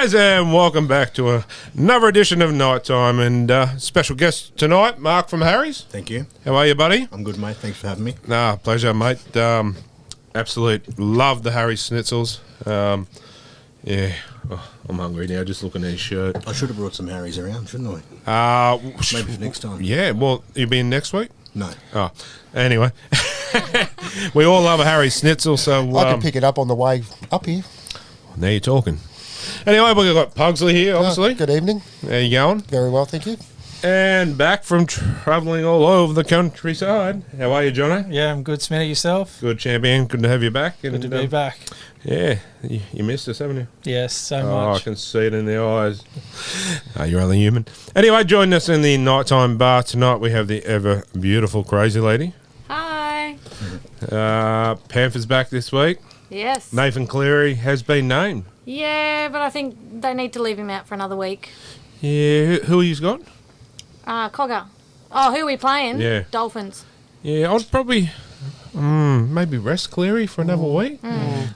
guys, and welcome back to another edition of Night Time. And special guest tonight, Mark from Harry's. Thank you. How are you, buddy? I'm good, mate. Thanks for having me. Nah, pleasure, mate. Absolute love the Harry's schnitzels. Yeah, I'm hungry now just looking at his shirt. I should have brought some Harry's around, shouldn't I? Maybe for next time. Yeah, well, you being next week? No. Oh, anyway. We all love a Harry's schnitzel, so... I can pick it up on the way up here. Now you're talking. Anyway, we've got Pugsley here, obviously. Good evening. How you going? Very well, thank you. And back from travelling all over the countryside. How are you, Jono? Yeah, I'm good. Smitty, yourself? Good, champion. Good to have you back. Good to be back. Yeah, you missed us, haven't you? Yes, so I much. can see it in the eyes. You're only human. Anyway, joining us in the nighttime bar tonight, we have the ever beautiful Crazy Lady. Hi. Panther's back this week. Yes. Nathan Cleary has been named. Yeah, but I think they need to leave him out for another week. Yeah, who you got? Cogger. Oh, who are we playing? Yeah. Dolphins. Yeah, I'd probably maybe rest Cleary for another week.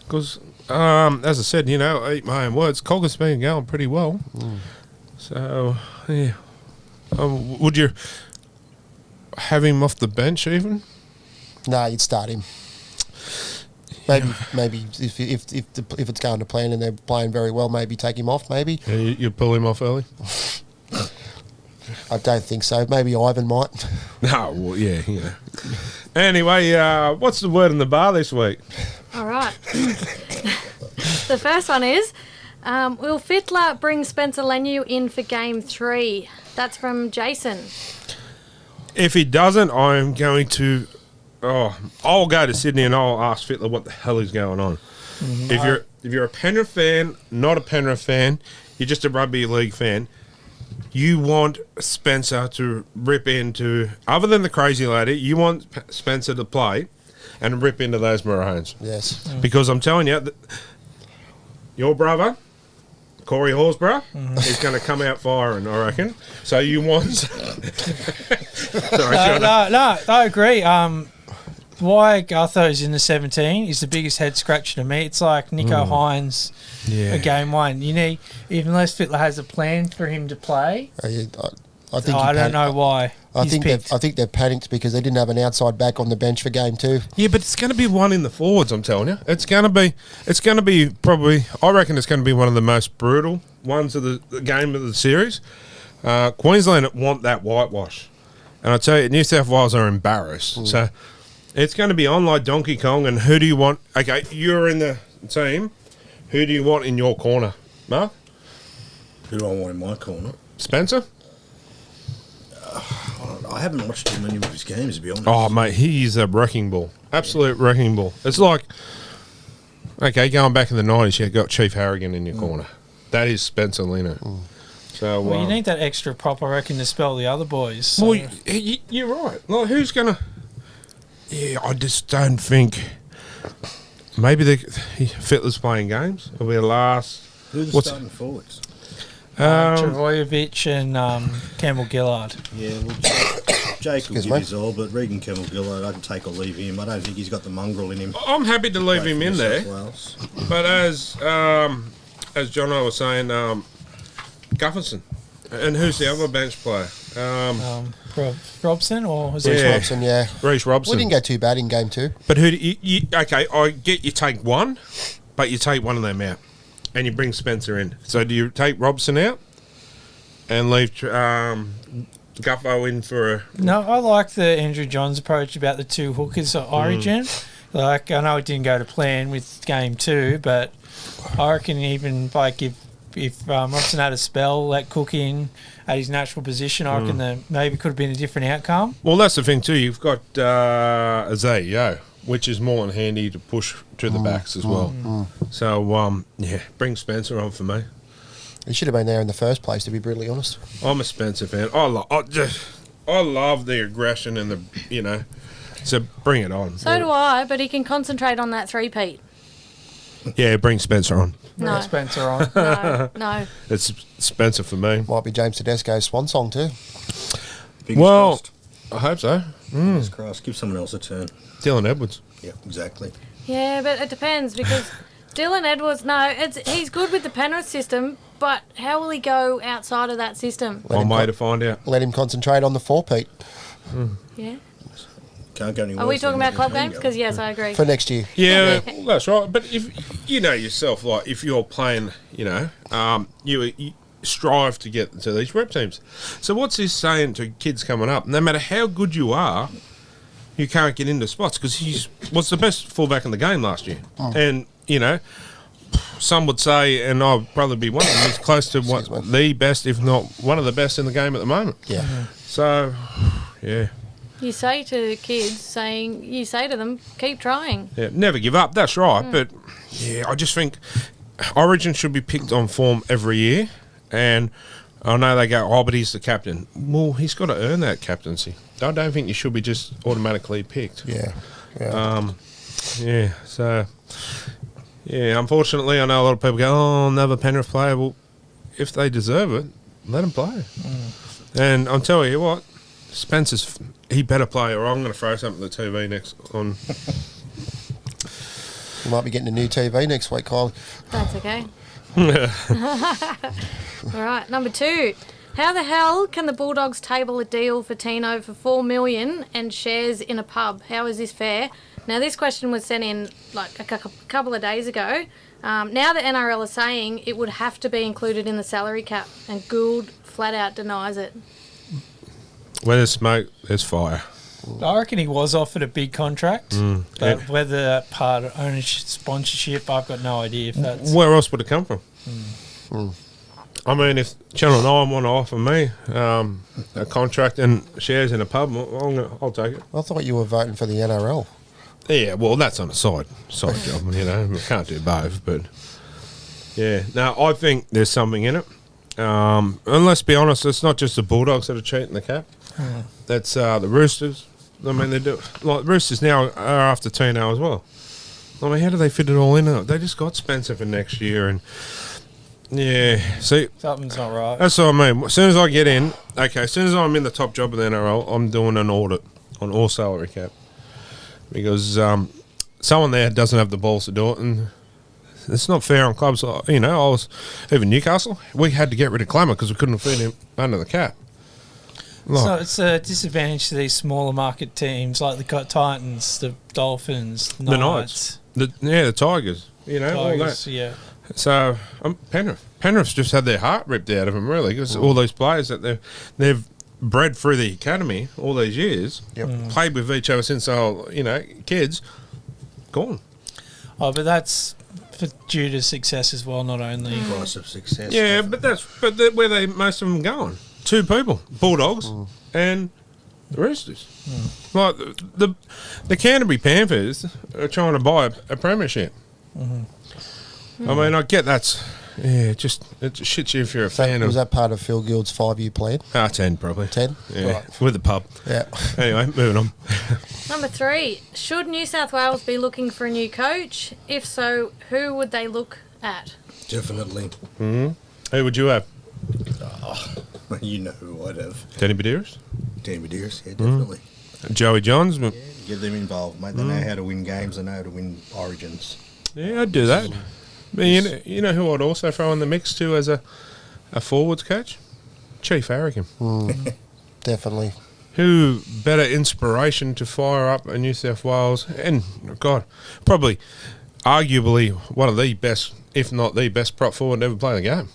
Because, as I said, eat my own words, Cogger's been going pretty well. So, yeah. Would you have him off the bench even? No, you'd start him. Maybe if it's going to plan and they're playing very well, maybe take him off. Maybe Yeah, you pull him off early. I don't think so. Maybe Ivan might. No, well, yeah. Anyway, what's the word in the bar this week? All right. The first one is, will Fittler bring Spencer Leniu in for Game 3? That's from Jason. If he doesn't, I'm going to... I'll go to Sydney and I'll ask Fittler what the hell is going on. If you're a Penrith fan, not a Penrith fan, you're just a rugby league fan, you want Spencer to rip into, other than the Crazy Lady, you want Spencer to play and rip into those Maroons. Yes. Because I'm telling you, your brother, Corey Horsburgh, is going to come out firing, I reckon. So you want... Sorry, No, I agree. Why Gutho's in the 17 is the biggest head scratcher to me. It's like Nico Hines a game one. You need, even unless Fittler has a plan for him to play. I don't know why. I think they've panicked because they didn't have an outside back on the bench for Game 2. Yeah, but it's going to be one in the forwards, I'm telling you. It's going to be probably, I reckon it's going to be one of the most brutal ones of the game of the series. Queensland want that whitewash. And I tell you, New South Wales are embarrassed. So it's going to be on like Donkey Kong. And who do you want? Okay, you're in the team. Who do you want in your corner, Mark? Who do I want in my corner? Spencer? I haven't watched too many of his games, to be honest. Oh, mate, he's a wrecking ball. Absolute wrecking ball. It's like, okay, going back in the 90s, you got Chief Harrigan in your corner. That is Spencer Leno. So, Well, you need that extra prop, I reckon, to spell the other boys. So. Well, you're right. Like, who's going to... Yeah, I just don't think... Maybe Fittler's playing games. It'll be the last... Who's the starting forwards? Travojevic and Campbell Gillard. Yeah, well, Jake will give his all, but Regan Campbell Gillard, I can take or leave him. I don't think he's got the mongrel in him. I'm happy to leave him in there. But as Jono was saying, Gufferson. And who's the other bench player? Robson or was Reece it? Robson, yeah. Reece Robson. We didn't go too bad in Game 2. But who do you... Okay, I get you take one, but you take one of them out. And you bring Spencer in. So do you take Robson out and leave Guffo in for a... No, I like the Andrew Johns approach about the two hookers at Origin. Like, I know it didn't go to plan with Game 2, but I reckon even like if Robson had a spell, let Cook in at his natural position, I reckon that maybe could have been a different outcome. Well, that's the thing too. You've got Azay, which is more than handy to push to the backs as well. So, bring Spencer on for me. He should have been there in the first place, to be brutally honest. I'm a Spencer fan. I love the aggression and the, so bring it on. So do I, but he can concentrate on that three-peat. Yeah, bring Spencer on. No. Spencer on. No. It's Spencer for me. Might be James Tedesco's swan song too. Fingers crossed. I hope so. Fingers crossed. Give someone else a turn. Dylan Edwards. Yeah, exactly. Yeah, but it depends because Dylan Edwards, no, he's good with the Penrith system, but how will he go outside of that system? One way to find out. Let him concentrate on the 4-peat Yeah. Can't go any Are we worse talking than about club this games? game. Because, yes, I agree. for next year. Yeah, well, that's right. But if you know yourself, like if you're playing, you strive to get to these rep teams. So what's this saying to kids coming up? No matter how good you are, you can't get into spots because he was the best fullback in the game last year. And, some would say, and I'll probably be one of them, he's close to the best, if not one of the best in the game at the moment. Yeah. So, yeah. You say to kids, you say to them, keep trying. Yeah, never give up. That's right. But yeah, I just think Origin should be picked on form every year. And I know they go, but he's the captain. Well, he's got to earn that captaincy. I don't think you should be just automatically picked. Yeah. So yeah. Unfortunately, I know a lot of people go, "Oh, another Penrith player." Well, if they deserve it, let them play. And I'm telling you what. Spencer's, he better play, or I'm going to throw something at the TV next on. You might be getting a new TV next week, Kyle. That's okay. All right, number 2. How the hell can the Bulldogs table a deal for Tino for $4 million and shares in a pub? How is this fair? Now, this question was sent in like a couple of days ago. Now the NRL is saying it would have to be included in the salary cap, and Gould flat out denies it. Where there's smoke, there's fire. I reckon he was offered a big contract, but Yeah. whether that part of ownership, sponsorship, I've got no idea if that's... Where else would it come from? I mean, if Channel 9 want to offer me a contract and shares in a pub, I'll take it. I thought you were voting for the NRL. Yeah, well, that's on a side job, We can't do both, but yeah. No, I think there's something in it. And let's be honest, it's not just the Bulldogs that are cheating the cap. That's the Roosters. I mean, they do like Roosters now are after Tino as well. I mean, how do they fit it all in? They just got Spencer for next year, and yeah, see, Something's not right. that's what I mean. As soon as I get in, as soon as I'm in the top job of the NRL, I'm doing an audit on all salary cap because someone there doesn't have the balls to do it, and it's not fair on clubs. I was even Newcastle. We had to get rid of Clemmer because we couldn't fit him under the cap. So it's a disadvantage to these smaller market teams like the Titans, the Dolphins, the Knights. The Tigers. All that. Yeah. So Penrith's just had their heart ripped out of them, really, because all these players that they've bred through the academy all these years, played with each other since they were, kids, gone. Oh, but that's due to success as well, not only. Price of success. Yeah, definitely. but where most of them going? 2 people, Bulldogs and the Roosters. Like the Canterbury Panthers are trying to buy a premiership. I mean, I get that's it shits you if you're a fan Was of. that part of Phil Gould's 5-year plan? 10 probably. 10? Yeah, Right. with the pub. Yeah. Anyway, moving on. Number 3. Should New South Wales be looking for a new coach? If so, who would they look at? Definitely. Who would you have? You know who I'd have. Danny Badiris? Danny Badiris, yeah, definitely. Joey Johns? Yeah, get them involved, mate. They know how to win games. They know how to win origins. Yeah, I'd do that. But you know who I'd also throw in the mix too as a forwards coach? Chief Harrigan. Definitely. Who better inspiration to fire up a New South Wales and, probably arguably one of the best, if not the best prop forward to ever play the game.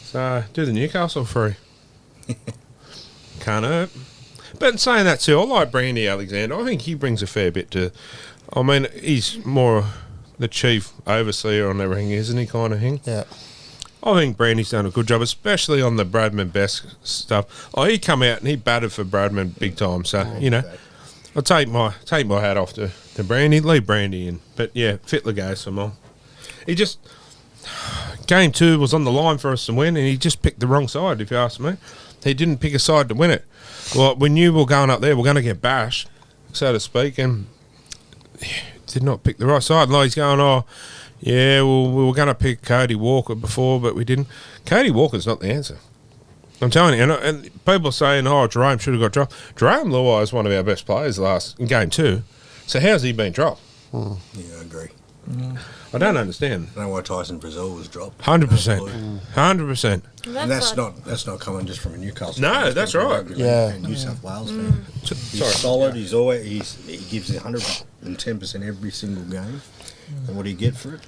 So, do the Newcastle free. Can't hurt. But in saying that too, I like Brandy Alexander. I think he brings a fair bit to... I mean, he's more the chief overseer on everything, isn't he, kind of thing? Yeah. I think Brandy's done a good job, especially on the Bradman Best stuff. Oh, he come out and he batted for Bradman big time. So, I'll take my hat off to Brandy, leave Brandy in. But, yeah, Fittler goes some more. He just... Game 2 was on the line for us to win, and he just picked the wrong side, if you ask me. He didn't pick a side to win it. Well, we knew we were going up there, we're going to get bashed, so to speak, and did not pick the right side. Like he's going, we were going to pick Cody Walker before, but we didn't. Cody Walker's not the answer. I'm telling you, and people are saying, Jerome should have got dropped. Jerome Luai is one of our best players in Game 2, so how's he been dropped? Yeah, I agree. I don't understand. I don't know why Tyson Brazil was dropped. 100%. 100%. And that's not coming just from a Newcastle. No, fan, that's from a right. rugby Yeah. league fan, New South Wales fan. He's solid. He gives 110% every single game. And what do you get for it?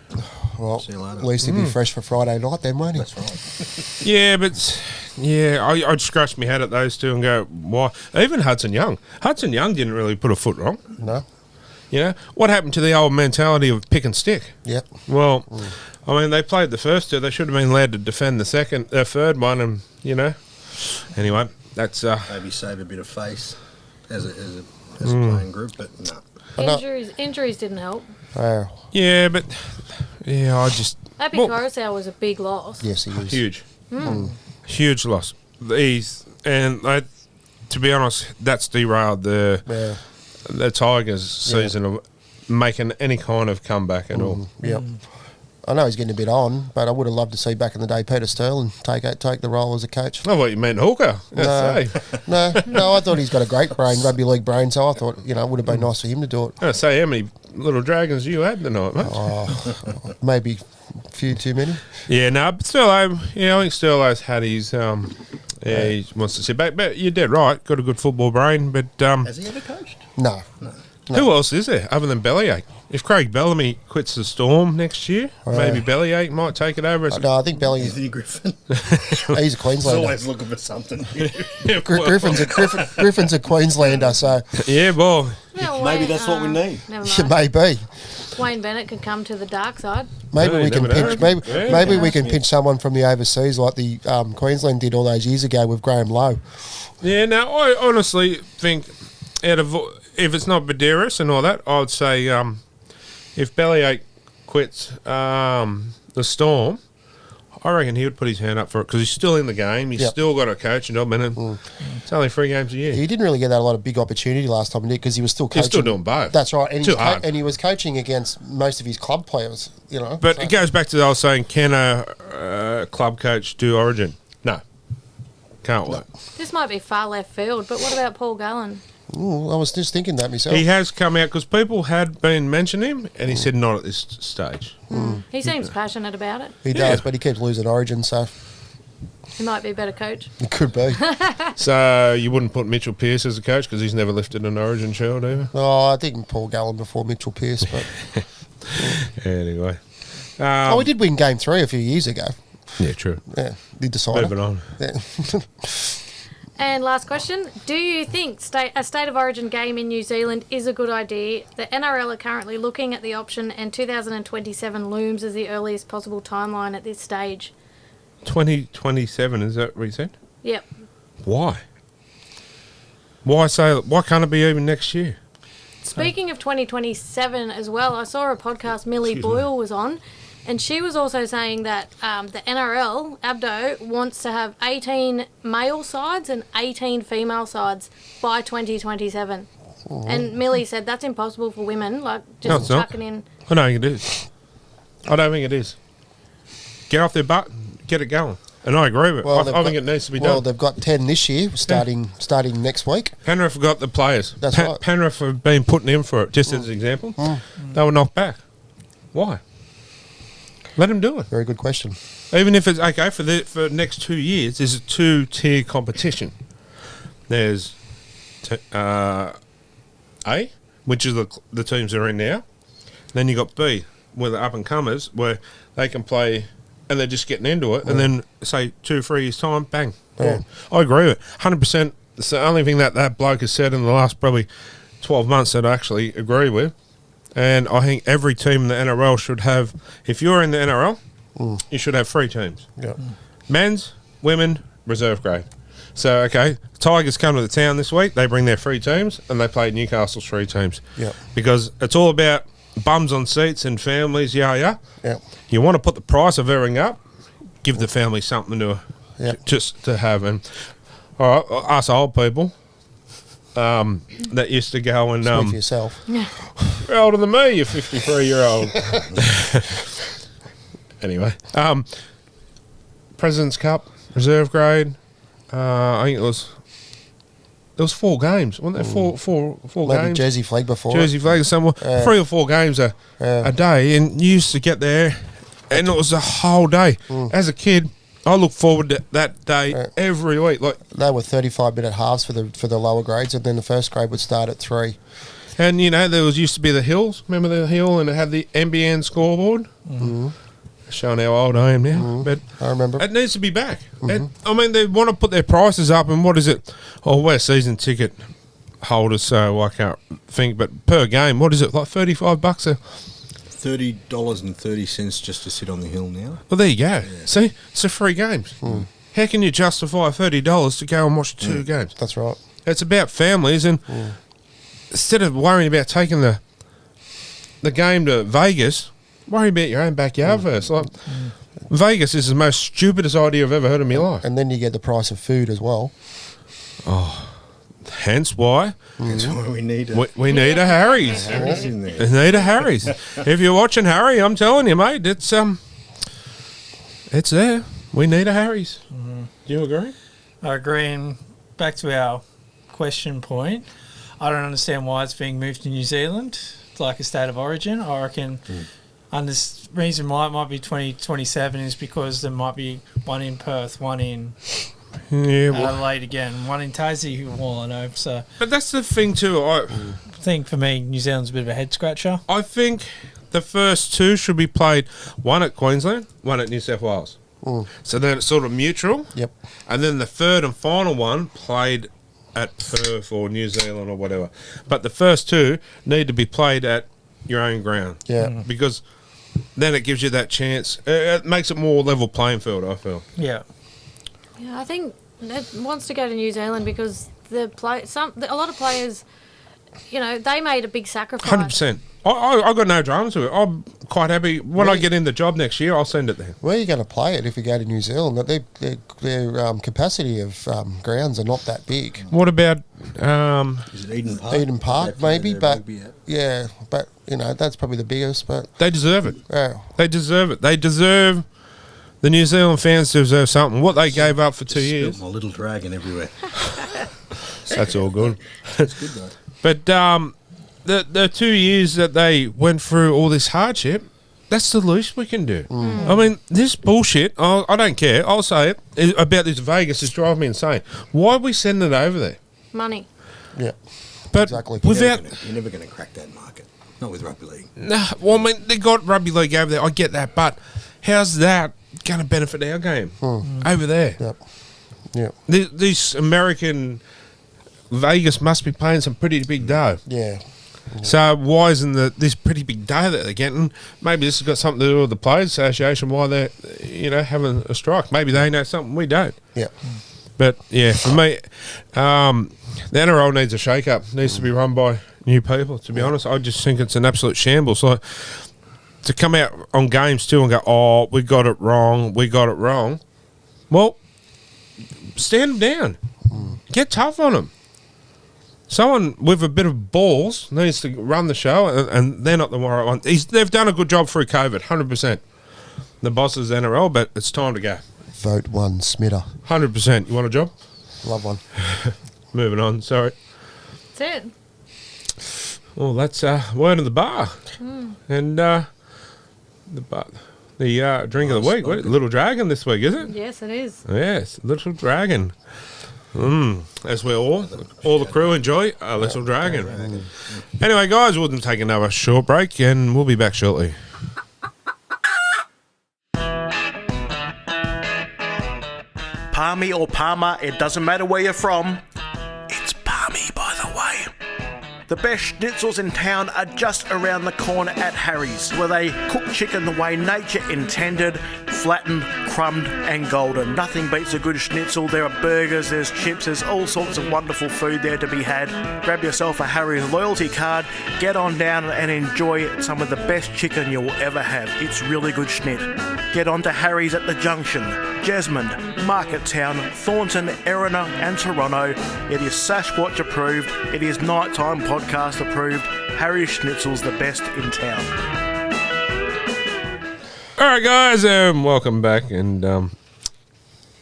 Well, See you later. at least he'd be fresh for Friday night then, won't he? That's right. Yeah, but I'd scratch my head at those two and go, why? Even Hudson Young. Hudson Young didn't really put a foot wrong. No. You know, what happened to the old mentality of pick and stick? Yep. Well, I mean, they played the first two. They should have been allowed to defend the third one, and Anyway, that's Maybe save a bit of face as a playing group, but no. Injuries didn't help. yeah, but I just Happy Coruscant was a big loss. Yes, he is. huge, huge loss. To be honest, that's derailed the Tigers' season of making any kind of comeback at all. Yep. I know he's getting a bit on, but I would have loved to see back in the day Peter Sterling take the role as a coach. Oh, what you meant, Hooker? No, I thought he's got a great brain, rugby league brain, so I thought, it would have been nice for him to do it. I say, how many little dragons you had tonight, mate? Maybe a few too many. Yeah, no, but Sterlo, I think Sterlo's had his, he wants to sit back. But you're dead right, got a good football brain, but... Has he ever coached? No. Who else is there other than Bellyache? If Craig Bellamy quits the Storm next year, maybe Bellyache might take it over. No, I think Belly's... Anthony Griffin. He's a Queenslander. Always looking for something. Griffin's a Queenslander, so... Yeah, well... Maybe that's what we need. Never It mind. may be. Wayne Bennett could come to the dark side. Maybe Yeah, we can never know. pinch. Maybe we can Yeah. pinch someone from the overseas, like the Queensland did all those years ago with Graham Lowe. Yeah, no, I honestly think if it's not Badeiros and all that, I would say if Bellyache quits the Storm, I reckon he would put his hand up for it because he's still in the game. He's still got a coaching job, and it's only 3 games a year. He didn't really get that a lot of big opportunity last time, because he was still coaching. He's still doing both. That's right, and Too hard. and he was coaching against most of his club players. But it goes back to I was saying, can a club coach do Origin? No, can't work. This might be far left field, but what about Paul Gallen? Ooh, I was just thinking that myself. He has come out because people had been mentioning him, and he said not at this stage. He seems passionate about it. He does, but he keeps losing Origin, so He might be a better coach. it could be. So you wouldn't put Mitchell Pearce as a coach because he's never lifted an Origin shield either. Oh, I think Paul Gallen before Mitchell Pearce, but Anyway, we did win Game 3 a few years ago. yeah, true. Yeah, did decide. Moving on. Yeah. And last question. Do you think a State of Origin game in New Zealand is a good idea? The NRL are currently looking at the option, and 2027 looms as the earliest possible timeline at this stage. 2027, is that what you said? Yep. Why? Why can't it be even next year? Speaking of 2027 as well, I saw a podcast Millie Boyle was on, and she was also saying that the NRL, Abdo, wants to have 18 male sides and 18 female sides by 2027. And Millie said that's impossible for women, like No, just it's not. chucking in. I don't think it is. I don't think it is. Get off their butt, get it going. And I agree with it. I think it needs to be Well, done. they've got 10 this year, starting next week. Penrith have got the players. That's right. Penrith have been putting in for it, just as an example. They were knocked back. Why? Let them do it. Very good question. Even if it's okay for the next 2 years, there's a 2-tier competition. There's A, which is the teams that are in now. Then you got B, where the up and comers, where they can play, and they're just getting into it. And then say 2-3 years time, bang. Yeah. I agree with it. 100%. It's the only thing that bloke has said in the last probably 12 months that I actually agree with. And I think every team in the NRL should have, if you're in the NRL, you should have 3 teams. Yeah. Men's, women, reserve grade. So, okay, Tigers come to the town this week, they bring their 3 teams, and they play Newcastle's 3 teams. Yeah. Because it's all about bums on seats and families, yeah. Yeah. You want to put the price of everything up, give the family something Yeah. just to have. And, all right, us old people that used to go and... Speak for yourself. You're older than me, you 53-year-old. Anyway, President's Cup, reserve grade. I think it was there was 4 games, weren't there? Four Maybe games. Jersey flag before. Jersey flag or somewhere. 3 or 4 games a day, and you used to get there, and it was a whole day. As a kid, I look forward to that day every week. Like, They were 35-minute halves for the lower grades, and then the first grade would start at 3. and you know, there used to be the hills. Remember the hill, and it had the NBN scoreboard. Showing how old I am now, but I remember. it needs to be back. And, I mean, they want to put their prices up, and what is it? Oh, we're season ticket holders, so I can't think. But per game, what is it? Like $35 a. $30.30 just to sit on the hill now. Well, there you go. See, it's a free games. How can you justify $30 to go and watch 2 games? That's right. It's about families, and instead of worrying about taking the game to Vegas, worry about your own backyard first. Like, Vegas is the most stupidest idea I've ever heard in my life. And then you get the price of food as well. Hence why That's why we need it. we need a Harry's. Harry's in there. We need a Harry's. If you're watching Harry, I'm telling you, mate, it's there. We need a Harry's. Do you agree? I agree. And back to our question point, I don't understand why it's being moved to New Zealand, like a state of origin. I reckon, and this reason why it might be 2027 is because there might be one in Perth, one in Yeah, well, Adelaide again, one in Tassie, all I know. So but that's the thing too. I think for me, New Zealand's a bit of a head scratcher. I think the first 2 should be played, one at Queensland, one at New South Wales. So then it's sort of mutual. Yep. And then the third and final one played at Perth or New Zealand or whatever. But the first 2 need to be played at your own ground. Yeah. Because then it gives you that chance. It makes it more level playing field, I feel. Yeah. Yeah, I think it wants to go to New Zealand because a lot of players, you know, they made a big sacrifice. 100%. I got no dramas with it. I'm quite happy. When I get in the job next year, I'll send it there. Where are you going to play it if you go to New Zealand? Their capacity of grounds are not that big. What about... Is it Eden Park? Eden Park, They play maybe, their but rugby at? yeah, but you know that's probably the biggest. But they deserve it. yeah, They deserve it. They deserve... The New Zealand fans deserve something. What they gave up for 2 Just years. spilled my little dragon everywhere. That's all good. It's good though. But the 2 years that they went through all this hardship, that's the least we can do. I mean, this bullshit, I don't care, I'll say it, about this Vegas is driving me insane. Why are we sending it over there? Money. yeah, But exactly. without... You're never going to crack that market. Not with rugby league. Nah, well, I mean, they got rugby league over there, I get that, but how's that going to benefit our game over there? Yep. Yep. This American Vegas must be paying some pretty big dough. Yeah. So why isn't this pretty big day that they're getting? Maybe this has got something to do with the Players Association, why they're, having a strike. Maybe they know something we don't. Yep. But, yeah, for me, the NRL needs a shake-up. Needs to be run by new people, to be honest. I just think it's an absolute shambles. Like, to come out on games too and go, oh, we got it wrong. Well, stand them down. Get tough on them. Someone with a bit of balls needs to run the show, and they're not the right one. They've done a good job through COVID, 100%. The boss is NRL, but it's time to go. Vote one, Smitter. 100%. You want a job? Love one. Moving on, sorry. That's it. Well, that's word of the bar. And the drink of the week. What, Little Dragon this week, is it? Yes, it is. Yes, Little Dragon. As we all the crew enjoy a Little Dragon. Anyway, guys, we'll take another short break and we'll be back shortly. Palmy or Palmer, it doesn't matter where you're from. It's Palmy, by the way. The best schnitzels in town are just around the corner at Harry's, where they cook chicken the way nature intended, flattened, crumbed and golden. Nothing beats a good schnitzel. There are burgers, there's chips, there's all sorts of wonderful food there to be had. Grab yourself a Harry's loyalty card, get on down and enjoy some of the best chicken you'll ever have. It's really good schnit. Get on to Harry's at the Junction, Jesmond, Marketown, Thornton, Erina and Toronto. It is Sasquatch approved. It is Nighttime Podcast approved. Harry's Schnitzel's the best in town. All right, guys, welcome back. And, yeah,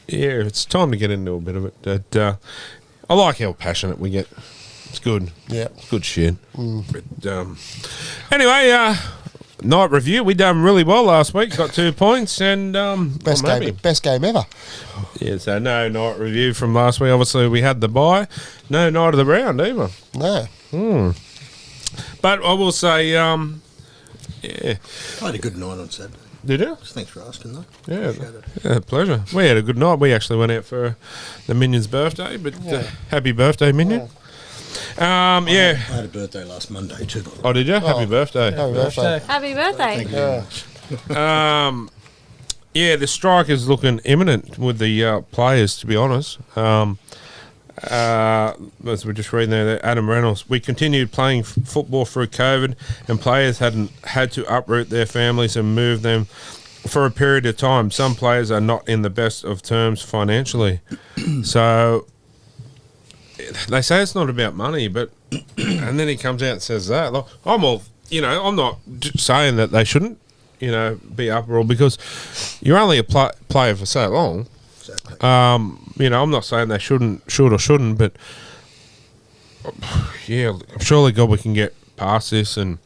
it's time to get into a bit of it. But, I like how passionate we get. It's good. Yeah. It's good shit. But, anyway, night review. We done really well last week. Got 2 points and Best I'm game. happy. Best game ever. Yeah, so no night review from last week. Obviously, we had the bye. No night of the round either. No. But I will say, yeah. I had a good night on Saturday. Did you? Thanks for asking, though. Yeah, Appreciate it. yeah, pleasure. We had a good night. We actually went out for the Minion's birthday, but happy birthday, Minion. Yeah. I had a birthday last Monday, too. By the way. Oh, did you? Happy birthday. Happy birthday. Happy birthday. Thank you very much. Yeah, the strike is looking imminent with the players, to be honest. As we're just reading there, Adam Reynolds, we continued playing football through COVID, and players hadn't had to uproot their families and move them for a period of time. Some players are not in the best of terms financially. So they say it's not about money, but and then he comes out and says that. Like, I'm not saying that they shouldn't, be uproar, because you're only a player for so long. Exactly. I'm not saying they should or shouldn't, but yeah, surely God we can get past this and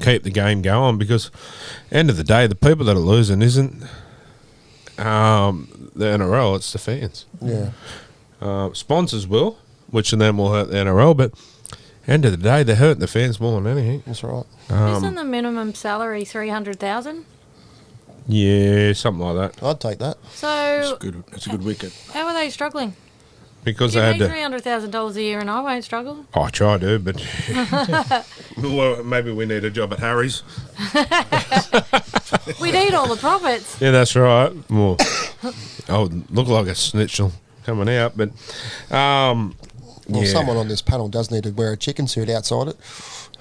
keep the game going, because end of the day, the people that are losing isn't the NRL, it's the fans. Yeah. Sponsors will, which of them will hurt the NRL, but end of the day, they're hurting the fans more than anything. That's right. Isn't the minimum salary 300,000? Yeah, something like that. I'd take that. So It's a good wicket. how are they struggling? Because Give they me had to. $300,000 a year and I won't struggle. I try to, but well, maybe we need a job at Harry's. We need all the profits. Yeah, that's right. Well, I would look like a snitchel coming out, but Well, yeah. someone on this panel does need to wear a chicken suit outside it.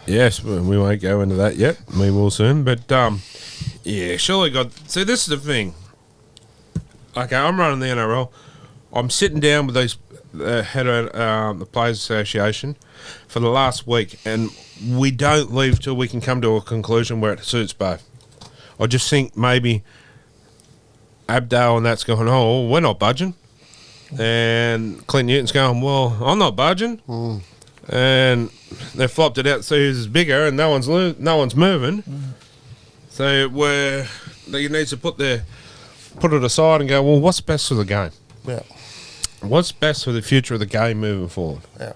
Yes, we won't go into that yet. We will soon, but yeah, surely God. See, this is the thing. Okay, I'm running the NRL. I'm sitting down with these head of the Players Association for the last week, and we don't leave till we can come to a conclusion where it suits both. I just think maybe Abdale and that's going, oh, we're not budging. And Clint Newton's going, well, I'm not budging. And they flopped it out to see who's bigger, and no one's moving. So they need to put it aside and go, well, what's best for the game? Yeah. What's best for the future of the game moving forward? Yeah.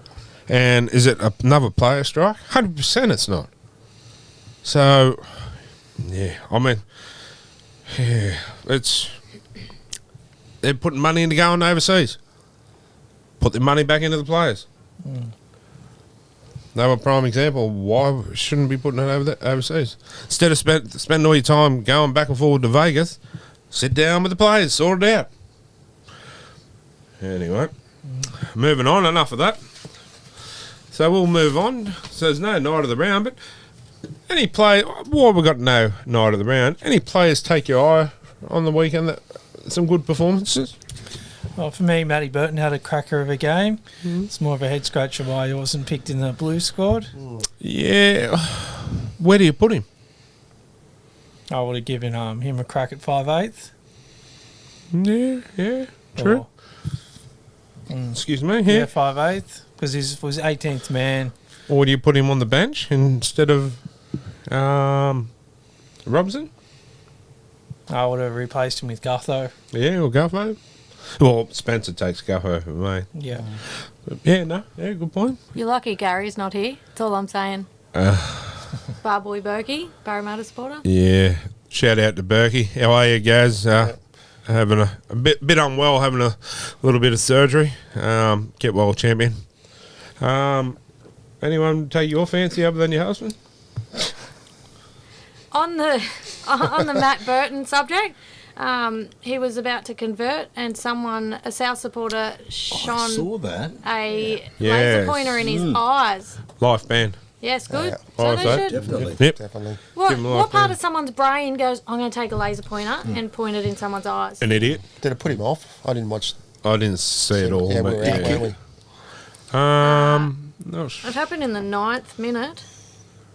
And is it another player strike? 100% it's not. So, yeah, I mean, yeah, they're putting money into going overseas. Put their money back into the players. They were a prime example. Why shouldn't be putting it overseas? Instead of spending all your time going back and forward to Vegas, sit down with the players, sort it out. Anyway, moving on, enough of that. So we'll move on. So there's no night of the round, but any play, well, we've got no night of the round. Any players take your eye on the weekend that some good performances? Well, for me, Matty Burton had a cracker of a game. It's more of a head scratcher why he wasn't picked in the blue squad. Yeah. Where do you put him? I would have given him a crack at 5/8. Yeah, true. Excuse me, Yeah, yeah. 5/8 because he was 18th man. Or do you put him on the bench instead of Robinson? I would have replaced him with Gutho. Yeah, or Guffo. Well, Spencer takes Guffo for me. Yeah. But yeah, good point. You're lucky Gary's not here. That's all I'm saying. Barboy Berkey, Parramatta supporter. Yeah, shout out to Berkey. How are you, Gaz? Having a bit unwell, having a little bit of surgery. Get well, champion. Anyone take your fancy other than your husband? On the Matt Burton subject, he was about to convert, and a South supporter I shone saw that. a Yes. laser pointer in his eyes. Life band. Yes, good. Oh, So they so should. Definitely. Yep. Definitely. What, Give him a life what part band. of someone's brain goes, I'm going to take a laser pointer and point it in someone's eyes? An idiot. Did it put him off? I didn't watch. I didn't see it all. Yeah, we but were out, weren't we? no, It happened in the 9th minute.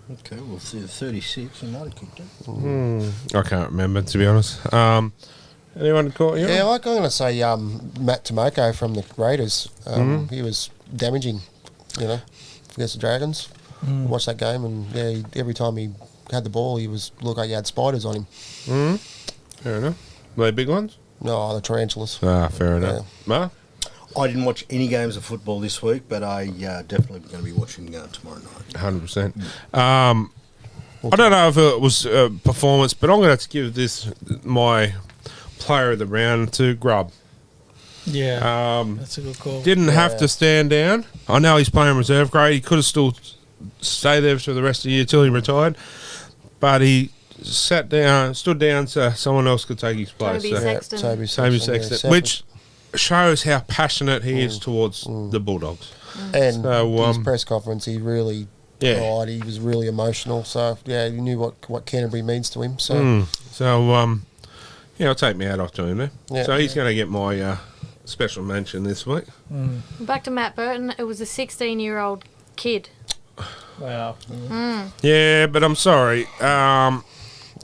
Okay, we'll see the 36. He might have kicked it. I can't remember, to be honest. Anyone caught you? Yeah, I'm going to say Matt Tomoko from the Raiders. He was damaging, against the Dragons. Watched that game, and every time he had the ball, he looked like he had spiders on him. Fair enough. Were they big ones? No, the tarantulas. Ah, fair enough. Ma? I didn't watch any games of football this week, but I definitely going to be watching tomorrow night. 100%. I don't know if it was a performance, but I'm going to have to give this my player of the round to Grubb. Yeah, that's a good call. Didn't have to stand down. I know he's playing reserve grade. He could have still stayed there for the rest of the year till he retired, but he stood down so someone else could take his place. Toby Sexton. Toby Toby Sexton, Sexton, which shows how passionate he is towards the Bulldogs. And So, his press conference, he really cried. He was really emotional. So, he knew what Canterbury means to him. So, I'll take my hat off to him there. Yeah. So he's going to get my special mention this week. Back to Matt Burton. It was a 16-year-old kid. Wow. Yeah, but I'm sorry.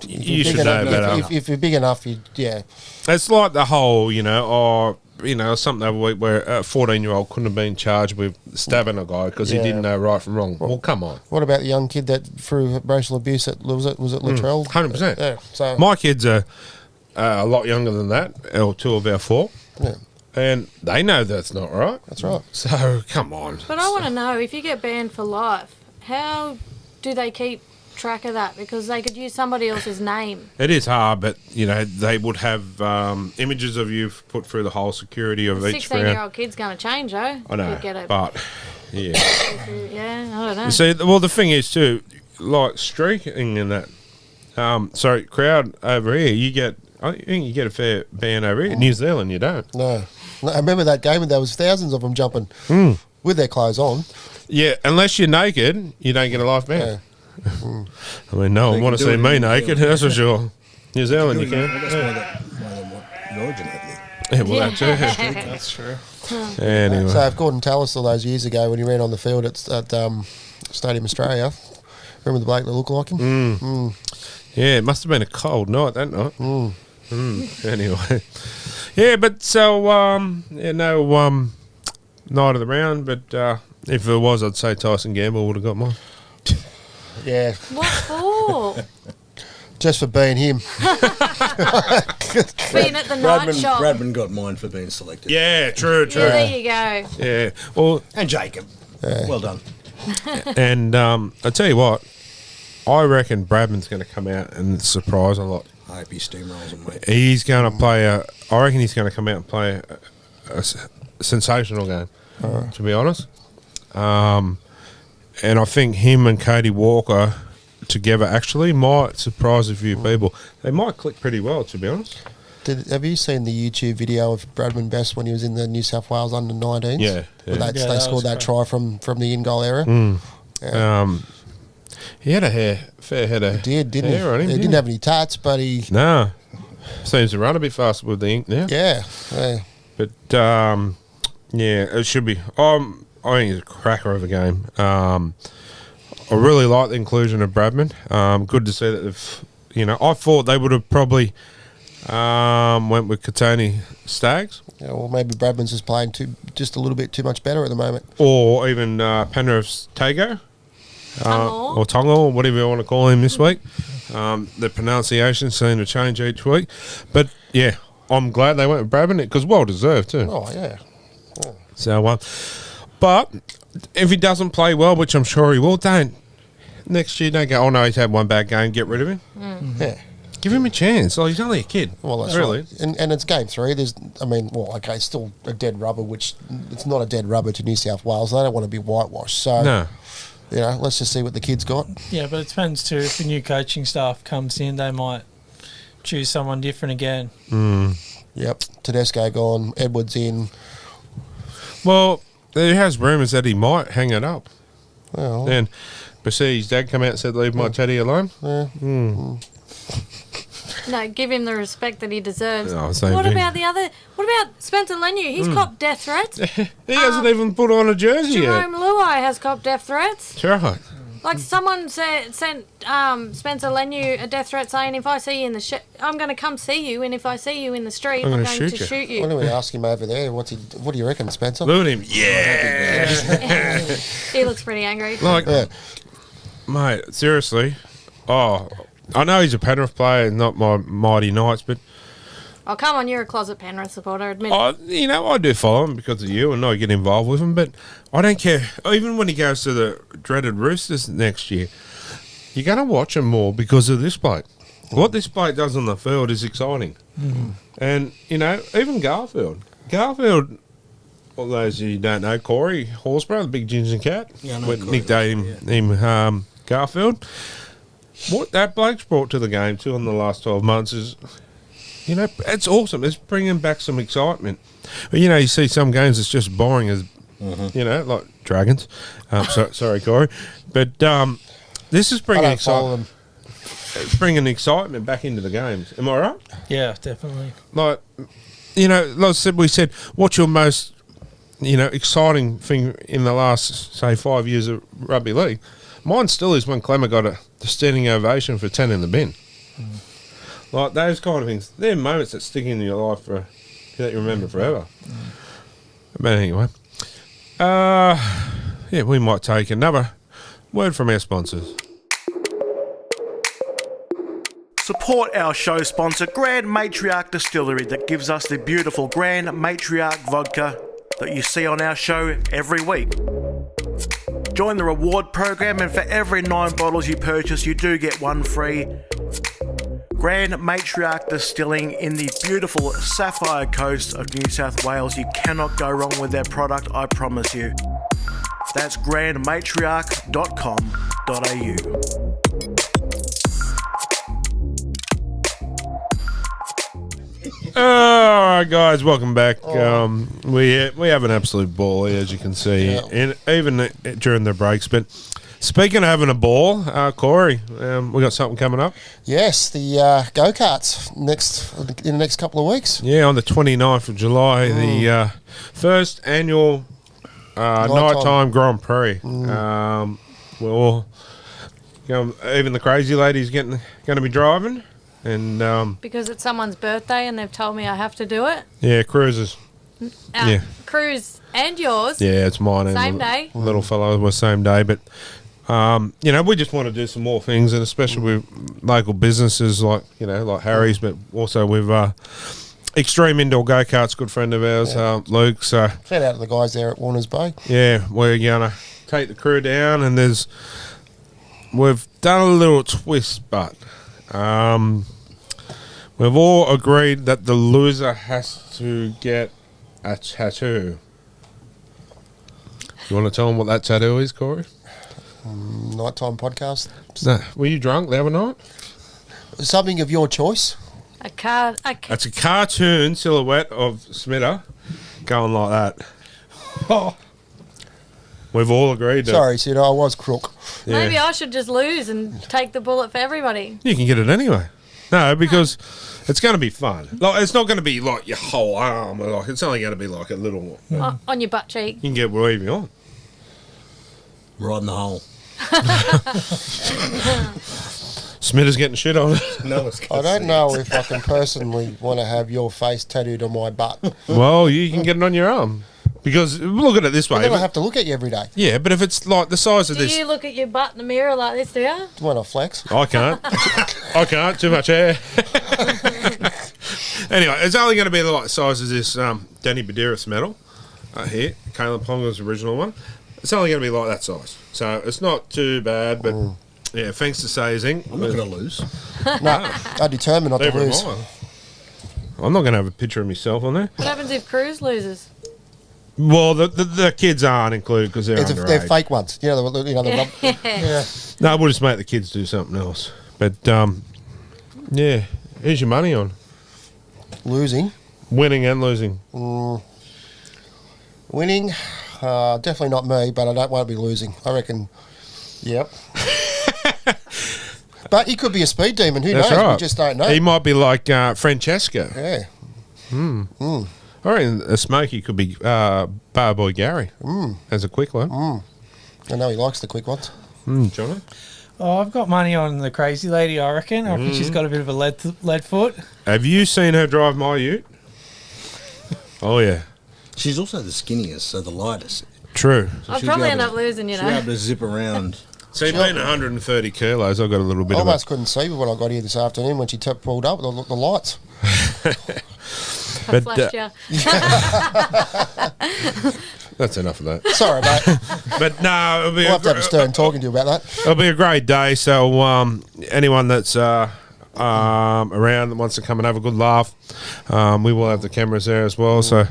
You should know better. If you're big enough, It's like the whole, something the other week where a 14-year-old couldn't have been charged with stabbing a guy because he didn't know right from wrong. Well, come on. What about the young kid that threw racial abuse at, was it Latrell? 100%. Yeah, so My kids are a lot younger than that, or two of our four. Yeah. And they know that's not right. That's right. So, come on. But I want to know, if you get banned for life, how do they keep track of that? Because they could use somebody else's name. It is hard, but, they would have images of you put through the whole security of each round. 16-year-old kid's going to change, though. I know, You get it. but, yeah. Yeah, I don't know. See, well, the thing is, too, like streaking in that, crowd over here, I think you get a fair ban over here. New Zealand, you don't. No, I remember that game, and there was thousands of them jumping with their clothes on. Yeah, unless you're naked, you don't get a life ban. I mean, no one want to see me naked, that's for sure. New Zealand, you can. That's why they want the origin out there. Yeah, well, that too. That's true. Anyway. So if Gordon Tallis all those years ago when he ran on the field at Stadium Australia, remember the bloke that looked like him? Yeah, it must have been a cold night that night. Anyway. Yeah, but so, night of the round, but if it was, I'd say Tyson Gamble would have got mine. Yeah, What for? just for being him. Being at the night shop. Bradman got mine for being selected. Yeah, true. Yeah, there you go. Yeah, well, And Jacob. Well done. and I tell you what, I reckon Bradman's going to come out and surprise a lot. I hope he steamrolls him, mate. He's going to play I reckon he's going to come out and play a sensational game, to be honest. And I think him and Cody Walker together actually might surprise a few people. They might click pretty well, to be honest. Have you seen the YouTube video of Bradman Best when he was in the New South Wales under-19s? Yeah. Where they that scored was that great. try from the in-goal area. He had a fair head of Didn't he? hair on him. He didn't have any tats, but he... No. Seems to run a bit faster with the ink now. Yeah. But, it should be. I think it's a cracker of a game. I really like the inclusion of Bradman. Good to see that they've, I thought they would have probably went with Katoni Staggs. Yeah, well, maybe Bradman's just playing just a little bit too much better at the moment. Or even Penrith's Tago. Tongal. Or Tongal, or whatever you want to call him this week. The pronunciations seem to change each week. But, yeah, I'm glad they went with Bradman, because well deserved too. Oh, yeah. So, but if he doesn't play well, which I'm sure he will, next year don't go, oh no, he's had one bad game, get rid of him. Yeah. Give him a chance. He's only a kid. Well, that's really. right. And it's game 3. It's still a dead rubber, which it's not a dead rubber to New South Wales. They don't want to be whitewashed. So, No. let's just see what the kids got. Yeah, but it depends too. If the new coaching staff comes in, they might choose someone different again. Yep. Tedesco gone, Edwards in. Well, there has rumours that he might hang it up. Well, And Basir's dad come out and said, leave my teddy alone. No, give him the respect that he deserves. Oh, same What thing. about Spencer Leniu? He's copped death threats. He hasn't even put on a jersey Jerome yet. Luai has copped death threats. That's right. Like someone sent Spencer Lenu a death threat saying, if I see you in the I'm going to come see you, and if I see you in the street, I'm going to shoot you. Why don't we ask him over there? What do you reckon, Spencer? Look at him. Yeah. He looks pretty angry. Like, mate, seriously. Oh, I know he's a Penrith player, not my Mighty Knights, but Oh, come on, you're a closet Penrith supporter, admit it. I do follow him because of you and I get involved with him, but I don't care. Even when he goes to the dreaded Roosters next year, you're going to watch him more because of this bloke. What this bloke does on the field is exciting. And, even Garfield, all those you don't know, Corey Horsburgh, the big ginger cat, nicknamed him Garfield. What that bloke's brought to the game too in the last 12 months is, it's awesome. It's bringing back some excitement. But, you see some games it's just boring as, like Dragons. Sorry, Corey. But this is bringing excitement. It's bringing excitement back into the games. Am I right? Yeah, definitely. Like, like we said, what's your most, exciting thing in the last, say, 5 years of rugby league? Mine still is when Clemmer got the standing ovation for 10 in the bin. Like, those kind of things. They're moments that stick in your life that you remember forever. But anyway. We might take another word from our sponsors. Support our show sponsor, Grand Matriarch Distillery, that gives us the beautiful Grand Matriarch vodka that you see on our show every week. Join the reward program, and for every 9 bottles you purchase, you do get one free. Grand Matriarch Distilling in the beautiful Sapphire Coast of New South Wales. You cannot go wrong with their product, I promise you. That's grandmatriarch.com.au. All right, guys, welcome back. We have an absolute ball here, as you can see, and even during the breaks. But speaking of having a ball, Corey, we got something coming up. Yes, the go-karts in the next couple of weeks. Yeah, on the 29th of July, the first annual nighttime Grand Prix. We're all, even the crazy lady's going to be driving. And because it's someone's birthday and they've told me I have to do it. Yeah, cruises. Cruise and yours. Yeah, it's mine. Same day. Little fellow was same day, but we just want to do some more things, and especially with local businesses like Harry's, but also with Extreme Indoor Go Karts, good friend of ours, Luke. So shout out to the guys there at Warners Bay. Yeah, we're gonna take the crew down, and we've done a little twist, but. We've all agreed that the loser has to get a tattoo. You want to tell them what that tattoo is, Corey? Nighttime podcast. No. Were you drunk the other night? Something of your choice. It's a cartoon silhouette of Smitter going like that. Oh. We've all agreed. Sorry, Sid, I was crook. Yeah. Maybe I should just lose and take the bullet for everybody. You can get it anyway. No, because it's going to be fun. Like, it's not going to be like your whole arm. Like, it's only going to be like a little... on your butt cheek. You can get whatever you want. Right in the hole. Smitter's getting shit on it. No, I don't know if I can personally want to have your face tattooed on my butt. Well, you can get it on your arm. Because look at it this way. But then I have to look at you every day. Yeah, but if it's like the size of this... Do you look at your butt in the mirror like this, do you? When I flex. I can't. I can't. Too much hair. Anyway, it's only going to be the size of this Danny Badiris medal here. Caleb Ponga's original one. It's only going to be like that size. So it's not too bad, but yeah, thanks to Sazing. I'm not going to lose. No, I'm determined not to lose. I'm not going to have a picture of myself on there. What happens if Cruz loses? Well, the kids aren't included because they're underage. They're fake ones. Yeah. No, we'll just make the kids do something else. But, yeah, here's your money on. Losing. Winning and losing. Winning, definitely not me, but I don't want to be losing. I reckon, yep. But he could be a speed demon. Who knows? Right. We just don't know. He might be like Francesco. Yeah. I reckon a smoky could be Bar Boy Gary as a quick one. I know he likes the quick ones. Johnny? Oh, I've got money on the crazy lady, I reckon. I reckon she's got a bit of a lead foot. Have you seen her drive my ute? Oh, yeah. She's also the skinniest, so the lightest. True. I'll she'll probably be end able up losing, you She'll be know. able to zip around. See, being 130 kilos, I've got a little bit I of almost couldn't see when I got here this afternoon when she pulled up with the lights. I but, flashed you. That's enough of that. Sorry, mate. But no, it'll be, We'll have to have a stern talking to you about that. it'll be a great day. So anyone that's around that wants to come and have a good laugh, we will have the cameras there as well. So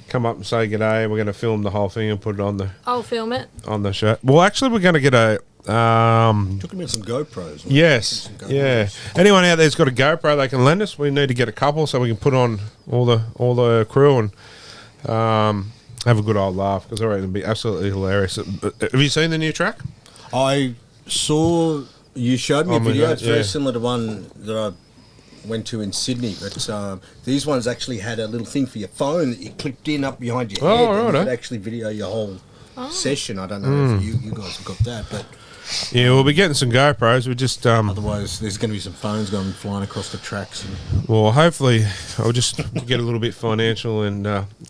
come up and say g'day. We're going to film the whole thing and put it on I'll film it. the show. Well, actually, we're going to get a. Talking about some GoPros. Yes, yeah. Anyone out there's got a GoPro they can lend us. We need to get a couple so we can put on all the crew and have a good old laugh because I reckon it'll be absolutely hilarious. Have you seen the new track? I saw you showed me Oh a my video. God, It's very yeah. similar to one that I went to in Sydney, but these ones actually had a little thing for your phone that you clipped in up behind your Oh, head. And you righto. could actually video your whole session. I don't know if you guys have got that, but Yeah, we'll be getting some GoPros. We just otherwise there's going to be some phones going flying across the tracks. And well, hopefully, I'll just get a little bit financial and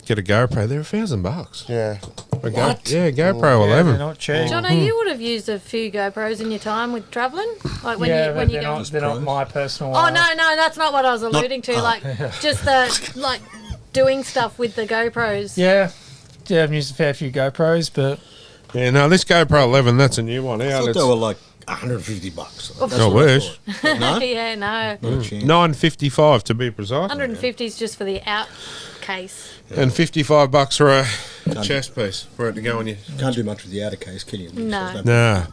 get a GoPro. They're $1,000. Yeah. Yeah, GoPro Yeah, 11. they're not cheap. Jono, you would have used a few GoPros in your time with travelling? Like when yeah, you but when you they're go. not, they're not my personal Oh one. no, that's not what I was alluding to. Like just the like doing stuff with the GoPros. Yeah, I've used a fair few GoPros, but Yeah, no, this GoPro 11, that's a new one I out. thought It's they were like $150. That's I what wish. thought. No, Yeah, no. not a chance. $9.55 to be precise. 150 is just for the out case. And $55 for a chest piece for it to go on your. Can't do much with the outer case, can you? No. Nah.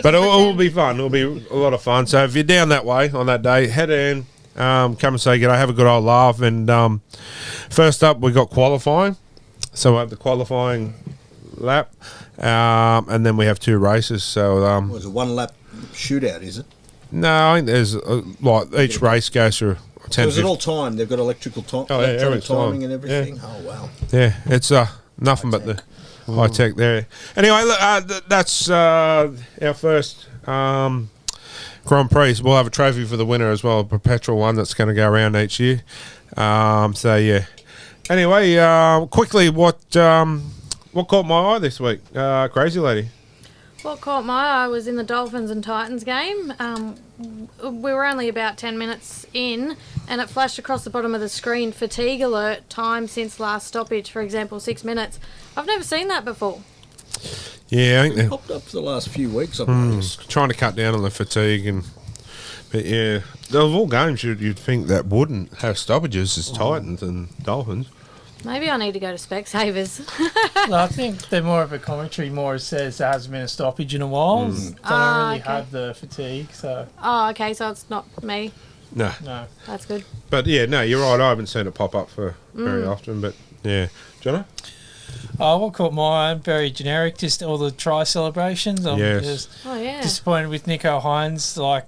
But it will be fun. It'll be a lot of fun. So if you're down that way on that day, head in, come and say g'day, have a good old laugh. And first up, we got qualifying. So we have the qualifying lap, and then we have two races. So Was it one lap shootout? Is it? no, I think there's like each race goes through 10. So is it all time? They've got electrical time, Oh, yeah, electronic everything's timing timed. and everything. Oh wow! Yeah, it's nothing but the high tech there. Anyway, look, that's our first Grand Prix. We'll have a trophy for the winner as well, a perpetual one that's going to go around each year. So yeah. Anyway, quickly, what caught my eye this week? Crazy lady. What caught my eye was in the Dolphins and Titans game. We were only about 10 minutes in, and it flashed across the bottom of the screen, fatigue alert, time since last stoppage, for example, 6 minutes. I've never seen that before. Yeah, I think they're Popped up for the last few weeks. I've noticed. trying to cut down on the fatigue but yeah, of all games you'd think that wouldn't have stoppages as Titans and Dolphins. Maybe I need to go to Specsavers. well, I think they're more of a commentary. More says there hasn't been a stoppage in a while. They don't really okay. have the fatigue, so Oh, okay, so it's not me. No. no. That's good. But yeah, no, you're right. I haven't seen it pop up for very often. But yeah, Jono? Oh, what caught my eye? Very generic. Just all the try celebrations. I'm Yes. just Oh, yeah. disappointed with Nico Hines. Like,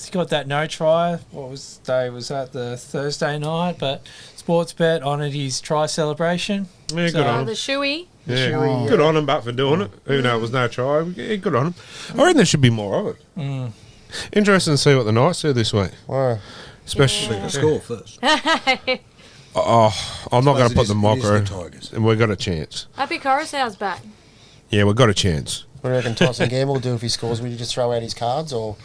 he got that no try. What was day? Was that the Thursday night? But Sportsbet honoured his try celebration. Yeah, So- good Oh, on the him. shoey. Yeah, shoey, good on him, but for doing it, even though it was no try. Yeah, good on him. I reckon there should be more of it. Interesting to see what the Knights do this week, Wow. especially. The score first. Oh, I'm not going to put the mocker, the Tigers. and we've got a chance. Happy Coruscant's back. Yeah, we've got a chance. What do you reckon Tyson Gamble will do if he scores? Will he just throw out his cards or?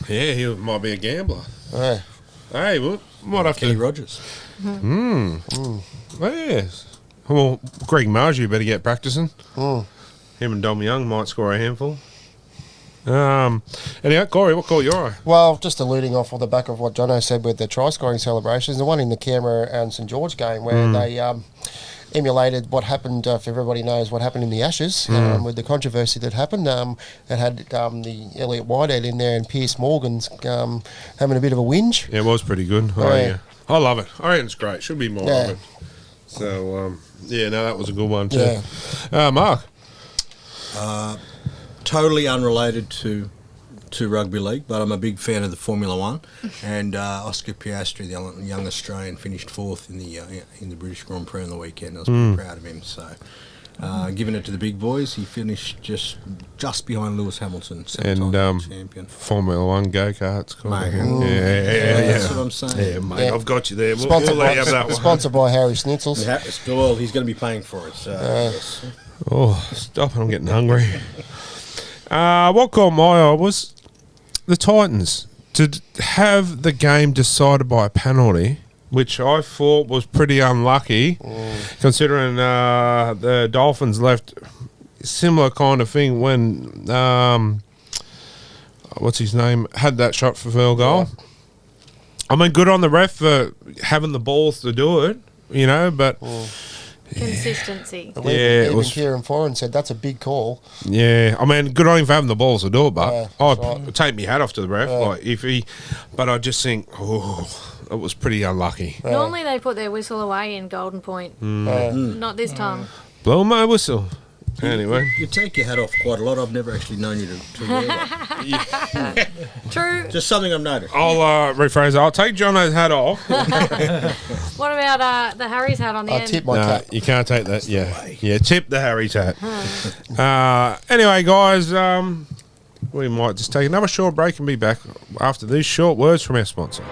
Yeah, he might be a gambler. Yeah. Hey, we might have Kenny to. Rogers. Yes. Well, Greg Marju better get practicing. Mm. Him and Dom Young might score a handful. Anyway, Corey, what caught your eye? Well, just alluding off the back of what Jono said with the try-scoring celebrations, the one in the Canberra and St George game where they emulated what happened, if everybody knows what happened in the Ashes, with the controversy that happened. It had the Elliot Whitehead in there and Pierce Morgan's having a bit of a whinge. Yeah, it was pretty good. Yeah. I love it. I reckon it's great. Should be more Yeah. of it. So, yeah, no, that was a good one too. Yeah. Mark. Totally unrelated to rugby league, but I'm a big fan of the Formula One. And Oscar Piastri, the young Australian, finished fourth in the British Grand Prix on the weekend. I was pretty proud of him. So Giving it to the big boys. He finished just behind Lewis Hamilton, And champion. Formula One go-karts. Mate, Yeah. that's what I'm saying. Yeah, mate, Yeah. I've got you there. We'll Sponsored, let you have that by, one. sponsored by Harry Schnitzels. Well, he's going to be paying for it. So yes. Oh, stop it, I'm getting hungry. What caught my eye was the Titans to have the game decided by a penalty, which I thought was pretty unlucky, considering the Dolphins left similar kind of thing when, what's his name, had that shot for field goal. Yeah. I mean, good on the ref for having the balls to do it, you know, but... Consistency. Yeah, it was- Kieran Foran said that's a big call. Yeah, I mean, good on him for having the balls to do it, but Yeah, I'd that's right. take my hat off to the ref. Yeah. Like if he, but I just think, it was pretty unlucky. Normally they put their whistle away in Golden Point. Not this time. Blow my whistle. Anyway, You take your hat off quite a lot. I've never actually known you to wear that. True. Just something I've noticed. I'll rephrase. I'll take Jono's hat off. What about the Harry's hat on the I end? tip my No, cap. you can't take that. Yeah, tip the Harry's hat. Anyway, guys, we might just take another short break and be back after these short words from our sponsor.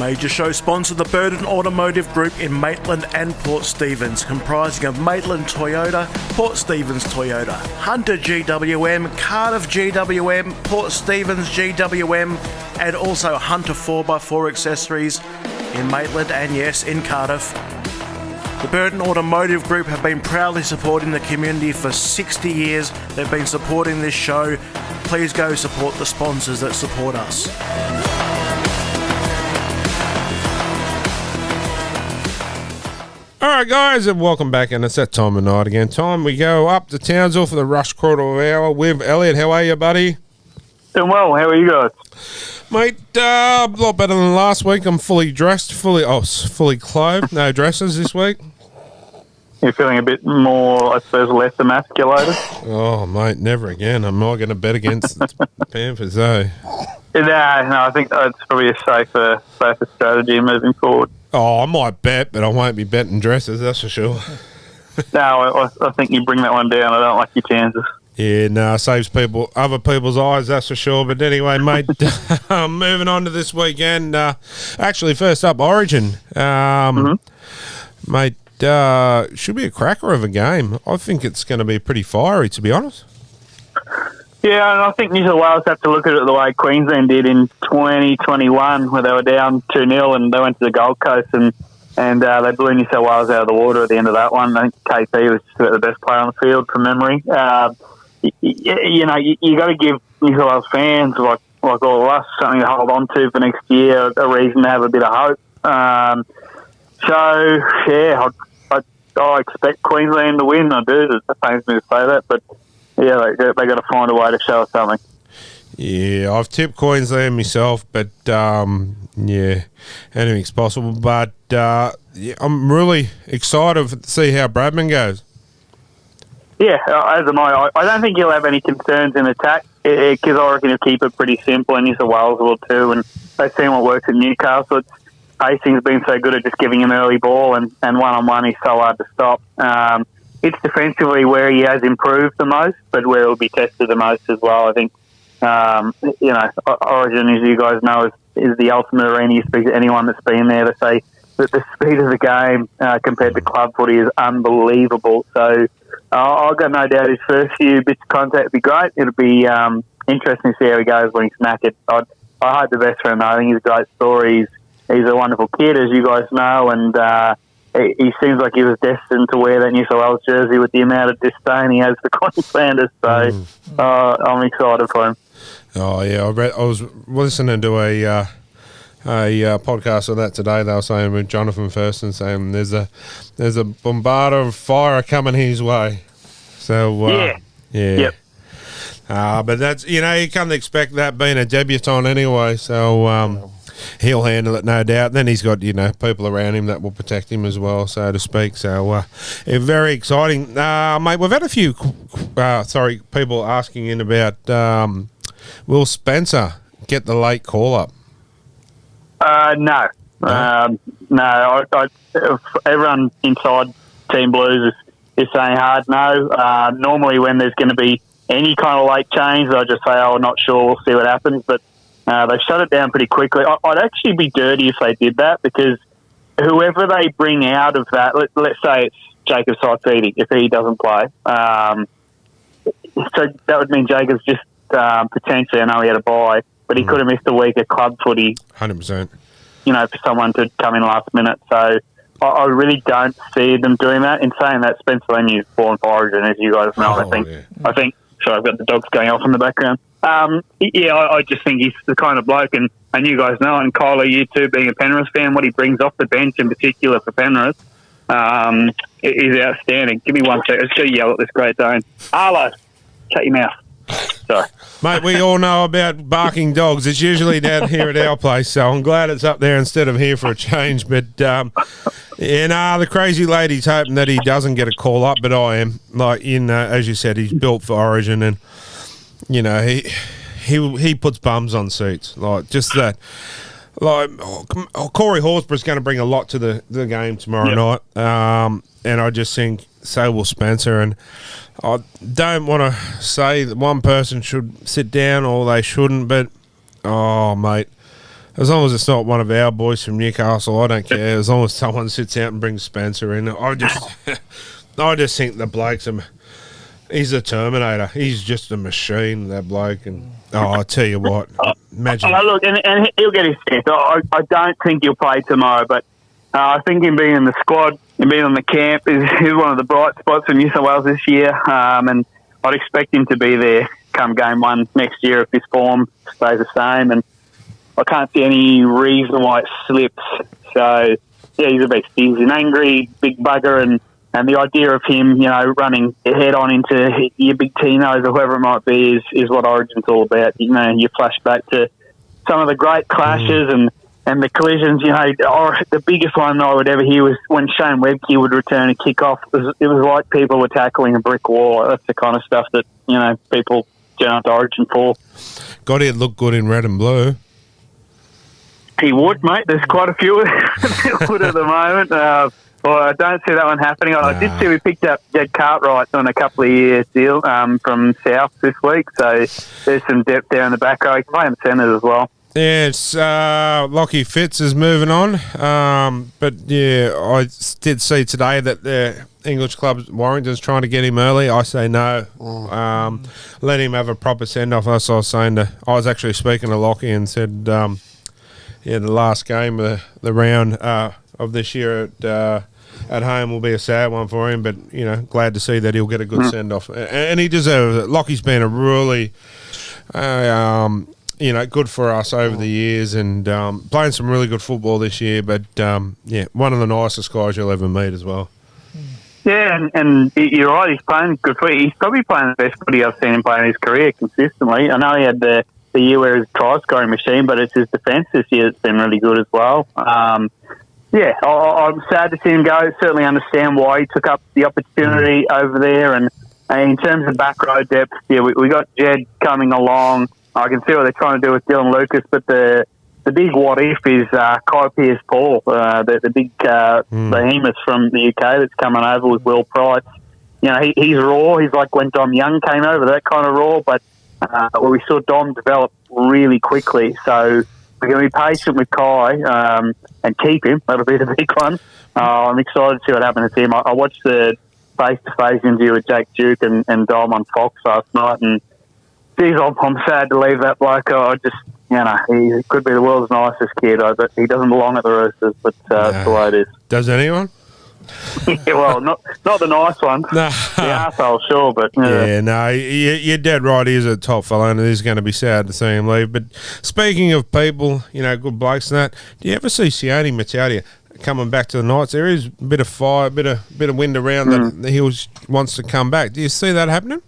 Major show sponsor, the Burden Automotive Group in Maitland and Port Stephens, comprising of Maitland Toyota, Port Stephens Toyota, Hunter GWM, Cardiff GWM, Port Stephens GWM, and also Hunter 4x4 accessories in Maitland and yes, in Cardiff. The Burden Automotive Group have been proudly supporting the community for 60 years. They've been supporting this show. Please go support the sponsors that support us. All right, guys, and welcome back. And it's that time of night again. Time we go up to Townsville for the rush quarter hour with Elliot. How are you, buddy? Doing well. How are you guys? Mate, a lot better than last week. I'm fully dressed, fully clothed. No dresses this week. You're feeling a bit more, I suppose, less emasculated? Oh, mate, never again. I'm not going to bet against the Panthers, though. No, I think it's probably a safer strategy moving forward. Oh, I might bet, but I won't be betting dresses, that's for sure. No, I think you bring that one down. I don't like your chances. Yeah, no, saves other people's eyes, that's for sure. But anyway, mate, moving on to this weekend. Actually, first up, Origin. Mate, should be a cracker of a game. I think it's going to be pretty fiery, to be honest. Yeah, and I think New South Wales have to look at it the way Queensland did in 2021, where they were down 2-0 and they went to the Gold Coast and they blew New South Wales out of the water at the end of that one. I think KP was just about the best player on the field from memory. You got to give New South Wales fans, like all of us, something to hold on to for next year, a reason to have a bit of hope. I expect Queensland to win. I do. It pains me to say that, but yeah, they got to find a way to show us something. Yeah, I've tipped Queensland myself, but yeah, anything's possible. But I'm really excited to see how Bradman goes. Yeah, as am I. I don't think he'll have any concerns in attack because I reckon he'll keep it pretty simple, and New South Wales will too. And they've seen what works at Newcastle. Hastings has been so good at just giving him early ball, and one-on-one he's so hard to stop. It's defensively where he has improved the most, but where he'll be tested the most as well. I think, Origin, as you guys know, is the ultimate arena. You speak to anyone that's been there to say that the speed of the game compared to club footy is unbelievable. So I've got no doubt his first few bits of contact will be great. It'll be interesting to see how he goes when he's knackered. I hope the best for him. I think he's a great story. He's a wonderful kid, as you guys know, and he seems like he was destined to wear that New South Wales jersey with the amount of disdain he has for Queenslanders. So I'm excited for him. Oh yeah, I was listening to a podcast on that today. They were saying with Jonathan Thurston saying there's a bombard of fire coming his way. So yeah. Yep. But that's you can't expect that being a debutant anyway. So he'll handle it, no doubt. Then he's got people around him that will protect him as well, so to speak. So very exciting, mate. We've had a few people asking in about will Spencer get the late call up? No, No, everyone inside Team Blues is saying hard no. Normally when there's going to be any kind of late change, I just say, oh, not sure, we'll see what happens. But they shut it down pretty quickly. I'd actually be dirty if they did that, because whoever they bring out of that, let's say it's Jacob Saifidi, if he doesn't play. So that would mean Jacob's just potentially, I know he had a bye, but he could have missed a week of club footy. 100%. For someone to come in last minute. So I really don't see them doing that. In saying that, Spencer Leniu's born for Origin, as you guys know. I think. Sorry, I've got the dogs going off in the background. I just think he's the kind of bloke, and you guys know it, and Kyler, you too, being a Penrith fan, what he brings off the bench in particular for Penrith is outstanding. Give me 1 second. Let's go yell at this Great Dane. Arlo, shut your mouth. Sorry. Mate, we all know about barking dogs. It's usually down here at our place, so I'm glad it's up there instead of here for a change. But, the crazy lady's hoping that he doesn't get a call up, but I am. As you said, he's built for Origin, and, he puts bums on seats. Just that. Corey Horsburgh's going to bring a lot to the game tomorrow night, and I just think so will Spencer. And I don't want to say that one person should sit down or they shouldn't, but, mate, as long as it's not one of our boys from Newcastle, I don't care. As long as someone sits out and brings Spencer in, I just think the bloke's he's a Terminator. He's just a machine, that bloke. And I tell you what, imagine. Look, and he'll get his chance. I don't think he'll play tomorrow, but I think him being in the squad and being on the camp is one of the bright spots for New South Wales this year. And I'd expect him to be there come game 1 next year if his form stays the same. And I can't see any reason why it slips. So, yeah, he's a beast. He's an angry big bugger, and the idea of him, running head on into your big Tinos or whoever it might be is what Origin's all about. You flash back to some of the great clashes and the collisions. The biggest one I would ever hear was when Shane Webke would return a kick-off. It was like people were tackling a brick wall. That's the kind of stuff that, people turn up to Origin for. God, he'd look good in red and blue. He would, mate. There's quite a few that would at the moment. I don't see that one happening. I did see we picked up Jed Cartwright on a couple of years deal from South this week, so there's some depth there in the back row. He can play in centres as well. Yeah, it's Lockie Fitz is moving on. But, yeah, I did see today that the English club, Warrington's trying to get him early. I say no. Let him have a proper send-off. That's what I was saying. I was actually speaking to Lockie and said, the last game of the round of this year at home will be a sad one for him, but, glad to see that he'll get a good send-off. And he deserves it. Lockie's been a really, good for us over the years and playing some really good football this year, but, one of the nicest guys you'll ever meet as well. Yeah, and you're right, he's playing good footy. He's probably playing the best footy I've seen him play in his career consistently. I know he had the year where he's a try-scoring machine, but it's his defence this year that's been really good as well. I'm sad to see him go. Certainly understand why he took up the opportunity over there. And in terms of back row depth, we got Jed coming along. I can see what they're trying to do with Dylan Lucas, but the big what if is Kai Pearce-Paul, the big behemoth from the UK that's coming over with Will Price. He's raw. He's like when Dom Young came over, that kind of raw, but we saw Dom develop really quickly. So we're going to be patient with Kai and keep him. That'll be the big one. I'm excited to see what happens to him. I watched the face-to-face interview with Jake Duke and Dom on Fox last night, and geez, I'm sad to leave that bloke. I just, he could be the world's nicest kid, but he doesn't belong at the Roosters, but that's the way it is. Does anyone? Yeah, well, not the nice ones. No. The arsehole, sure, but... Yeah, no, you're dead right. He's a top fellow, and it is going to be sad to see him leave. But speaking of people, good blokes and that, do you ever see Sione Matautia coming back to the Knights? There is a bit of fire, a bit of wind around that he wants to come back. Do you see that happening?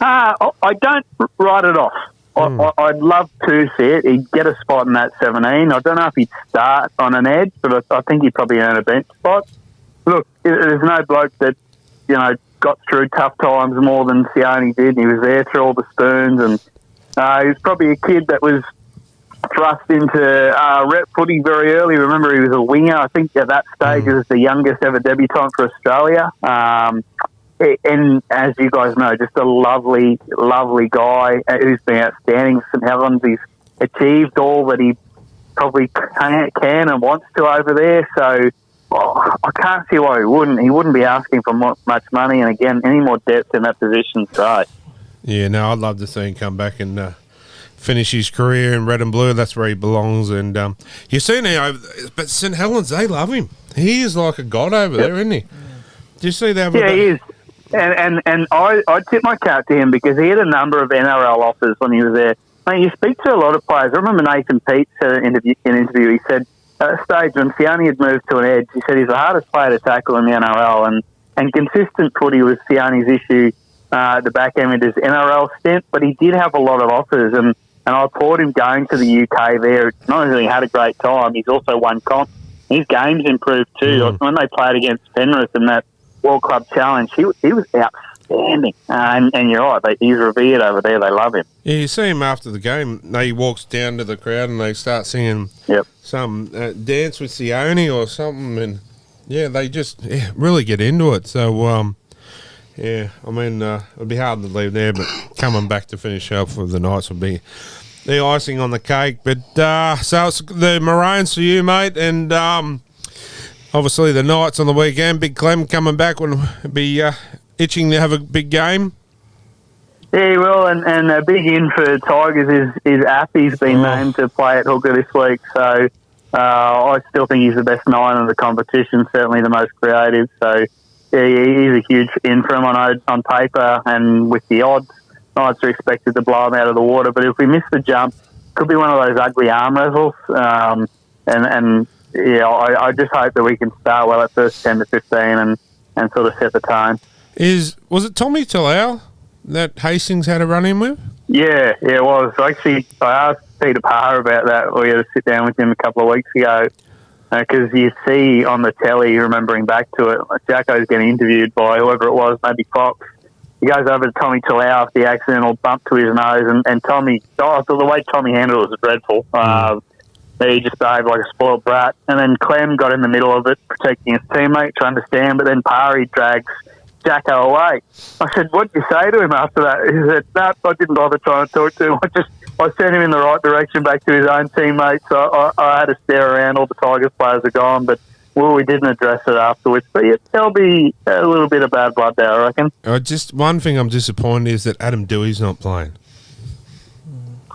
I don't write it off. I'd love to see it. He'd get a spot in that 17. I don't know if he'd start on an edge, but I think he'd probably earn a bench spot. Look, there's no bloke that, got through tough times more than Sione did. He was there through all the spoons, and he was probably a kid that was thrust into rep footy very early. Remember, he was a winger. I think at that stage he was the youngest ever debutant for Australia. And as you guys know, just a lovely, lovely guy who's been outstanding for St Helens. He's achieved all that he probably can and wants to over there. So I can't see why he wouldn't. He wouldn't be asking for much money. And again, any more depth in that position is great. Yeah, no, I'd love to see him come back and finish his career in red and blue. That's where he belongs. And you've seen him, but St Helens, they love him. He is like a god over there, isn't he? Do you see that? Yeah, he is. And I tip my cap to him because he had a number of NRL offers when he was there. Mate, you speak to a lot of players. I remember Nathan Peete said in an interview, he said at a stage when Sione had moved to an edge, he said he's the hardest player to tackle in the NRL, and consistent footy was Sione's issue at the back end with his NRL stint, but he did have a lot of offers, and I applaud him going to the UK there. Not only had a great time, he's also won comp. His game's improved too. Like when they played against Penrith in that World Club Challenge, he was outstanding. And you're right, he's revered over there. They love him. Yeah, you see him after the game. He walks down to the crowd and they start singing some Dance with Sione or something. And, yeah, they just really get into it. So, yeah, I mean, it'd be hard to leave there, but coming back to finish up for the Knights would be the icing on the cake. But so it's the Maroons for you, mate, and obviously the Knights on the weekend. Big Clem coming back would be itching to have a big game. Yeah, he will, and a big in for Tigers is Appy's been named to play at hooker this week, so I still think he's the best 9 of the competition, certainly the most creative, so yeah, he's a huge in for him on paper, and with the odds, Knights are expected to blow him out of the water. But if we miss the jump, could be one of those ugly arm wrestles. And yeah, I just hope that we can start well at first 10 to 15 and sort of set the tone. Was it Tommy Talau that Hastings had a run in with? Yeah, it was. Actually, I asked Peter Parr about that. We had to sit down with him a couple of weeks ago. Because you see on the telly, remembering back to it, Jacko's getting interviewed by whoever it was, maybe Fox. He goes over to Tommy Talau after the accidental bump to his nose, and Tommy, I thought the way Tommy handled it was dreadful. He just behaved like a spoiled brat. And then Clem got in the middle of it, protecting his teammate to understand, but then Parry drags Jacko away. I said, what did you say to him after that? He said, no, I didn't bother trying to talk to him. I sent him in the right direction back to his own teammates. So I had to stare around. All the Tigers players are gone, but we didn't address it afterwards. But yeah, there'll be a little bit of bad blood there, I reckon. Just one thing I'm disappointed is that Adam Dewey's not playing.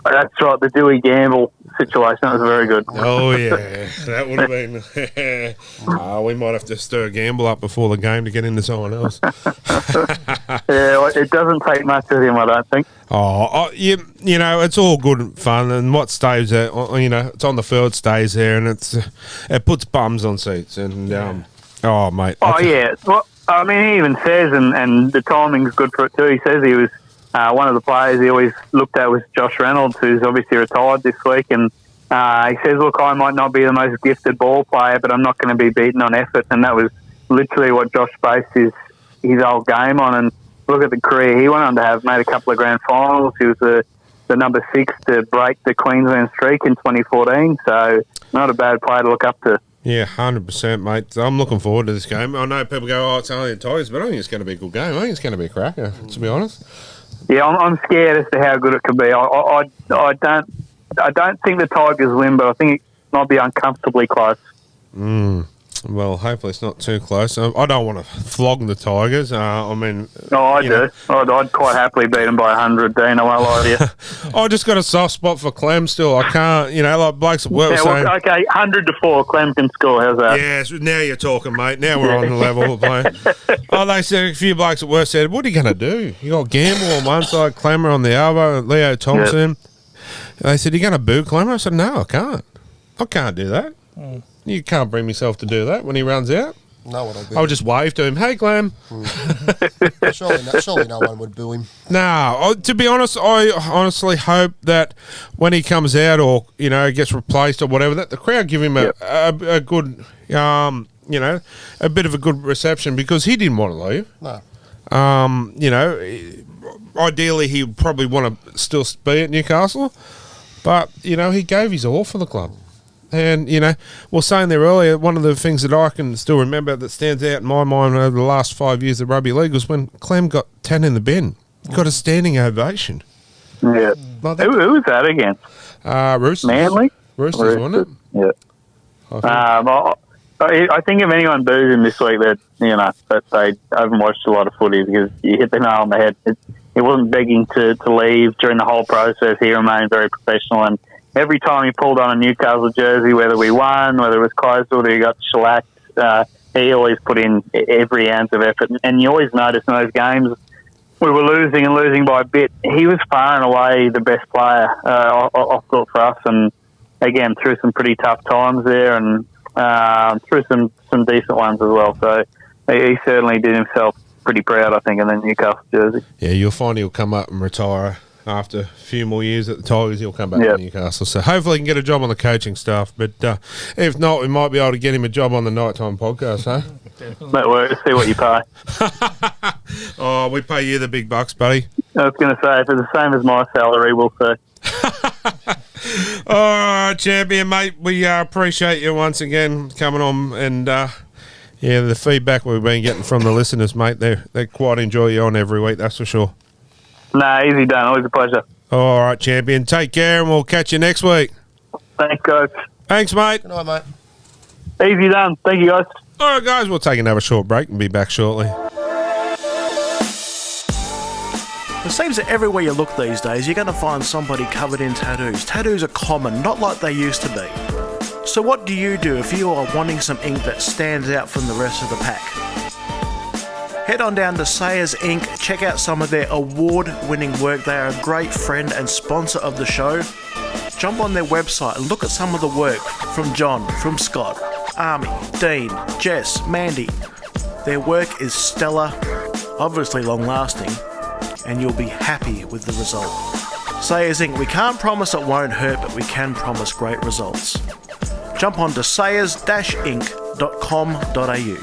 That's right, the Dewey Gamble situation. That was very good. Oh, yeah. That would have been... we might have to stir a gamble up before the game to get into someone else. Yeah, it doesn't take much of him, I don't think. You know, it's all good fun, and what stays there, you know, it's on the field stays there, and it puts bums on seats. And, oh, mate. Yeah. Well, I mean, he even says, and the timing's good for it too, he says he was... one of the players he always looked at was Josh Reynolds, who's obviously retired this week, and he says, look, I might not be the most gifted ball player, but I'm not going to be beaten on effort, and that was literally what Josh based his old game on. And look at the career he went on to have, made a couple of grand finals. He was the number 6 to break the Queensland streak in 2014, so not a bad player to look up to. Yeah, 100%, mate. So I'm looking forward to this game. I know people go, it's only the Tigers, but I think it's going to be a good game. I think it's going to be a cracker, to be honest. Yeah, I'm scared as to how good it could be. I don't think the Tigers win, but I think it might be uncomfortably close. Well, hopefully it's not too close. I don't want to flog the Tigers. I mean... No, I do. I'd quite happily beat them by 100, Dean. I won't lie to you. I just got a soft spot for Clem still. I can't, you know, like blokes at work saying... Okay, 100-4, Clem can score. How's that? Yeah, now you're talking, mate. Now we're on the level of playing. They said, a few blokes at work said, what are you going to do? You got Gamble on one side, Clemmer on the other, Leo Thompson. Yep. They said, you going to boo Clemmer? I said, no, I can't. I can't do that. You can't bring yourself to do that when he runs out. No one will boo him. I'll just wave to him, hey, Clem. Surely no one would boo him. No, to be honest, I honestly hope that when he comes out or, you know, gets replaced or whatever, that the crowd give him a good, you know, a bit of a good reception because he didn't want to leave. No. You know, ideally he would probably want to still be at Newcastle. But, he gave his all for the club. And, we were saying there earlier, one of the things that I can still remember that stands out in my mind over the last 5 years of rugby league was when Clem got 10 in the bin. Got a standing ovation. Yeah. Like Who was that against? Roosters. Manly? Roosters, wasn't it? Yeah. I think if anyone boos him this week, that they haven't watched a lot of footy, because you hit the nail on the head. He wasn't begging to leave during the whole process. He remained very professional, and every time he pulled on a Newcastle jersey, whether we won, whether it was close or he got shellacked, he always put in every ounce of effort. And you always notice in those games we were losing by a bit, he was far and away the best player, I thought, for us. And again, through some pretty tough times there, and through some decent ones as well. So he certainly did himself pretty proud, I think, in the Newcastle jersey. Yeah, you'll find he'll come up and retire after a few more years at the Tigers. He'll come back to Newcastle. So hopefully he can get a job on the coaching staff. But if not, we might be able to get him a job on the Nighttime podcast, huh? That works. See what you pay. Oh, we pay you the big bucks, buddy. I was going to say, if it's the same as my salary, we'll see. All right, champion, mate. We appreciate you once again coming on, and the feedback we've been getting from the listeners, mate, they quite enjoy you on every week, that's for sure. Nah, easy done. Always a pleasure. All right, champion. Take care, and we'll catch you next week. Thanks, guys. Thanks, mate. Good night, mate. Easy done. Thank you, guys. All right, guys, we'll take another short break and be back shortly. It seems that everywhere you look these days, you're going to find somebody covered in tattoos. Tattoos are common, not like they used to be. So what do you do if you are wanting some ink that stands out from the rest of the pack? Head on down to Sayers Ink, check out some of their award-winning work. They are a great friend and sponsor of the show. Jump on their website and look at some of the work from John, from Scott, Army, Dean, Jess, Mandy. Their work is stellar, obviously long-lasting, and you'll be happy with the result. Sayers Ink, we can't promise it won't hurt, but we can promise great results. Jump on to sayers-ink.com.au.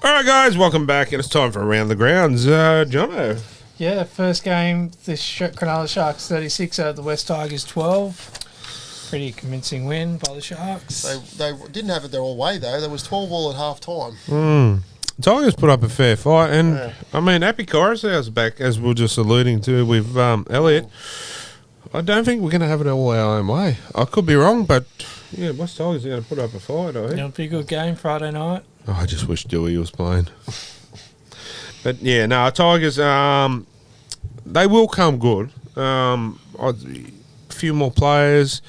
All right, guys, welcome back, and it's time for Around the Grounds. Jono. Yeah, first game, the Cronulla Sharks 36 over the West Tigers 12. Pretty convincing win by the Sharks. They didn't have it their all way, though. There was 12 all at half time. Tigers put up a fair fight, and I mean, Happy Coruscant's back, as we were just alluding to with Elliot. I don't think we're going to have it all our own way. I could be wrong, but yeah, West Tigers are going to put up a fight, I think. It'll be a good game Friday night. Oh, I just wish Dewey was playing. But yeah, no, Tigers, they will come good. A few more players.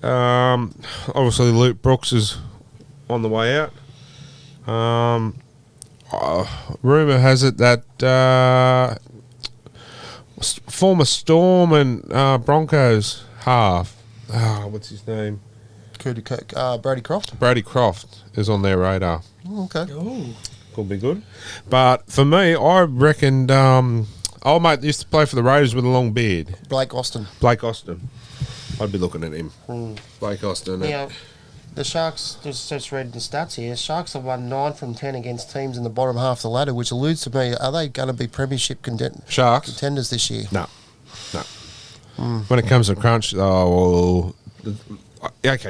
Obviously, Luke Brooks is on the way out. Rumour has it that former Storm and Broncos half. What's his name? Brady Croft. Brady Croft is on their radar. Okay. Ooh. Could be good. But for me, I reckoned old mate used to play for the Raiders with a long beard. Blake Austin. I'd be looking at him. Blake Austin. Now, the Sharks, just read the stats here, Sharks have won 9 from 10 against teams in the bottom half of the ladder, which alludes to me, are they going to be premiership Sharks? contenders this year? No. When it comes to crunch, okay,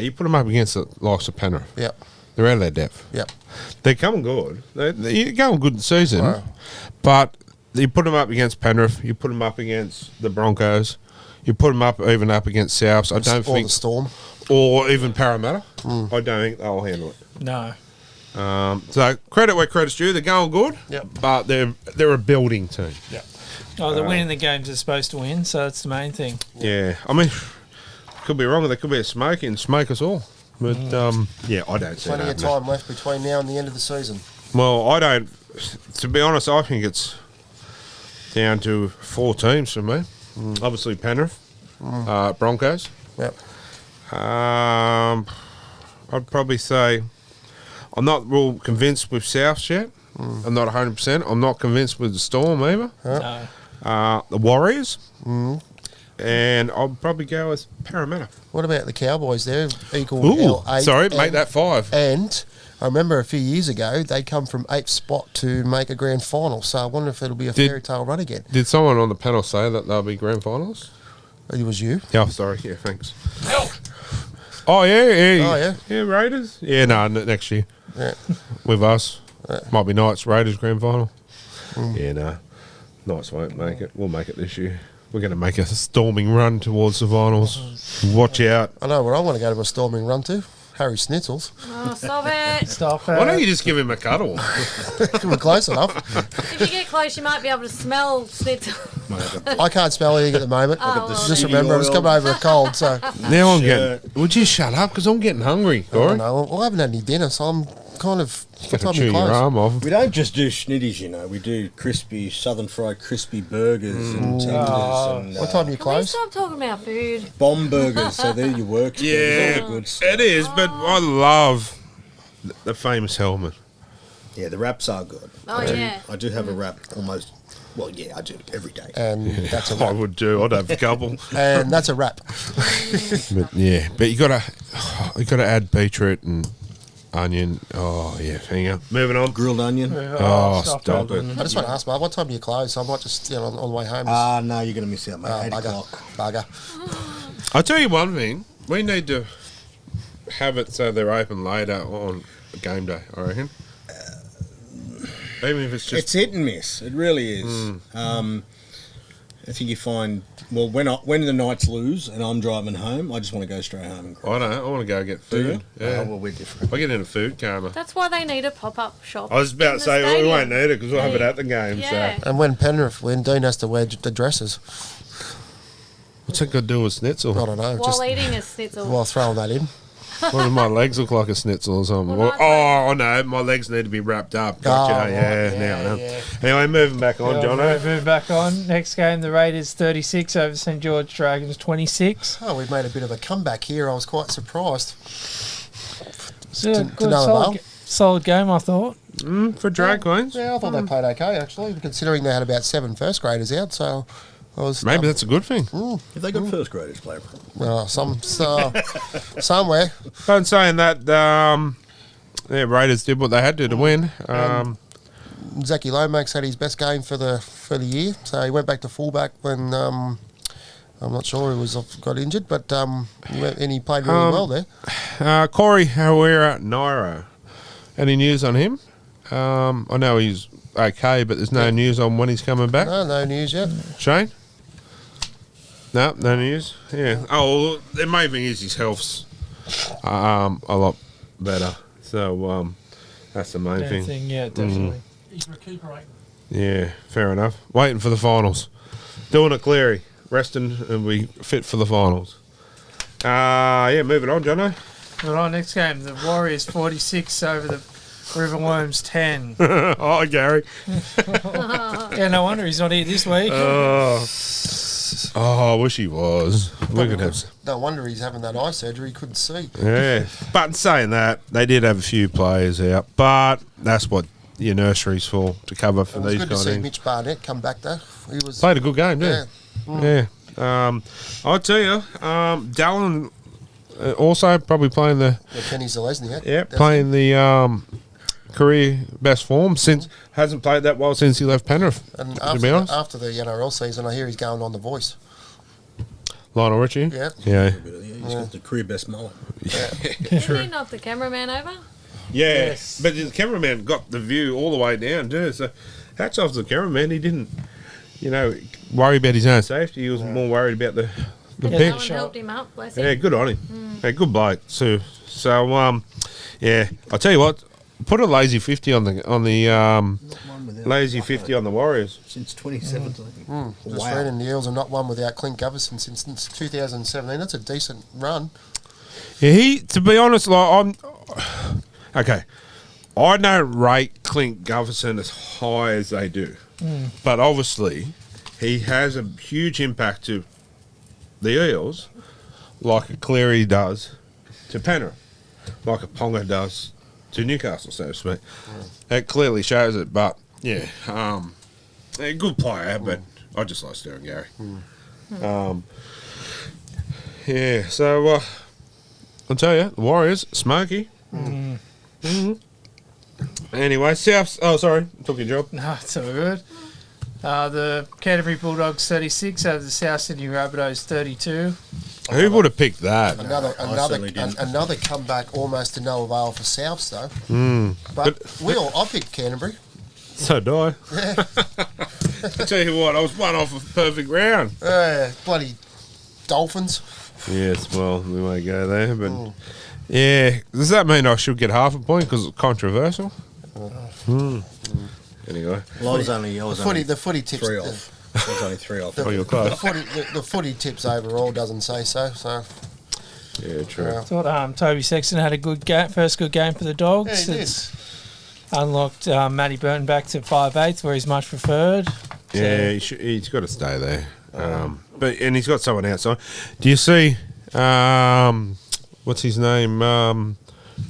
you put them up against the likes of Penrith. Yep. They're out of their depth. Yep. They're coming good. They're going good in season. Wow. But you put them up against Penrith. You put them up against the Broncos. You put them up against Souths. I don't think the Storm. Or even Parramatta. I don't think they'll handle it. No. So credit where credit's due. They're going good. Yep. But they're a building team. Yep. Oh, they're winning the games they're supposed to win, so that's the main thing. Yeah. I mean, could be wrong. They could be a smoke and smoke us all. But, yeah, I don't see Plenty that. of time left between now and the end of the season. Well, I don't. To be honest, I think it's down to 4 teams for me. Obviously, Penrith, Broncos. Yep. I'd probably say I'm not real convinced with South yet. I'm not 100%. I'm not convinced with the Storm either. No. The Warriors. And I'll probably go with Parramatta. What about the Cowboys there? Equal Ooh, L8 sorry, make that 5. And I remember a few years ago they come from 8th spot to make a grand final. So I wonder if it'll be a fairy tale run again. Did someone on the panel say that they'll be grand finals? It was you. Yeah, sorry. Yeah, thanks. Oh, yeah. Yeah, Raiders? Yeah, no, next year. Yeah. With us. Yeah. Might be Knights, Raiders grand final. Yeah, no. Knights won't make it. We'll make it this year. We're going to make a storming run towards the finals. Watch out. I know where I want to go to a storming run to. Harry Schnitzels. Oh, stop it. Stop Why don't you just give him a cuddle? We're close enough. If you get close, you might be able to smell schnitzel. I can't smell anything at the moment. Oh, Just remember, I was coming over a cold, so Now I'm getting... Would you shut up? Because I'm getting hungry, I don't Corey. know. Well, I haven't had any dinner, so I'm kind of... What Got to time chew you your close? arm off. We don't just do schnitties, you know. We do crispy, southern fried crispy burgers and tenders and What time you Can we close? stop talking about food? bomb burgers. So they're your works. Yeah, All good stuff. it is, but I love the famous helmet. Yeah, the wraps are good. Oh, yeah. I do have a wrap almost. Well, yeah, I do every day. And that's a I wrap. would do. I'd have a couple. And that's a wrap. But yeah, but you gotta add beetroot and onion. Oh yeah, hang on. Moving on. Grilled onion. Oh, stop it. I just want to ask, Mark, what time do you close? So I might just, on the way home. No, you're going to miss out, mate. 8 bugger. o'clock. Bugger. I'll tell you one thing. We need to have it so they're open later on game day, I reckon. Even if it's just... It's hit and miss. It really is. I think you find, well, when the Knights lose and I'm driving home, I just want to go straight home and cry. I don't know. I want to go get Do you? food. Yeah. Oh, well, we're different. I get into food coma. That's why they need a pop-up shop. I was about in to the say, well, we stadium. won't need it because we'll have it at the game. Yeah. So And when Penrith win, Dean has to wear the dresses. what's that got to do with schnitzel? I don't know. While Just eating a schnitzel. while throwing that in. What do my legs look like a schnitzel or something? Well, Oh, no, my legs need to be wrapped up. Gotcha. Oh, right. Yeah, now I know. Anyway, moving back on, John. Moving back on. Next game, the Raiders 36 over St George Dragons 26. Oh, we've made a bit of a comeback here. I was quite surprised. So To good, no solid, avail. solid game, I thought. For drag queens? Yeah, I thought they played okay, actually, considering they had about 7 first graders out. So I was Maybe that's a good thing. Have they got first graders playing? somewhere. But in saying that, Raiders did what they had to win. Zachy Lomax had his best game for the year, so he went back to fullback when I'm not sure he got injured, but he played really well there. Corey Hawera Nairo. Any news on him? I know he's okay, but there's no news on when he's coming back. No news yet. Shane? No news. Yeah. Oh, well, the main thing is his health's a lot better. So that's the main thing. Yeah, definitely. He's recuperating. Yeah, fair enough. Waiting for the finals. Doing it, Cleary. Resting and we fit for the finals. Yeah, moving on, Jono. All right, next game, the Warriors 46 over the Riverworms 10. Oh, Gary. Yeah, no wonder he's not here this week. Oh, I wish he was. We're gonna have. No wonder he's having that eye surgery. He couldn't see. Yeah, but in saying that, they did have a few players out, but that's what your nursery's for, to cover for It was these good to kind see of Mitch Barnett come back though. He was played a good game, didn't yeah. he? Yeah. I'll tell you, Dallin also probably playing the Kenny Zalesny. playing the career best form since hasn't played that well since he left Penrith. And to be honest, after the NRL season, I hear he's going on The Voice. Lionel Richie. Yeah. Yeah. He's got the career best mullet. Didn't he knock the cameraman over? Yeah, Yes. but the cameraman got the view all the way down too. So hats off to the cameraman. He didn't, worry about his own safety. He was more worried about the Yeah, No pitch. one helped him up, bless Yeah, him. good on him. Yeah, good bloke too. So yeah, I'll tell you what. Put a lazy 50 on the lazy 50 on the Warriors. Since 2017. Just Wow. reading the Eels are not won without Clint Govison since 2017. That's a decent run. Yeah, to be honest, I'm okay. I don't rate Clint Govison as high as they do, but obviously he has a huge impact to the Eels, like a Cleary does to Penrith, like a Ponga does to Newcastle, so to speak. It clearly shows it, but yeah, a good player, but I just like Stuart Gary. Yeah, so I'll tell you, the Warriors, smoky. Anyway, South. Oh, sorry, took your job. No, it's all good. The Canterbury Bulldogs 36 over the South Sydney Rabbitohs 32. Who would have picked that? Another comeback almost to no avail for Souths though. But I picked Canterbury. So do I. Yeah. I tell you what, I was one off a perfect round. Bloody Dolphins. Yes, well, we won't go there, but yeah, does that mean I should get half a point because it's controversial? Anyway, Well, I was only The footy tips. three off. I was only 3 off. oh, you're close. The footy tips overall doesn't say so. So Yeah, true. Yeah. Thought Toby Sexton had a good game, first good game for the Dogs. Yeah, he did. It's unlocked Matty Burton back to 5/8, where he's much preferred. Yeah, he's got to stay there. And he's got someone outside. Do you see? What's his name?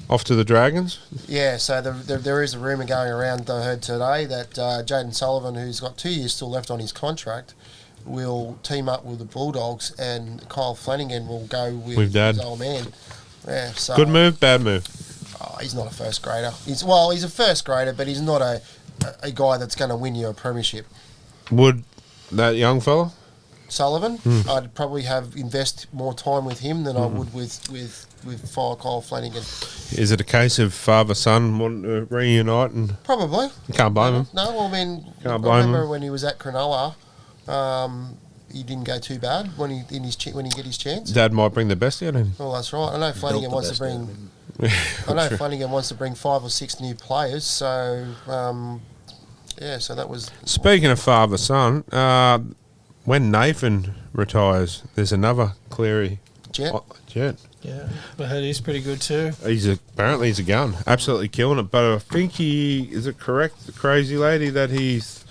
Off to the Dragons. yeah, so there is a rumour going around. I heard today that Jaden Sullivan, who's got 2 years still left on his contract, will team up with the Bulldogs, and Kyle Flanagan will go with Dad. his old man. Yeah, so Good move, bad move. he's not a first grader. He's a first grader, but he's not a guy that's going to win you a premiership. Would that young fella? Sullivan, I'd probably invest more time with him than I would with Kyle Flanagan. Is it a case of father-son wanting to reunite and Probably. you can't blame him? No, well, I mean, I Can't blame remember him. when he was at Cronulla, he didn't go too bad when he get his chance. Dad might bring the best out of him. Well, that's right. I know Flanagan wants to bring. Flanagan wants to bring 5 or 6 new players. So, so that was. Speaking of father-son, when Nathan retires, there's another Cleary Jet. Jet. Yeah, but he's pretty good too. Apparently he's a gun, absolutely killing it. But I think is it correct, the crazy lady, that he's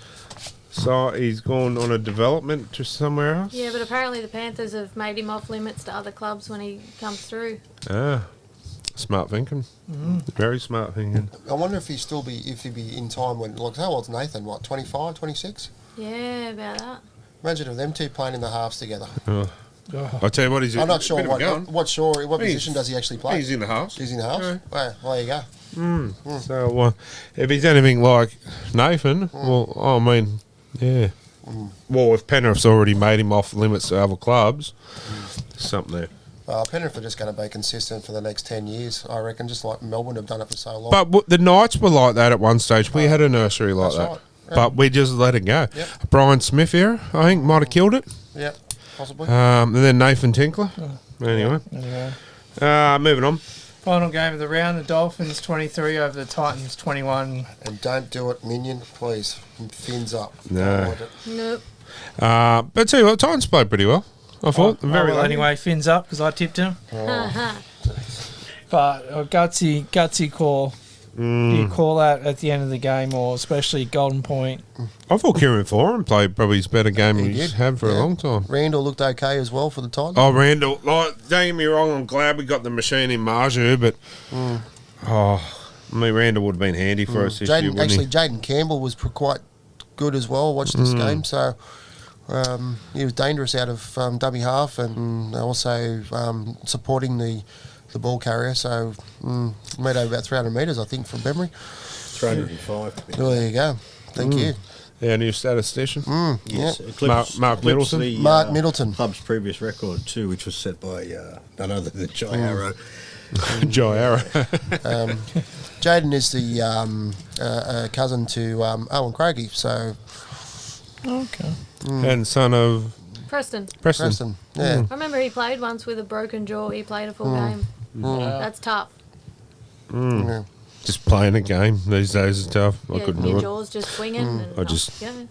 gone on a development to somewhere else? Yeah, but apparently the Panthers have made him off limits to other clubs when he comes through. Smart thinking. Very smart thinking. I wonder if he'd be in time when. Like, how old's Nathan? What, 25, 26? Yeah, about that. Imagine if them two playing in the halves together. I'll tell you what, I'm not sure what position does he actually play. He's in the halves. He's in the halves. Well, there you go. So if he's anything like Nathan, well, I mean, yeah. Well, if Penrith's already made him off limits to other clubs, something there. Penrith are just going to be consistent for the next 10 years, I reckon, just like Melbourne have done it for so long. But the Knights were like that at one stage. We had a nursery like that. right. Yeah. But we just let it go. Yep. Brian Smith era, I think, might have killed it. Yeah, possibly. And then Nathan Tinkler. Anyway, moving on. Final game of the round: the Dolphins 23 over the Titans 21. And don't do it, Minion, please. Fins up. No. Don't want it. Nope. But tell you what, Titans played pretty well. I thought. Very lucky. Anyway, fins up because I tipped him. But a gutsy call. Do you call that at the end of the game, or especially Golden Point? I thought Kieran Foran played probably his better game he's had for a long time. Randall looked okay as well for the Titans. Oh, Randall, don't get me wrong, I'm glad we got the machine in Marju, but Randall would have been handy for us this year, wouldn't he? Jaden Campbell was quite good as well. Watched this game, so he was dangerous out of dummy half and also supporting the ball carrier. So made over about 300 metres, I think, from memory. 305. Well, there you go. Thank you. Yeah, new statistician. Yes, Mark Middleton. The, Mark Middleton. Club's previous record too, which was set by none other than Jai Arrow. Joe Arrow. Jaden is the cousin to Owen Craigie, so Okay. And son of Preston. Preston. yeah. I remember he played once with a broken jaw. He played a full game. That's tough. Yeah. Just playing a game these days is tough. I Yeah, couldn't your do it. jaw's just swinging. And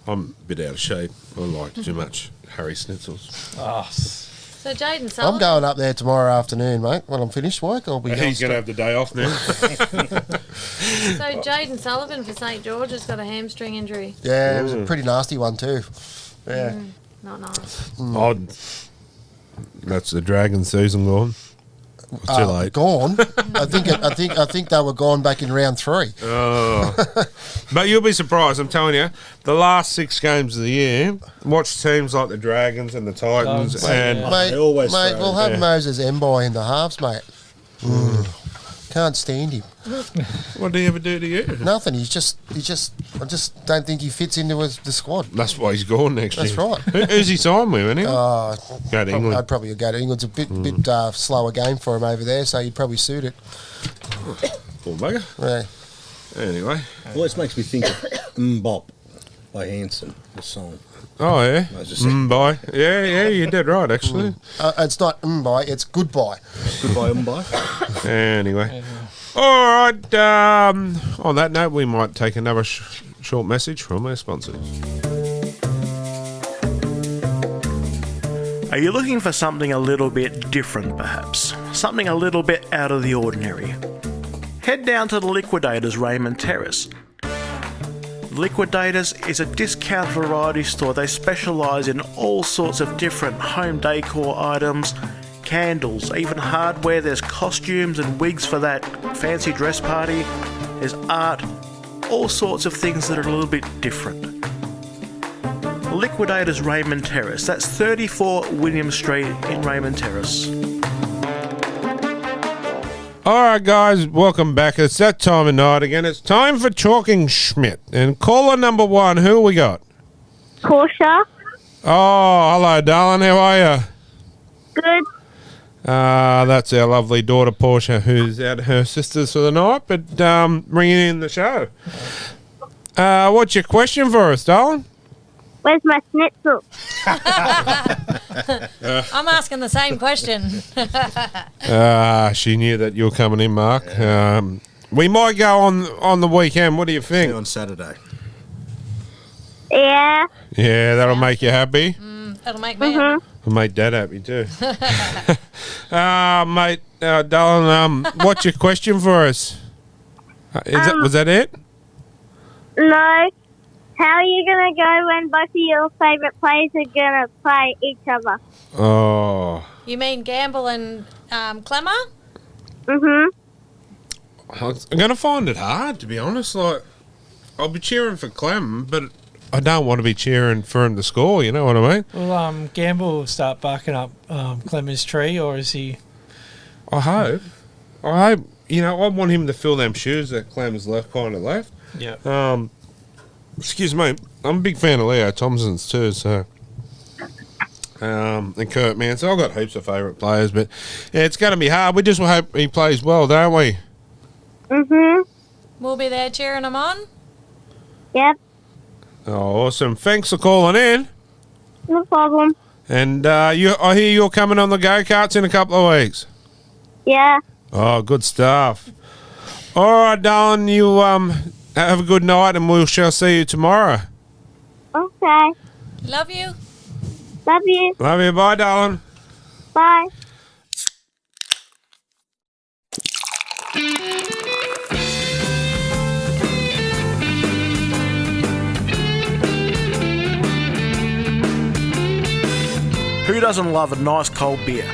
I'm a bit out of shape. I like too much Harry Schnitzels. So Jaden I'm Sullivan. going up there tomorrow afternoon, mate. When I'm finished work, I'll be going He's going to have the day off now. So Jaden Sullivan for St George has got a hamstring injury. Yeah, it was a pretty nasty one too. Yeah. Not nice. Odd. That's the Dragon season gone. It's too late. Gone. I think they were gone back in round 3. But you'll be surprised, I'm telling you. The last 6 games of the year, watch teams like the Dragons and the Titans, Oh, and yeah. Mate, They always mate, throw we'll have yeah. Moses Mbai in the halves, mate. Can't stand him. What did he ever do to you? Nothing. I just don't think he fits into the squad. That's why he's gone next year. That's right. Who's he signed with, anyway? Go to England. I'd probably go to England. It's a bit slower game for him over there, so you'd probably suit it. Poor bugger. Yeah. Anyway. Always makes me think of Bop by Hanson, the song. Oh, yeah. I was just saying. Bye. Yeah, you did right, actually. It's not bye, it's goodbye. Goodbye, bye. Anyway. All right. On that note, we might take another short message from our sponsors. Are you looking for something a little bit different, perhaps? Something a little bit out of the ordinary? Head down to the Liquidators Raymond Terrace. Liquidators is a discount variety store. They specialise in all sorts of different home decor items, candles, even hardware. There's costumes and wigs for that fancy dress party. There's art, all sorts of things that are a little bit different. Liquidators Raymond Terrace. That's 34 William Street in Raymond Terrace. All right, guys, welcome back. It's that time of night again. It's time for Talking Schmidt. And caller number 1, who we got? Portia. Oh, hello, darling. How are you? Good. That's our lovely daughter, Portia, who's out of her sisters for the night, but bringing in the show. What's your question for us, darling? Where's my schnitzel? I'm asking the same question. She knew that you were coming in, Mark. We might go on the weekend. What do you think? On Saturday. Yeah. Yeah, that'll make you happy. That'll make me happy. It'll make Dad happy too. Mate, darling, what's your question for us? Was that it? No. How are you going to go when both of your favourite players are going to play each other? Oh. You mean Gamble and Clemmer? Mm-hmm. I'm going to find it hard, to be honest. Like, I'll be cheering for Clem, but I don't want to be cheering for him to score, you know what I mean? Will Gamble will start barking up Clemmer's tree, or is he... I hope. I want him to fill them shoes that Clem's kind of left. Yeah. Excuse me. I'm a big fan of Leo Thompson's too, so... and Kurt, man. So I've got heaps of favourite players, but yeah, it's going to be hard. We just hope he plays well, don't we? Mm-hmm. We'll be there cheering him on. Yep. Oh, awesome. Thanks for calling in. No problem. And I hear you're coming on the go-karts in a couple of weeks. Yeah. Oh, good stuff. All right, darling, you have a good night, and we shall see you tomorrow. Okay. Love you. Love you. Love you. Bye, darling. Bye. Who doesn't love a nice cold beer?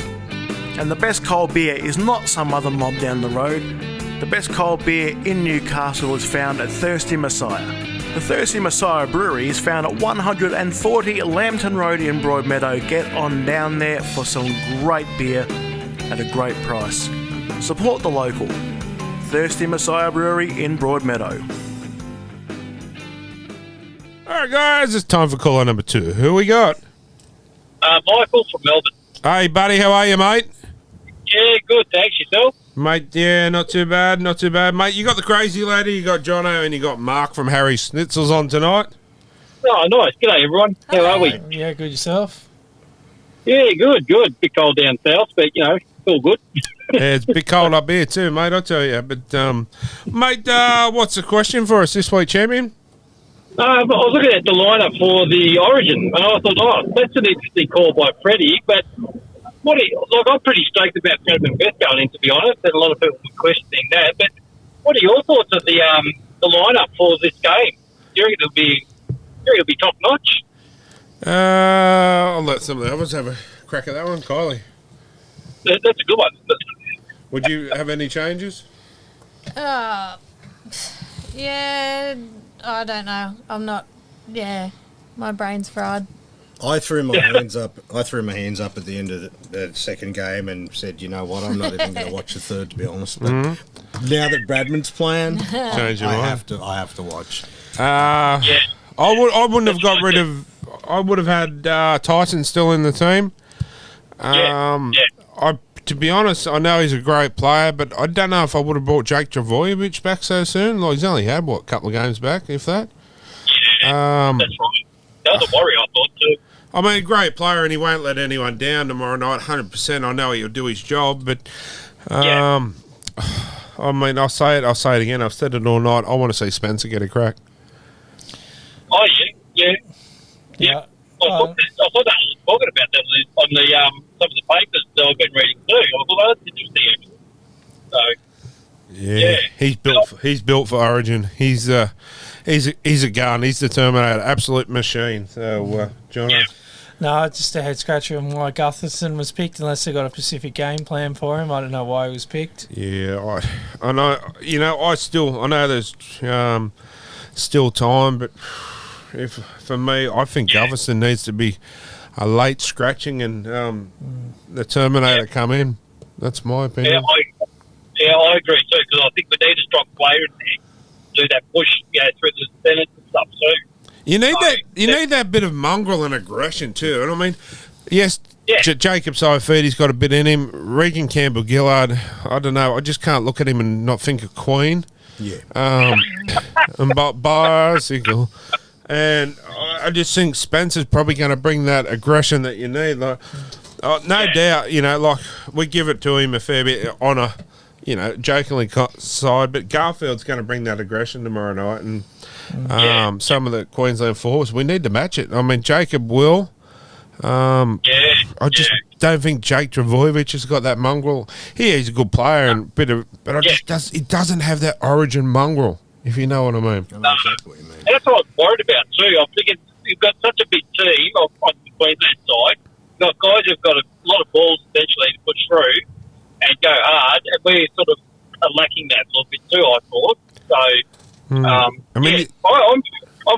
And the best cold beer is not some other mob down the road. The best cold beer in Newcastle is found at Thirsty Messiah. The Thirsty Messiah Brewery is found at 140 Lambton Road in Broadmeadow. Get on down there for some great beer at a great price. Support the local. Thirsty Messiah Brewery in Broadmeadow. All right, guys, it's time for caller number 2. Who we got? Michael from Melbourne. Hey, buddy, how are you, mate? Yeah, good, thanks. Yourself? Mate, yeah, not too bad, mate. You got the crazy laddie, you got Jono, and you got Mark from Harry Schnitzels on tonight. Oh, nice. G'day, everyone. How are we? Yeah, good yourself? Yeah, good. Bit cold down south, but, all good. Yeah, it's a bit cold up here too, mate, I tell you. But, mate, what's the question for us this week, champion? I was looking at the lineup for the Origin, and I thought, that's an interesting call by Freddie, but I'm pretty stoked about Fred Best going in, to be honest, and a lot of people were questioning that, but what are your thoughts of the lineup for this game? Do you reckon it'll be top-notch? I'll let some of the others have a crack at that one. Kylie. That's a good one. Would you have any changes? Yeah, I don't know. I'm not. Yeah, my brain's fried. I threw my hands up. at the end of the second game and said, you know what, I'm not even going to watch the third, to be honest. But Now that Bradman's playing, Change your I mind. have to watch. I wouldn't have got rid of. I would have had Tyson still in the team. To be honest, I know he's a great player, but I don't know if I would have brought Jake Travojevic back so soon. Like, he's only had, a couple of games back, if that. That's right. That was a worry, I thought, too. I mean, great player, and he won't let anyone down tomorrow night, 100%. I know he'll do his job, but... I mean, I'll say it again. I've said it all night. I want to see Spencer get a crack. Oh, yeah. I thought that was talking about that on the some of the papers that I've been reading too. I thought that's interesting. So yeah, he's built for Origin. He's a gun. He's the Terminator, absolute machine. So John. Yeah. No, it's just a head scratcher on why Gutherson was picked, unless they got a specific game plan for him. I don't know why he was picked. Yeah, I know. You know, I know there's still time, but for me, I think Gutherson needs to be a late scratching and the Terminator come in. That's my opinion. I agree too, because I think we need a strong player in there to do that push, through the Senate and stuff too. You need that bit of mongrel and aggression too. And I mean, yes, Jacob Saifiti's got a bit in him. Regan Campbell-Gillard, I don't know. I just can't look at him and not think of Queen. Yeah. And bicycle. And I just think Spencer's probably going to bring that aggression that you need. Like, no doubt, like we give it to him a fair bit on a, jokingly side, but Garfield's going to bring that aggression tomorrow night. And some of the Queensland forwards, we need to match it. I mean, Jacob will. I just don't think Jake Travojevic has got that mongrel. He's a good player but he doesn't have that Origin mongrel, if you know what I mean. And that's what I'm worried about too. I'm thinking you've got such a big team on the Queensland side. You've got guys who've got a lot of balls essentially to push through and go hard, and we're sort of lacking that a little bit too, I thought. So, I'm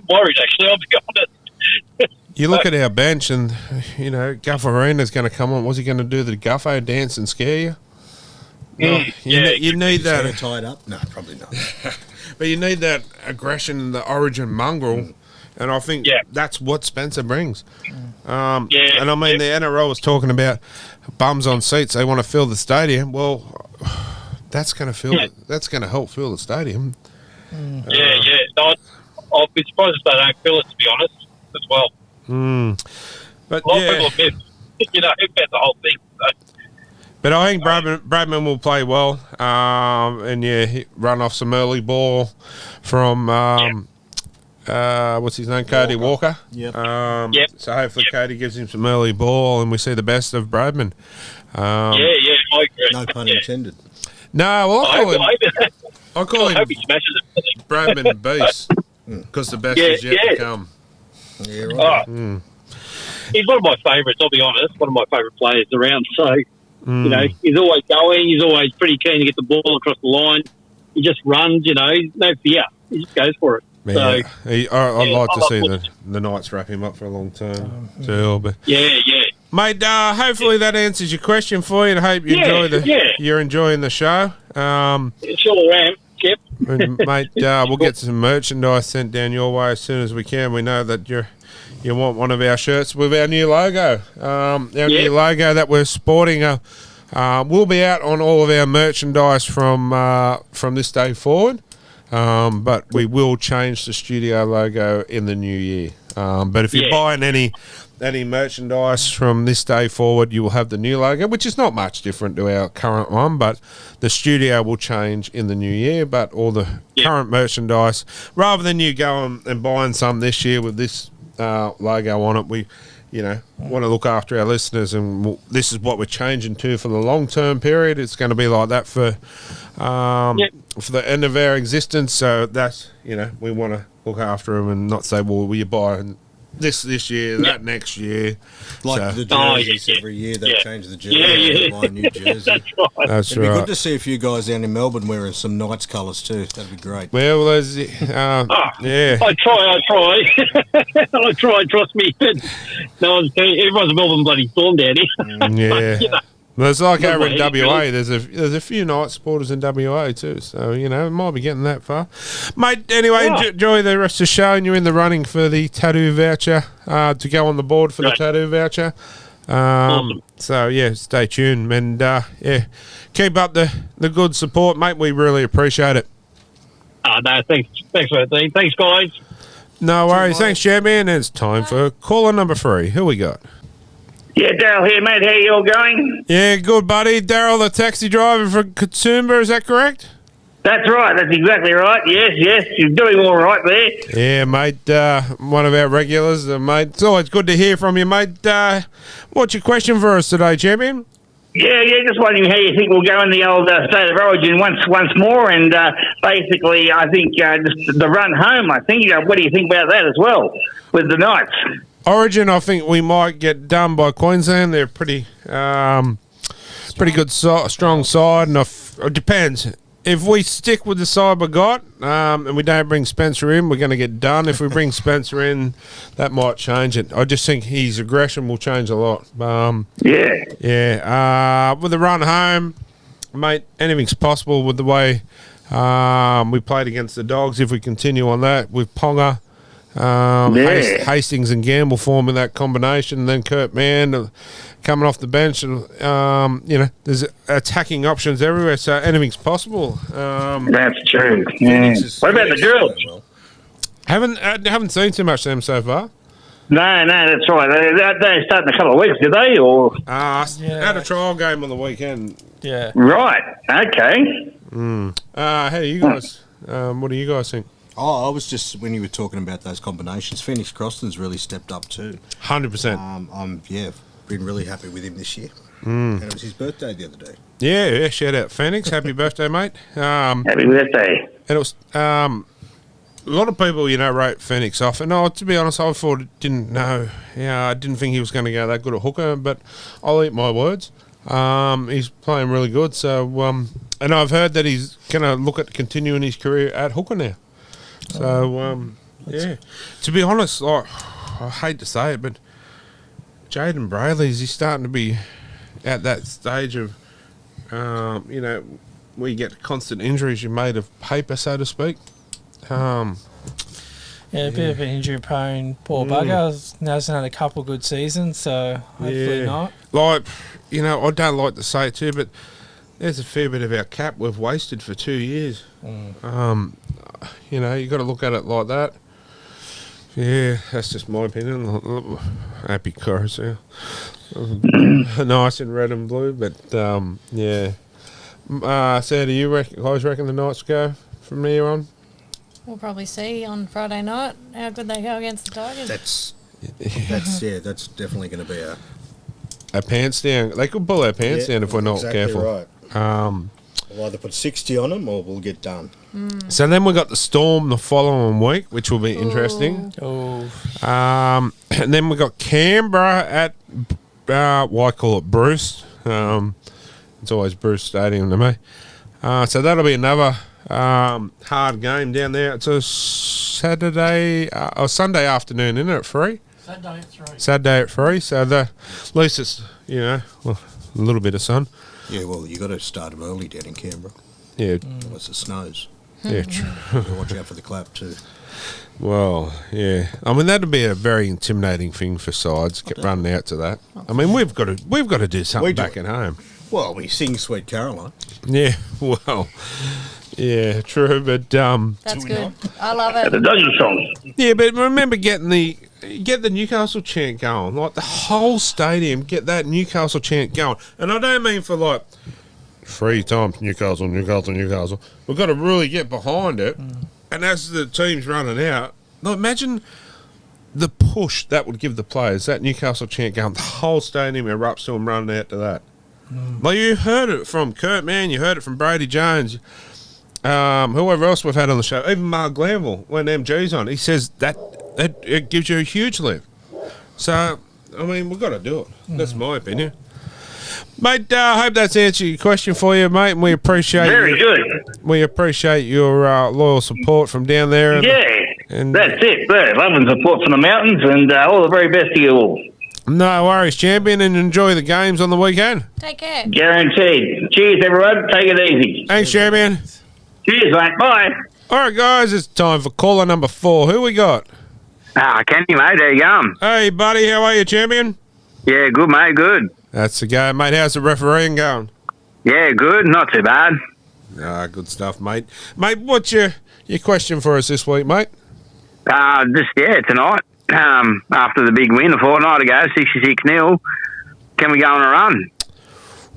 worried actually, I'll be honest. You look at our bench and, Guffarina's going to come on. What's he going to do, the Guffo dance and scare you? You need that. Hair tied up? No, probably not. But you need that aggression, the Origin mongrel, and I think that's what Spencer brings. And I mean, the NRL was talking about bums on seats. They want to fill the stadium. Well, that's going to help fill the stadium. No, I'll be surprised if they don't fill it, to be honest, as well. But a lot of people have missed, about the whole thing. So. But I think Bradman will play well, and he run off some early ball from what's his name, Cody Walker. So hopefully Cody gives him some early ball, and we see the best of Bradman. I agree. No pun intended. No, well, I call him he smashes it. Bradman Beast because the best is yet to come. Yeah, right. He's one of my favourites, I'll be honest. One of my favourite players around. So, he's always going. He's always pretty keen to get the ball across the line. He just runs, no fear. He just goes for it. Yeah, I'd like to see the Knights wrap him up for a long term too. But mate, hopefully that answers your question for you. And I hope you you're enjoying the show. Sure am. Yep. And mate, we'll get some merchandise sent down your way as soon as we can. We know that you want one of our shirts with our new logo. Our new logo that we're sporting. We'll be out on all of our merchandise from this day forward. But we will change the studio logo in the new year. But if you're buying any merchandise from this day forward, you will have the new logo, which is not much different to our current one, but the studio will change in the new year. But all the current merchandise, rather than you going and buying some this year with this logo on it, we want to look after our listeners, and this is what we're changing to for the long-term period. It's going to be like that for the end of our existence. So that's, we want to look after them and not say, well, will you buy this year, that next year. Like the jerseys every year, they change the jersey, buy a new jersey. It'd be good to see a few guys down in Melbourne wearing some Knights colours too. That'd be great. Well, there's, I try, trust me. Everyone's a Melbourne bloody Storm down here. There's like Good over in way, WA. Billy. There's a few night supporters in WA too. So it might be getting that far, mate. Anyway, Oh. enjoy the rest of the show, and you're in the running for the tattoo voucher to go on the board for the Right. tattoo voucher. Awesome. So stay tuned and keep up the good support, mate. We really appreciate it. No, thanks for that, Dean. Thanks, guys. No worries. Thanks, champion. It's time for caller number 3. Who we got? Yeah, Daryl here, mate. How you all going? Yeah, good buddy. Daryl, the taxi driver from Katoomba, is that correct? That's right. That's exactly right. Yes. You're doing all right there. Yeah, mate. One of our regulars, mate. It's always good to hear from you, mate. What's your question for us today, champion? Yeah. Just wondering how you think we'll go in the old State of Origin once more, and basically, I think just the run home. I think. What do you think about that as well with the Knights? Origin, I think we might get done by Queensland. They're pretty good, strong side, and it depends. If we stick with the side we got, and we don't bring Spencer in, we're going to get done. If we bring Spencer in, that might change it. I just think his aggression will change a lot. Yeah. With the run home, mate, anything's possible with the way we played against the Dogs. If we continue on that with Ponga, Hastings and Gamble forming that combination, and then Kurt Mann coming off the bench, and there's attacking options everywhere, so anything's possible. That's true. Yeah. What about the girls? Haven't seen too much of them so far. No, that's right. They start in a couple of weeks, did they? Or had a trial game on the weekend. Yeah. Right. Okay. How do you guys? What do you guys think? Oh, I was just, when you were talking about those combinations, Phoenix Croston's really stepped up too. 100%. I'm been really happy with him this year. And it was his birthday the other day. Yeah, shout out Phoenix. Happy birthday, mate. Happy birthday. And it was a lot of people, wrote Phoenix off. And to be honest, I didn't know. Yeah, I didn't think he was going to go that good at hooker, but I'll eat my words. He's playing really good. So, and I've heard that he's going to look at continuing his career at hooker now. So, to be honest, I hate to say it, but Jaden Brayley's, he's starting to be at that stage of, where you get constant injuries, you're made of paper, so to speak. A bit of an injury prone poor bugger. Hasn't had a couple good seasons, so hopefully not. Like, I don't like to say it too, but there's a fair bit of our cap we've wasted for 2 years. You got to look at it like that. Yeah, that's just my opinion. Happy chorus, yeah. Nice in red and blue, but so do you guys reckon the Knights go from here on? We'll probably see on Friday night how good they go against the Tigers. That's definitely going to be a pants down. They could pull our pants down if we're not careful. Right. We'll either put 60 on them or we'll get done. So then we got the Storm the following week, which will be interesting. And then we got Canberra at why call it Bruce? It's always Bruce Stadium to me. So that'll be another hard game down there. It's a Saturday or Sunday afternoon, isn't it? At 3? Saturday at 3. So at least it's a little bit of sun. Yeah, well, you got to start them early down in Canberra. Yeah, unless it snows. Yeah, true. Watch out for the clap too. Well, yeah. I mean, that'd be a very intimidating thing for sides running out to that. I mean, we've got to do something back at home. Well, we sing "Sweet Caroline." Yeah. Well. Yeah. True. But that's good. I love it. The Doggy song. Yeah, but remember getting the Newcastle chant going, like the whole stadium, get that Newcastle chant going. And I don't mean for like 3 times Newcastle. We've got to really get behind it. And as the team's running out, like, imagine the push that would give the players, that Newcastle chant going, the whole stadium erupts to them running out to that. Like, you heard it from Kurt Mann, you heard it from Brady Jones, whoever else we've had on the show, even Mark Glanville, when MG's on, he says that it gives you a huge lift. So, I mean, we've got to do it. That's my opinion. Mate, I hope that's answered your question for you, mate, and we appreciate Very good. We appreciate your loyal support from down there. And that's it. Love and support from the mountains, and all the very best to you all. No worries, champion, and enjoy the games on the weekend. Take care. Guaranteed. Cheers, everyone. Take it easy. Thanks, champion. Cheers, mate. Bye. All right, guys, it's time for caller number 4. Who we got? Kenny, mate, how you going? Hey, buddy, how are you, champion? Yeah, good, mate, good. That's the go, mate. How's the refereeing going? Yeah, good, not too bad. Good stuff, mate. Mate, what's your question for us this week, mate? Tonight, after the big win a fortnight ago, 66-0, can we go on a run?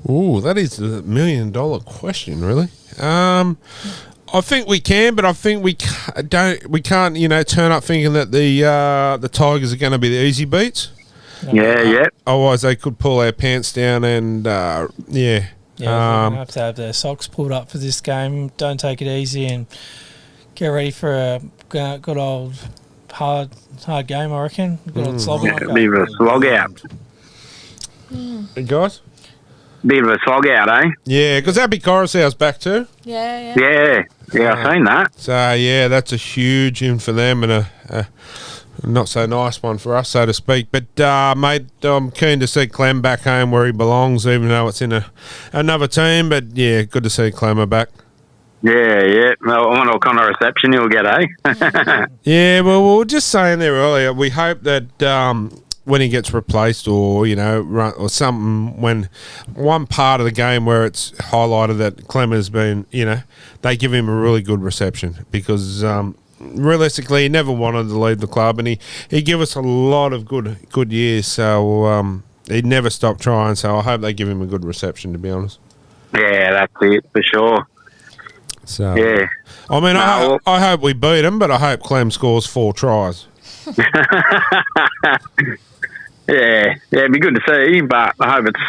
Ooh, that is the $1 million question, really. I think we can, but I think we can't, turn up thinking that the Tigers are going to be the easy beats. Yeah. Otherwise, they could pull our pants down and, Yeah, they're going to have their socks pulled up for this game. Don't take it easy and get ready for a good old hard game, I reckon. Good old slog bit of a slog out. Hey, guys? Bit of a slog out, eh? Yeah, because Abby Coruscant's back too. Yeah. Yeah, I've seen that. So, yeah, that's a huge in for them and a not so nice one for us, so to speak. But, mate, I'm keen to see Clem back home where he belongs, even though it's in another team. But, yeah, good to see Clemmer back. Yeah. Well, I wonder what kind of reception he'll get, eh? Yeah, well, we were just saying there earlier, we hope that when he gets replaced or, or something, when one part of the game where it's highlighted that Clemmer's been, they give him a really good reception because realistically he never wanted to leave the club and he gave us a lot of good years, so he never stopped trying, so I hope they give him a good reception, to be honest. Yeah, that's it, for sure. So, yeah. I mean, I hope we beat him, but I hope Clem scores 4 tries. Yeah, it'd be good to see, but I hope it's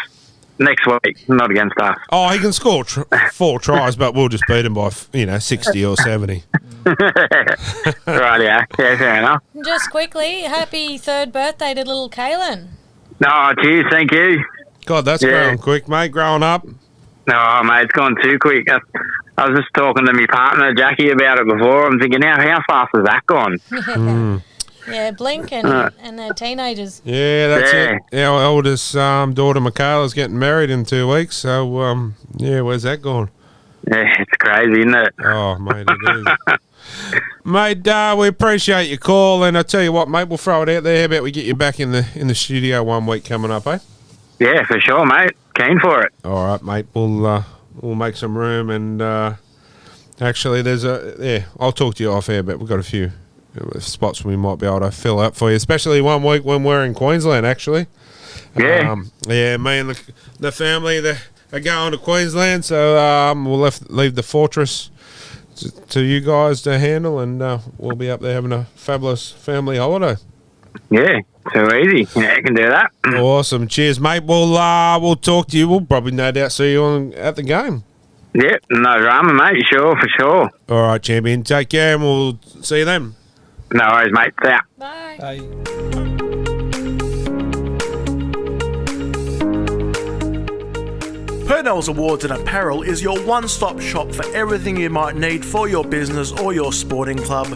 next week, not against us. Oh, he can score 4 tries, but we'll just beat him by 60 or 70. Right, yeah, fair enough. Just quickly, happy 3rd birthday to little Kaylin. No, cheers, thank you. God, that's growing quick, mate. Growing up. No, mate, it's gone too quick. I was just talking to my partner Jackie about it before. I'm thinking, how fast has that gone? Yeah, Blink and their teenagers. Yeah, that's it. Our oldest daughter Michaela's getting married in 2 weeks, so where's that going? Yeah, it's crazy, isn't it? Oh, mate, it is. Mate, we appreciate your call, and I tell you what, mate, we'll throw it out there. How about we get you back in the studio 1 week coming up, eh? Yeah, for sure, mate. Keen for it. All right, mate. We'll make some room, and actually, I'll talk to you off air, but we've got a few spots we might be able to fill up for you, especially 1 week when we're in Queensland, actually. Yeah. Me and the family are going to Queensland, so we'll leave the fortress to you guys to handle, and we'll be up there having a fabulous family holiday. Yeah, too easy. Yeah, you can do that. Awesome. Cheers, mate. We'll talk to you. We'll probably no doubt see you at the game. Yep, no drama, mate. Sure, for sure. All right, champion. Take care, and we'll see you then. No worries, mate. See ya. Bye. Purnell's Awards and Apparel is your one-stop shop for everything you might need for your business or your sporting club.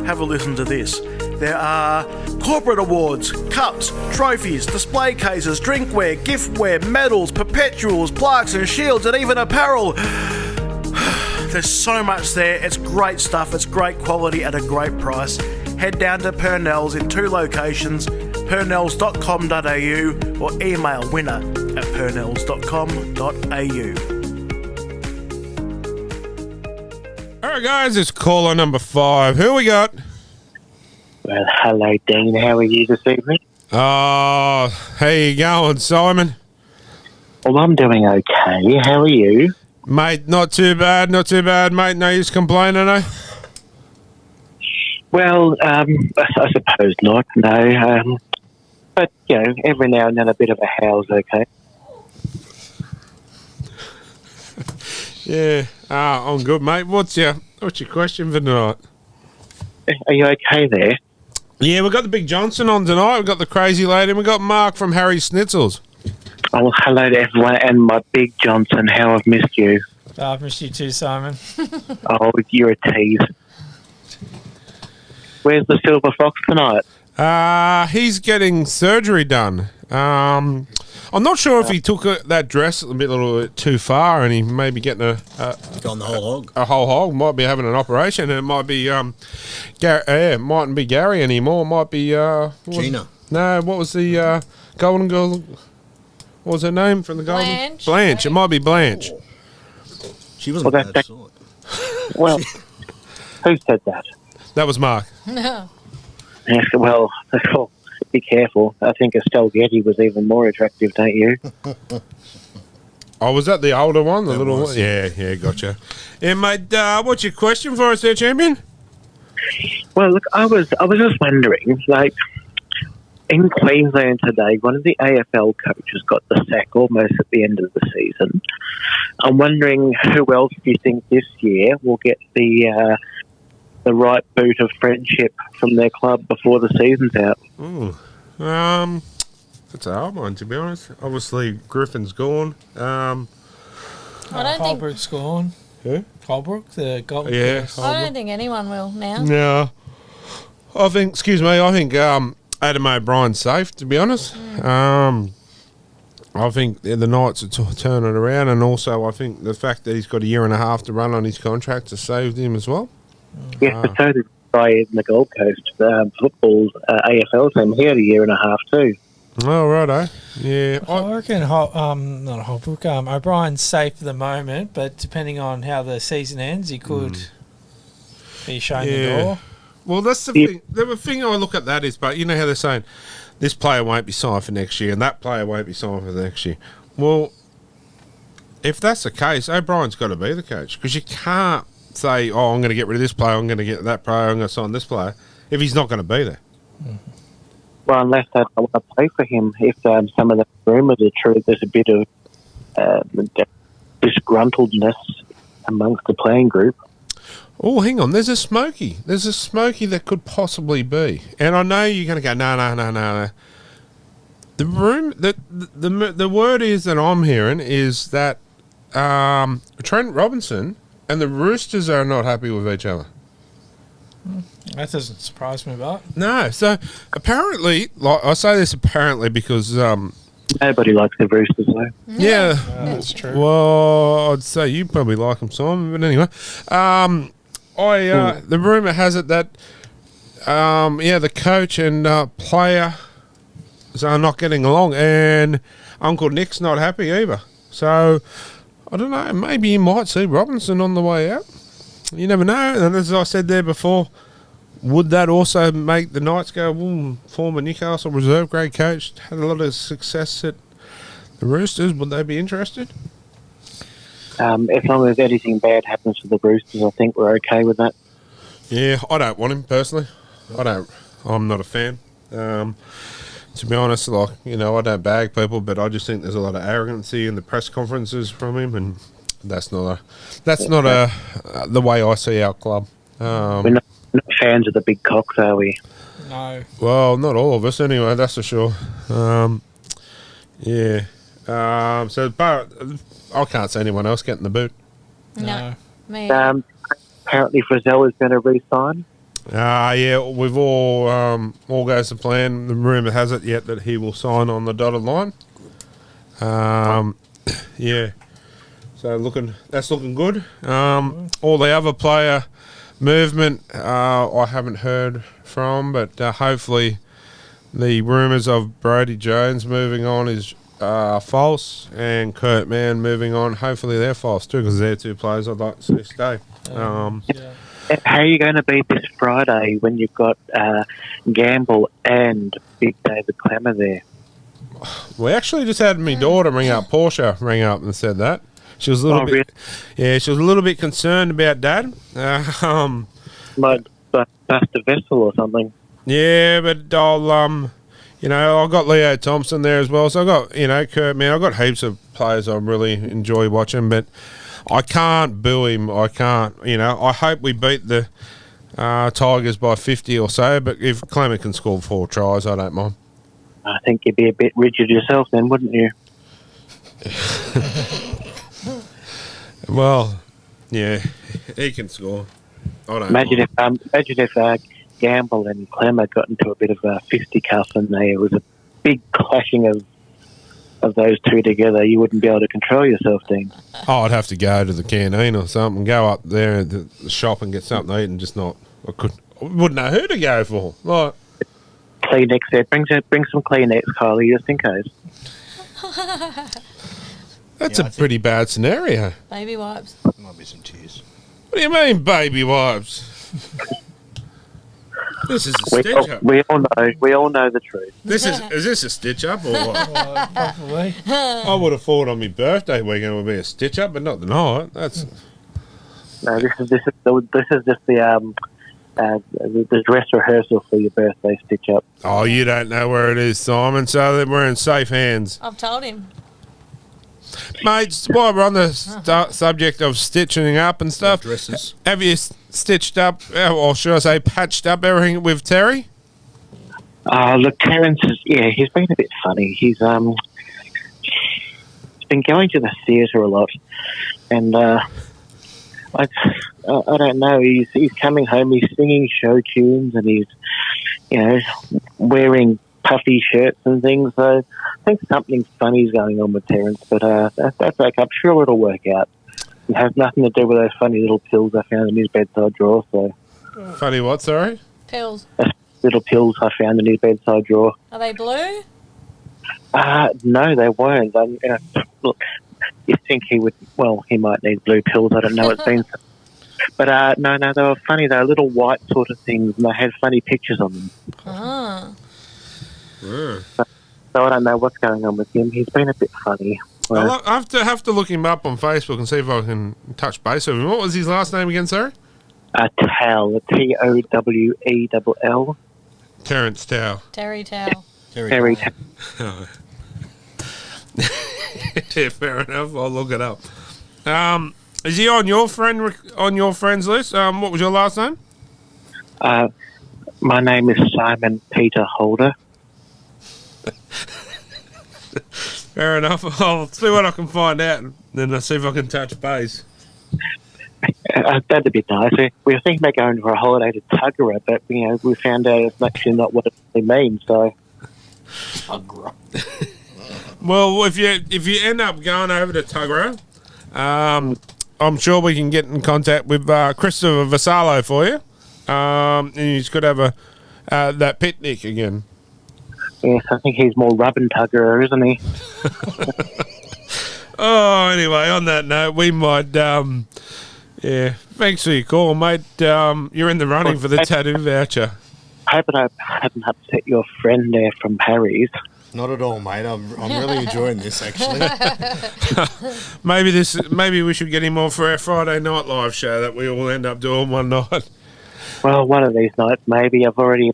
Have a listen to this. There are corporate awards, cups, trophies, display cases, drinkware, giftware, medals, perpetuals, plaques and shields, and even apparel. There's so much there. It's great stuff. It's great quality at a great price. Head down to Purnell's in 2 locations, purnells.com.au or email winner@purnells.com.au. All right, guys, it's caller number 5. Who we got? Well, hello, Dean. How are you this evening? Oh, how you going, Simon? Well, I'm doing okay. How are you? Mate, not too bad, mate. No use complaining, eh? Well, I suppose not, no. But, every now and then a bit of a howl's okay. Yeah, I'm good, mate. What's your question for tonight? Are you okay there? Yeah, we've got the Big Johnson on tonight. We've got the Crazy Lady, and we've got Mark from Harry Schnitzels. Oh, hello to everyone, and my Big Johnson. How I've missed you. I've missed you too, Simon. Oh, you're a tease. Where's the Silver Fox tonight? He's getting surgery done. I'm not sure if he took that dress a little bit too far, and he may be getting Gone the whole hog. a whole hog. Might be having an operation, and it might be it mightn't be Gary anymore. It might be Gina. No, what was the Golden Girl? What was her name from the Golden? Blanche. Blanche. It might be Blanche. She wasn't Well, bad that- sort. Well, who said that? That was Mark. No. Yes, well, be careful. I think Estelle Getty was even more attractive, don't you? Oh, was that the older one? The That little was. one? Yeah, gotcha. Yeah, mate, what's your question for us there, champion? Well, look, I was just wondering, like, in Queensland today, one of the AFL coaches got the sack almost at the end of the season. I'm wondering who else do you think this year will get the right boot of friendship from their club before the season's out? Ooh. That's a hard one, to be honest. Obviously, Griffin's gone. I don't think. Holbrook's gone. Who? Holbrook, the Gold Yeah. Coast. I don't think anyone will now. No. I think Adam O'Brien's safe, to be honest. I think the Knights are turning it around, and also I think the fact that he's got a year and a half to run on his contract has saved him as well. Yes, but so did the guy in the Gold Coast football AFL team. He had a year and a half too. Oh, righto. Yeah. I reckon not Holbrook. O'Brien's safe for the moment, but depending on how the season ends, he could be shown the door. Well, that's the thing. The thing I look at that is, but you know how they're saying this player won't be signed for next year and that player won't be signed for the next year. Well, if that's the case, O'Brien's got to be the coach, because you can't say, "Oh, I'm going to get rid of this player. I'm going to get that player. I'm going to sign this player," if he's not going to be there. Well, unless they want to play for him. If some of the rumours are true, there's a bit of disgruntledness amongst the playing group. Oh, hang on. There's a Smoky. There's a Smoky that could possibly be. And I know you're going to go, no. The word is that I'm hearing is that Trent Robinson and the Roosters are not happy with each other. That doesn't surprise me, but No. So apparently, like I say this apparently because Nobody likes the Roosters, though. yeah, that's true. well, I'd say you probably like them, Simon. But anyway, the rumor has it that the coach and player are not getting along, and Uncle Nick's not happy either. So I don't know. Maybe you might see Robinson on the way out. You never know. And as I said there before, would that also make the Knights go, former Newcastle reserve grade coach, had a lot of success at the Roosters, would they be interested? As long as anything bad happens to the Roosters, I think we're okay with that. Yeah, I don't want him personally. I'm not a fan. To be honest, I don't bag people, but I just think there's a lot of arrogancy in the press conferences from him, and that's not the way I see our club. We're not fans of the big cocks, are we? No. Well, not all of us anyway, that's for sure. But I can't see anyone else getting the boot. No. Me. Apparently Frizzell is going to re-sign. We've all goes to plan. The rumour has it yet that he will sign on the dotted line. So that's looking good. All the other player movement I haven't heard from, but hopefully the rumours of Brody Jones moving on is false, and Kurt Mann moving on. Hopefully they're false too, because they're two players I'd like to see stay. How are you going to be this Friday when you've got Gamble and Big David Clammer there? We actually just had my daughter Portia ring up and said that. She was a little bit, she was a little bit concerned about Dad. Might bust a vessel or something. Yeah, but I've got Leo Thompson there as well. So I've got, Kurt, man, I've got heaps of players I really enjoy watching, but I can't boo him. I can't, I hope we beat the Tigers by 50 or so, but if Clement can score 4 tries, I don't mind. I think you'd be a bit rigid yourself then, wouldn't you? Well, yeah, he can score. I don't imagine if Gamble and Clemmer got into a bit of a fisticuff, and there was a big clashing of those two together. You wouldn't be able to control yourself, Dean. Oh, I'd have to go to the canteen or something, go up there at the shop and get something to eat, and just not. I wouldn't know who to go for. Like Kleenex there. Bring some Kleenex, Kylie, just in case. that's a pretty bad scenario. Baby wipes. Might be some tears. What do you mean, baby wipes? This is a stitch up. We all know the truth. Is this a stitch up or what? Probably. I would have thought on my birthday weekend it would be a stitch up, but not the night. That's No, this is just the dress rehearsal for your birthday stitch up. Oh, you don't know where it is, Simon, so that we're in safe hands. I've told him. Mate, while we're on the subject of stitching up and stuff, Dresses. have you stitched up, or should I say patched up everything with Terry? Look, Terence he's been a bit funny. He's been going to the theatre a lot, and I don't know. He's coming home. He's singing show tunes, and he's wearing puffy shirts and things. So I think something funny's going on with Terence, but that's okay. I'm sure it'll work out. It has nothing to do with those funny little pills I found in his bedside drawer. So funny what? Sorry, pills. Little pills I found in his bedside drawer. Are they blue? No, they weren't. Look, you think he would? Well, he might need blue pills. I don't know. It's been, but no, they were funny. They were little white sort of things, and they had funny pictures on them. Ah. Yeah. So I don't know what's going on with him. He's been a bit funny. I'll have to look him up on Facebook and see if I can touch base with him. What was his last name again, sorry? Towell, Towell. Terence Towell. Terry Towel. Terry Towell. Yeah, fair enough. I'll look it up. Is he on your friends list? What was your last name? My name is Simon Peter Holder. Fair enough. I'll see what I can find out, and then I'll see if I can touch base. That'd be nice. We were thinking about going for a holiday to Tuggerah, but we found out it's actually not what it really means. So, well, if you end up going over to Tuggerah, I'm sure we can get in contact with Christopher Vassallo for you, and he's could have that picnic again. Yes, I think he's more rubbing Tuggerah, isn't he? Oh, anyway, on that note, we might. Yeah, thanks for your call, mate. You're in the running for the tattoo voucher. I hope I haven't upset your friend there from Harry's. Not at all, mate. I'm really enjoying this, actually. Maybe we should get him on for our Friday night live show that we all end up doing one night. Well, one of these nights, maybe. I've already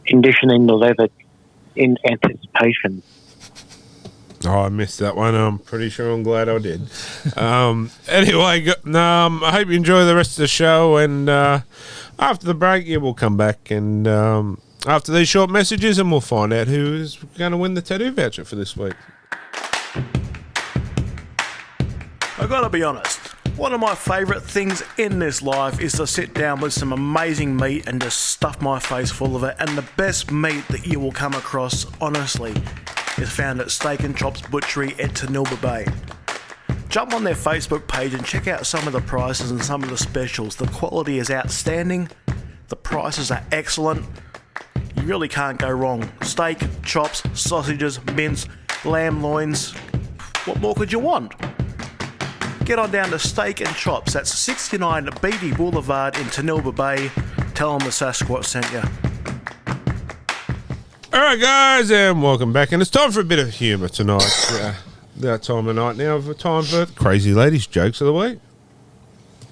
conditioning the leather in anticipation. Oh, I missed that one. I'm pretty sure I'm glad I did. Anyway, I hope you enjoy the rest of the show. And after the break, we'll come back and after these short messages, and we'll find out who is going to win the tattoo voucher for this week. I gotta be honest, one of my favourite things in this life is to sit down with some amazing meat and just stuff my face full of it. And the best meat that you will come across, honestly, is found at Steak and Chops Butchery at Tanilba Bay. Jump on their Facebook page and check out some of the prices and some of the specials. The quality is outstanding, the prices are excellent, you really can't go wrong. Steak, chops, sausages, mince, lamb loins, what more could you want? Get on down to Steak and Chops, that's 69 Beatty Boulevard in Tanilba Bay. Tell them the Sasquatch sent you. Alright guys, and welcome back, and it's time for a bit of humour tonight. That time of night now, time for Crazy Ladies Jokes of the Week.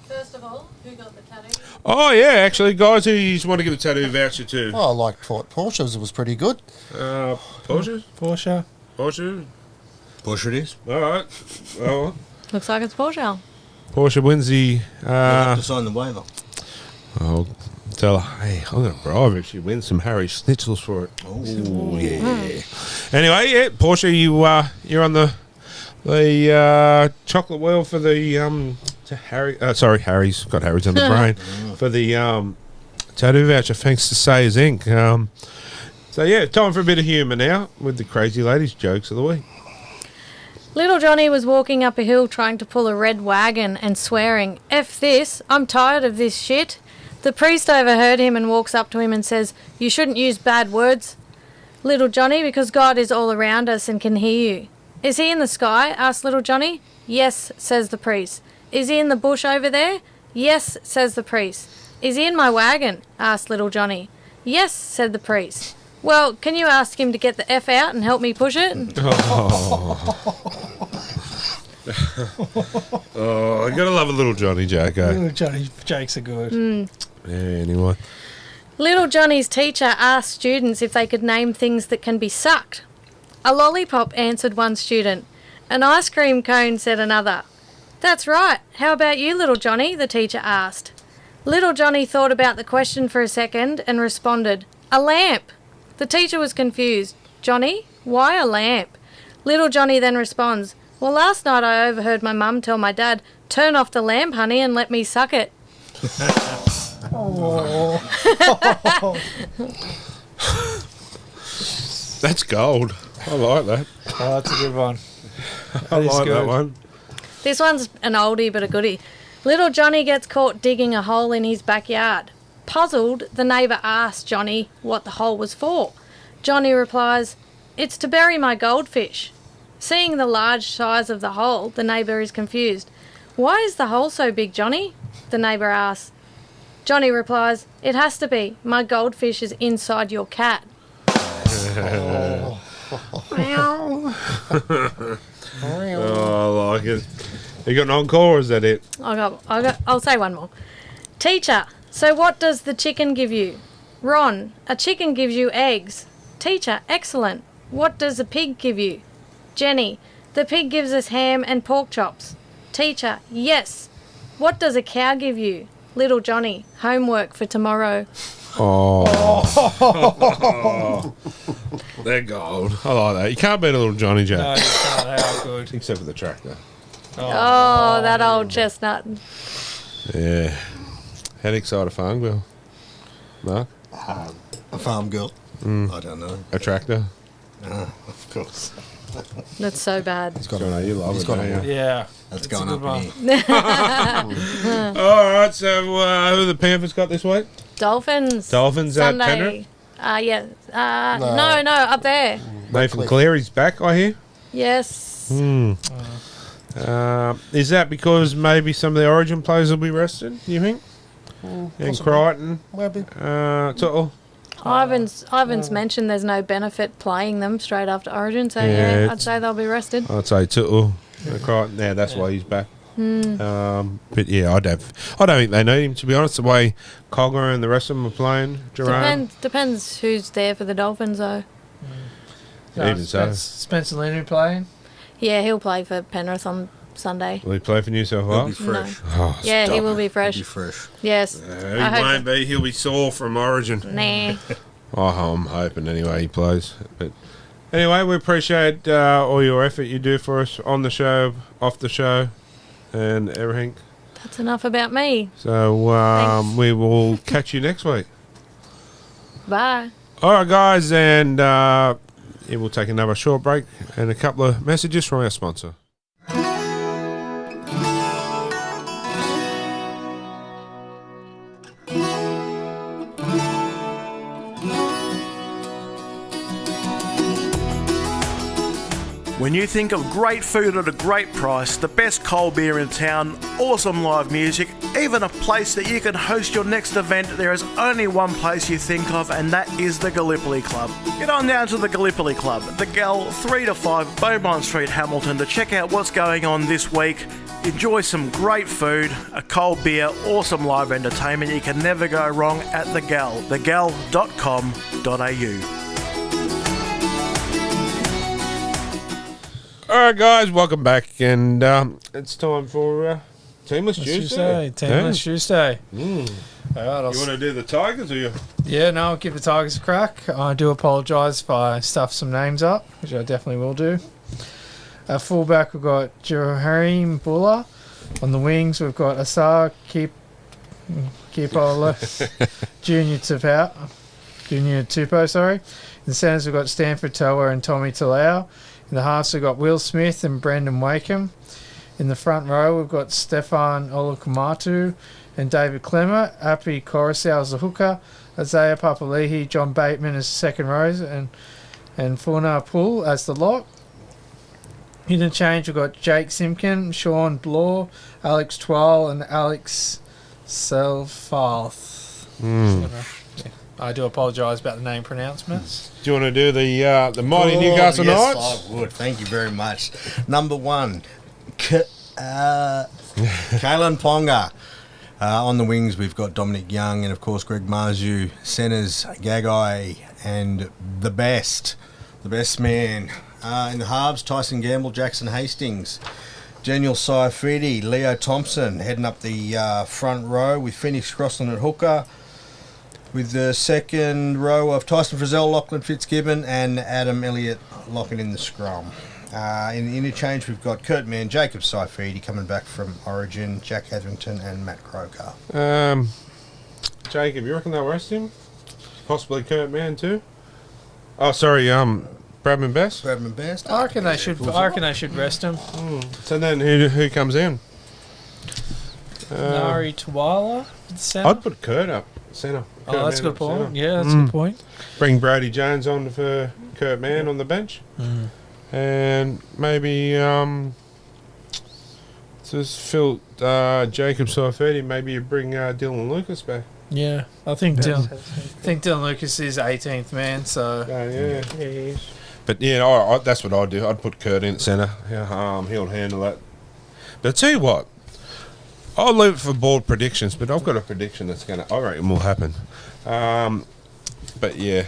First of all, who got the tattoo? Oh yeah, actually guys, who you just want to give a tattoo voucher to? Oh, I like Porsche's, it was pretty good. Porsche? Porsche it is. Alright, well... Looks like it's Porsche. Porsche wins the... You'll have to sign the waiver. I'll tell her, hey, I'm going to bribe her if she wins some Harry Schnitzels for it. Oh, yeah. Anyway, yeah, Porsche, you're on the chocolate wheel for the... Harry's got Harry's on the brain. For the tattoo voucher thanks to Sayers Inc. So yeah, time for a bit of humour now with the crazy ladies jokes of the week. Little Johnny was walking up a hill trying to pull a red wagon and swearing, "F this, I'm tired of this shit." The priest overheard him and walks up to him and says, "You shouldn't use bad words, Little Johnny, because God is all around us and can hear you." "Is he in the sky?" asked Little Johnny. "Yes," says the priest. "Is he in the bush over there?" "Yes," says the priest. "Is he in my wagon?" asked Little Johnny. "Yes," said the priest. "Well, can you ask him to get the F out and help me push it?" Oh, I gotta love a little Johnny joke, eh? Little Johnny jokes are good. Yeah, anyway. Little Johnny's teacher asked students if they could name things that can be sucked. "A lollipop," answered one student. "An ice cream cone," said another. "That's right. How about you, Little Johnny?" the teacher asked. Little Johnny thought about the question for a second and responded, "A lamp." The teacher was confused. "Johnny, why a lamp?" Little Johnny then responds, "Well, last night I overheard my mum tell my dad, 'Turn off the lamp, honey, and let me suck it.'" Oh. That's gold. I like that. Oh, that's a good one. I is like that good. one. This one's an oldie but a goodie. Little Johnny gets caught digging a hole in his backyard. Puzzled, the neighbour asks Johnny what the hole was for. Johnny replies, "It's to bury my goldfish." Seeing the large size of the hole, the neighbour is confused. "Why is the hole so big, Johnny?" the neighbour asks. Johnny replies, "It has to be. My goldfish is inside your cat." Oh, I like it. You got an encore, or is that it? I'll say one more. "Teacher, so what does the chicken give you?" "Ron, a chicken gives you eggs." "Teacher, excellent. What does a pig give you?" "Jenny, the pig gives us ham and pork chops." "Teacher, yes. What does a cow give you?" "Little Johnny, homework for tomorrow." Oh. They're gold. I like that. You can't beat a little Johnny joke. No, you can't. How good. Except for the tractor. Oh, that old chestnut. Yeah. How do you excite a farm girl? Mark? A farm girl. I don't know. A tractor? Of course. That's so bad. You love it, don't you? Yeah. That's a going good up in one. here. All right, so who the Panthers got this week? Dolphins. Dolphins at Sunday. Yeah. No, up there. Nathan Cleary's back, I hear. Yes. Is that because maybe some of the Origin players will be rested, you think? And Crichton, Maybe. Tuttle. Ivan's mentioned there's no benefit playing them straight after Origin, so Yeah, I'd say they'll be rested. I'd say Tuttle. Crichton, yeah, that's why he's back. But yeah, I don't think they need him, to be honest. The way Cogger and the rest of them are playing, Jerome. Depends who's there for the Dolphins, though. Even so. Spencer Leonard playing? Yeah, he'll play for Penrith on Sunday. Will he play for New South He'll be Wales? fresh. Oh, Yeah, he stop will it. be fresh. He'll be fresh. Yes. He I hope won't be. He'll be sore from Origin. Nah. Oh, I'm hoping anyway he plays. But anyway, we appreciate all your effort you do for us on the show, off the show, and everything. That's enough about me. So we will catch you next week. Bye. All right, guys, and we'll take another short break and a couple of messages from our sponsor. When you think of great food at a great price, the best cold beer in town, awesome live music, even a place that you can host your next event, there is only one place you think of, and that is the Gallipoli Club. Get on down to the Gallipoli Club, the Gal 3 to 5 Beaumont Street, Hamilton, to check out what's going on this week. Enjoy some great food, a cold beer, awesome live entertainment. You can never go wrong at the Gal, thegal.com.au. All right, guys, welcome back, and it's time for Teamless Tuesday. Teamless Tuesday. You want to do the Tigers, or you? Yeah, no, I'll give the Tigers a crack. I do apologise if I stuff some names up, which I definitely will do. At fullback, we've got Jaheim Buller. On the wings, we've got Asar Kipolo, Junior Tupou, sorry. In the centres, we've got Stanford Toa and Tommy Talau. In the halves, we've got Will Smith and Brendan Wakeham. In the front row, we've got Stefan Olukumatu and David Clemmer. Api Coruscant as the hooker. Isaiah Papali'i, John Bateman as the second rows, and Funa Poole as the lock. Interchange, we've got Jake Simpkin, Sean Bloor, Alex Twal, and Alex Selfarth. I do apologise about the name pronouncements. Do you want to do the mighty Newcastle yes, Knights? I would. Thank you very much. Number 1, Kalen Ponga. On the wings, we've got Dominic Young and, of course, Greg Marzu. Centres, Gagai and the best man. In the halves, Tyson Gamble, Jackson Hastings, Daniel Saifidi, Leo Thompson heading up the front row with Phoenix Crossland at hooker. With the second row of Tyson Frizzell, Lachlan Fitzgibbon and Adam Elliott locking in the scrum. In the interchange, we've got Kurt Mann, Jacob Saifidi coming back from Origin, Jack Hetherington and Matt Croker. Jacob, you reckon they'll rest him? Possibly Kurt Mann too? Oh, sorry, Bradman Best? Bradman Best? I reckon they should rest him. So then who comes in? Nari Tuwala? I'd put Kurt up centre. Oh, that's a good point. Yeah, that's a good point. Bring Brady Jones on for Kurt Mann on the bench. And maybe just fill Jacob Saifidi. Maybe you bring Dylan Lucas back. Yeah, I think Dylan Lucas is 18th man, so... yeah, he is. But yeah, that's what I'd do. I'd put Kurt in at centre. He'll handle that. But I'll tell you what, I'll leave it for board predictions, but I've got a prediction that's I reckon will happen. But yeah,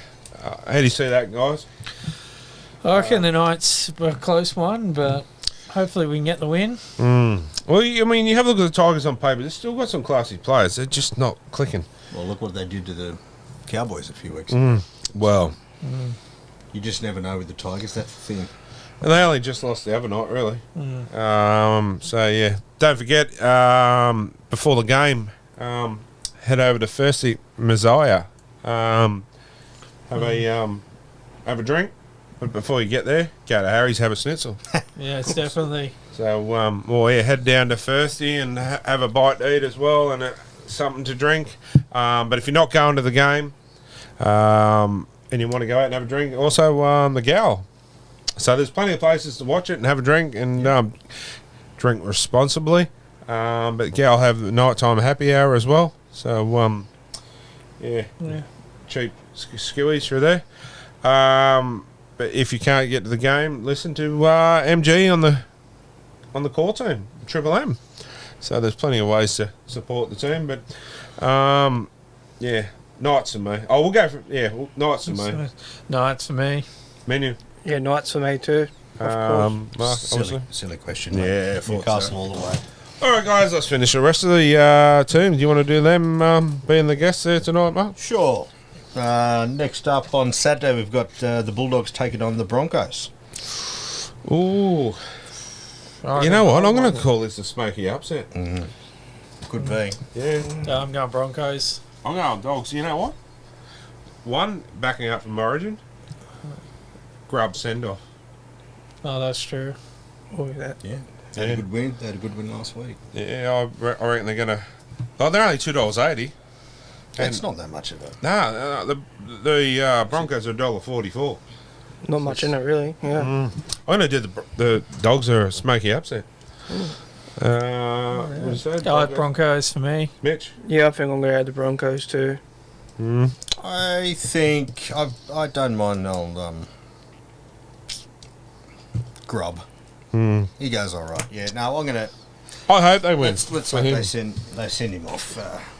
how do you see that, guys? I reckon the Knights were a close one, but hopefully we can get the win. Well, I mean, you have a look at the Tigers on paper. They've still got some classy players. They're just not clicking. Well, look what they did to the Cowboys a few weeks ago. Well, you just never know with the Tigers. That's the thing. And they only just lost the other night, really. So, yeah. Don't forget, before the game, head over to Thirsty Messiah. Have a drink. But before you get there, go to Harry's, have a schnitzel. Yeah, it's definitely. So, head down to Thirsty and have a bite to eat as well and something to drink. But if you're not going to the game and you want to go out and have a drink, also the Gal. So there's plenty of places to watch it and have a drink and drink responsibly. But Gal have the nighttime happy hour as well. So, cheap skewies through there. But if you can't get to the game, listen to MG on the core team, Triple M. So there's plenty of ways to support the team. But Knights for me. Oh, we'll go for Knights for me. Knights for me. Menu. Yeah, Knights for me too. Of course. Mark, silly question. Yeah, Newcastle all the way. All right, guys, let's finish the rest of the team. Do you want to do them being the guests there tonight, Mark? Sure. Next up on Saturday, we've got the Bulldogs taking on the Broncos. Ooh. You know what? I'm going to call this a smoky upset. Could be. Yeah. I'm going Broncos. I'm going Dogs. You know what? One, backing up from Origin. Grub send-off. Oh, that's true. Oh, that. Yeah. They had a good win. They had a good win last week. Yeah, I reckon they're going to... Oh, they're only $2.80. It's not that much of it. No, the Broncos are $1.44. Not much in it, really. Yeah. I'm going to do the Dogs are a smoky upset. What do you say? Broncos for me. Mitch? Yeah, I think I'm going to add the Broncos too. I think I don't mind old Grub. He goes all right. Yeah. No, I'm going to. I hope they win. Let's hope they send him off.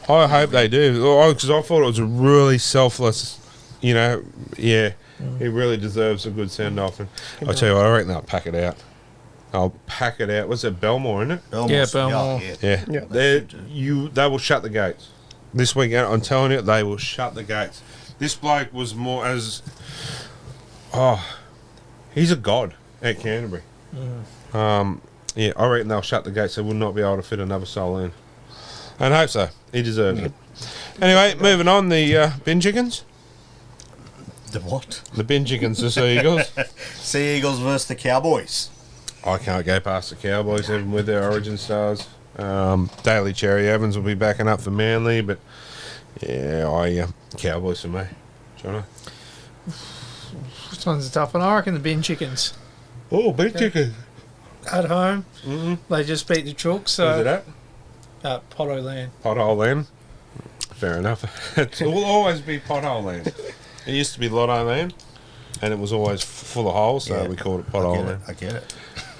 I hope they do. Because I thought it was a really selfless, He really deserves a good send-off. And I'll tell you what, I reckon they'll pack it out. I'll pack it out. What's it, Belmore, isn't it? Belmore. Yeah, Belmore. Yeah. They will shut the gates. This weekend, I'm telling you, they will shut the gates. This bloke was more as... he's a god at Canterbury. I reckon they'll shut the gates. They will not be able to fit another soul in. And I hope so. He deserves it. Anyway, moving on. The bin chickens. The what? The bin chickens, the Sea Eagles. Sea Eagles versus the Cowboys. I can't go past the Cowboys, even with their origin stars. Daly Cherry Evans will be backing up for Manly, but yeah, Cowboys for me. Jono? This one's a tough one. I reckon the bin chickens. Oh, bin chicken. At home. Mm-hmm. They just beat the Chooks. So Where's it at? Pothole Land. Pothole Land. Fair enough. It will always be Pothole Land. It used to be Lotto Land, and it was always full of holes, so we called it Pothole Land. I get it.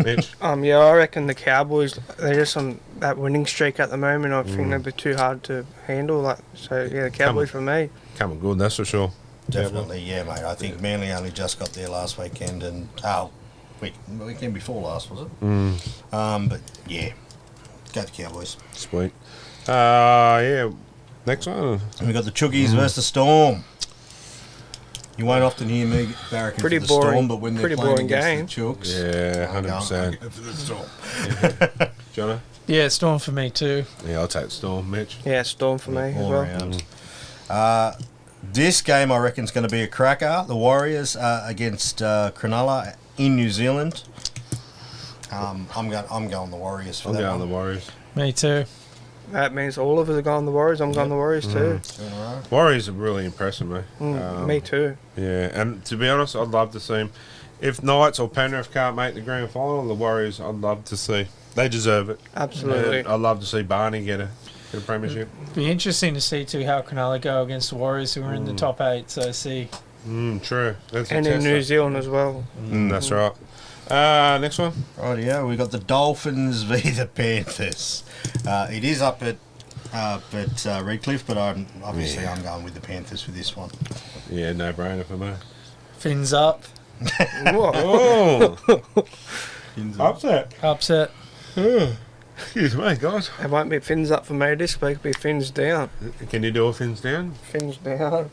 Mitch? Yeah, I reckon the Cowboys, they're just on that winning streak at the moment. I think they'll be too hard to handle. The Cowboys for me. Coming good, that's for sure. Definitely, yeah, mate. I think Manly only just got there last weekend, and weekend before last, was it? But yeah, go the Cowboys. Sweet. Yeah. Next one. And we got the Chookies versus the Storm. You won't often hear me barracking Pretty for the boring- Storm, but when they're pretty playing boring against the Chooks, Yeah, I'm 100%. going for the Storm. Jono? Yeah, Storm for me too. Yeah, I'll take the Storm, Mitch. Yeah, Storm for me as All well. round. This game, I reckon, is going to be a cracker. The Warriors against Cronulla in New Zealand. I'm going the Warriors for I'm that going one. the Warriors. Me too. That means all of us are going the Warriors. I'm going the Warriors too. 2 in a row. Warriors are really impressing me. Me too. Yeah, and to be honest, I'd love to see them. If Knights or Penrith can't make the grand final, the Warriors, I'd love to see. They deserve it. Absolutely. And I'd love to see Barney get a premiership. Be interesting to see too how Cronulla go against the Warriors, who are in the top 8. So see. True. That's a And in tester. New Zealand as well. That's right. Next one. Right, yeah, we got the Dolphins v the Panthers. It is up at Redcliffe, but I'm going with the Panthers for this one. Yeah, no brainer for me. Fins up. Oh, upset. Upset. Excuse me, guys. It won't be fins up for me this week. It'll be fins down. Can you do a fins down? Fins down.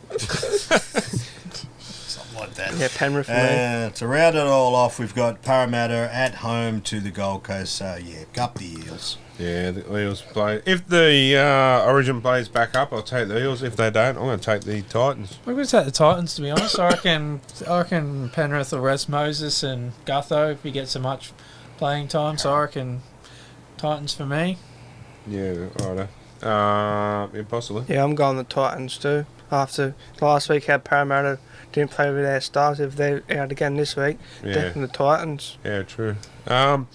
Something like that. Yeah, Penrith for me. And to round it all off, we've got Parramatta at home to the Gold Coast. So, up the Eels. Yeah, the Eels play. If the Origin plays back up, I'll take the Eels. If they don't, I'm going to take the Titans. I'm going to take the Titans, to be honest. I reckon Penrith will rest Moses and Gutho if he gets so much playing time. So I reckon Titans for me. Yeah, righto. Possibly. Yeah, I'm going the Titans too. After last week had Parramatta didn't play with their stars. If they're out again this week, definitely the Titans. Yeah, true. Game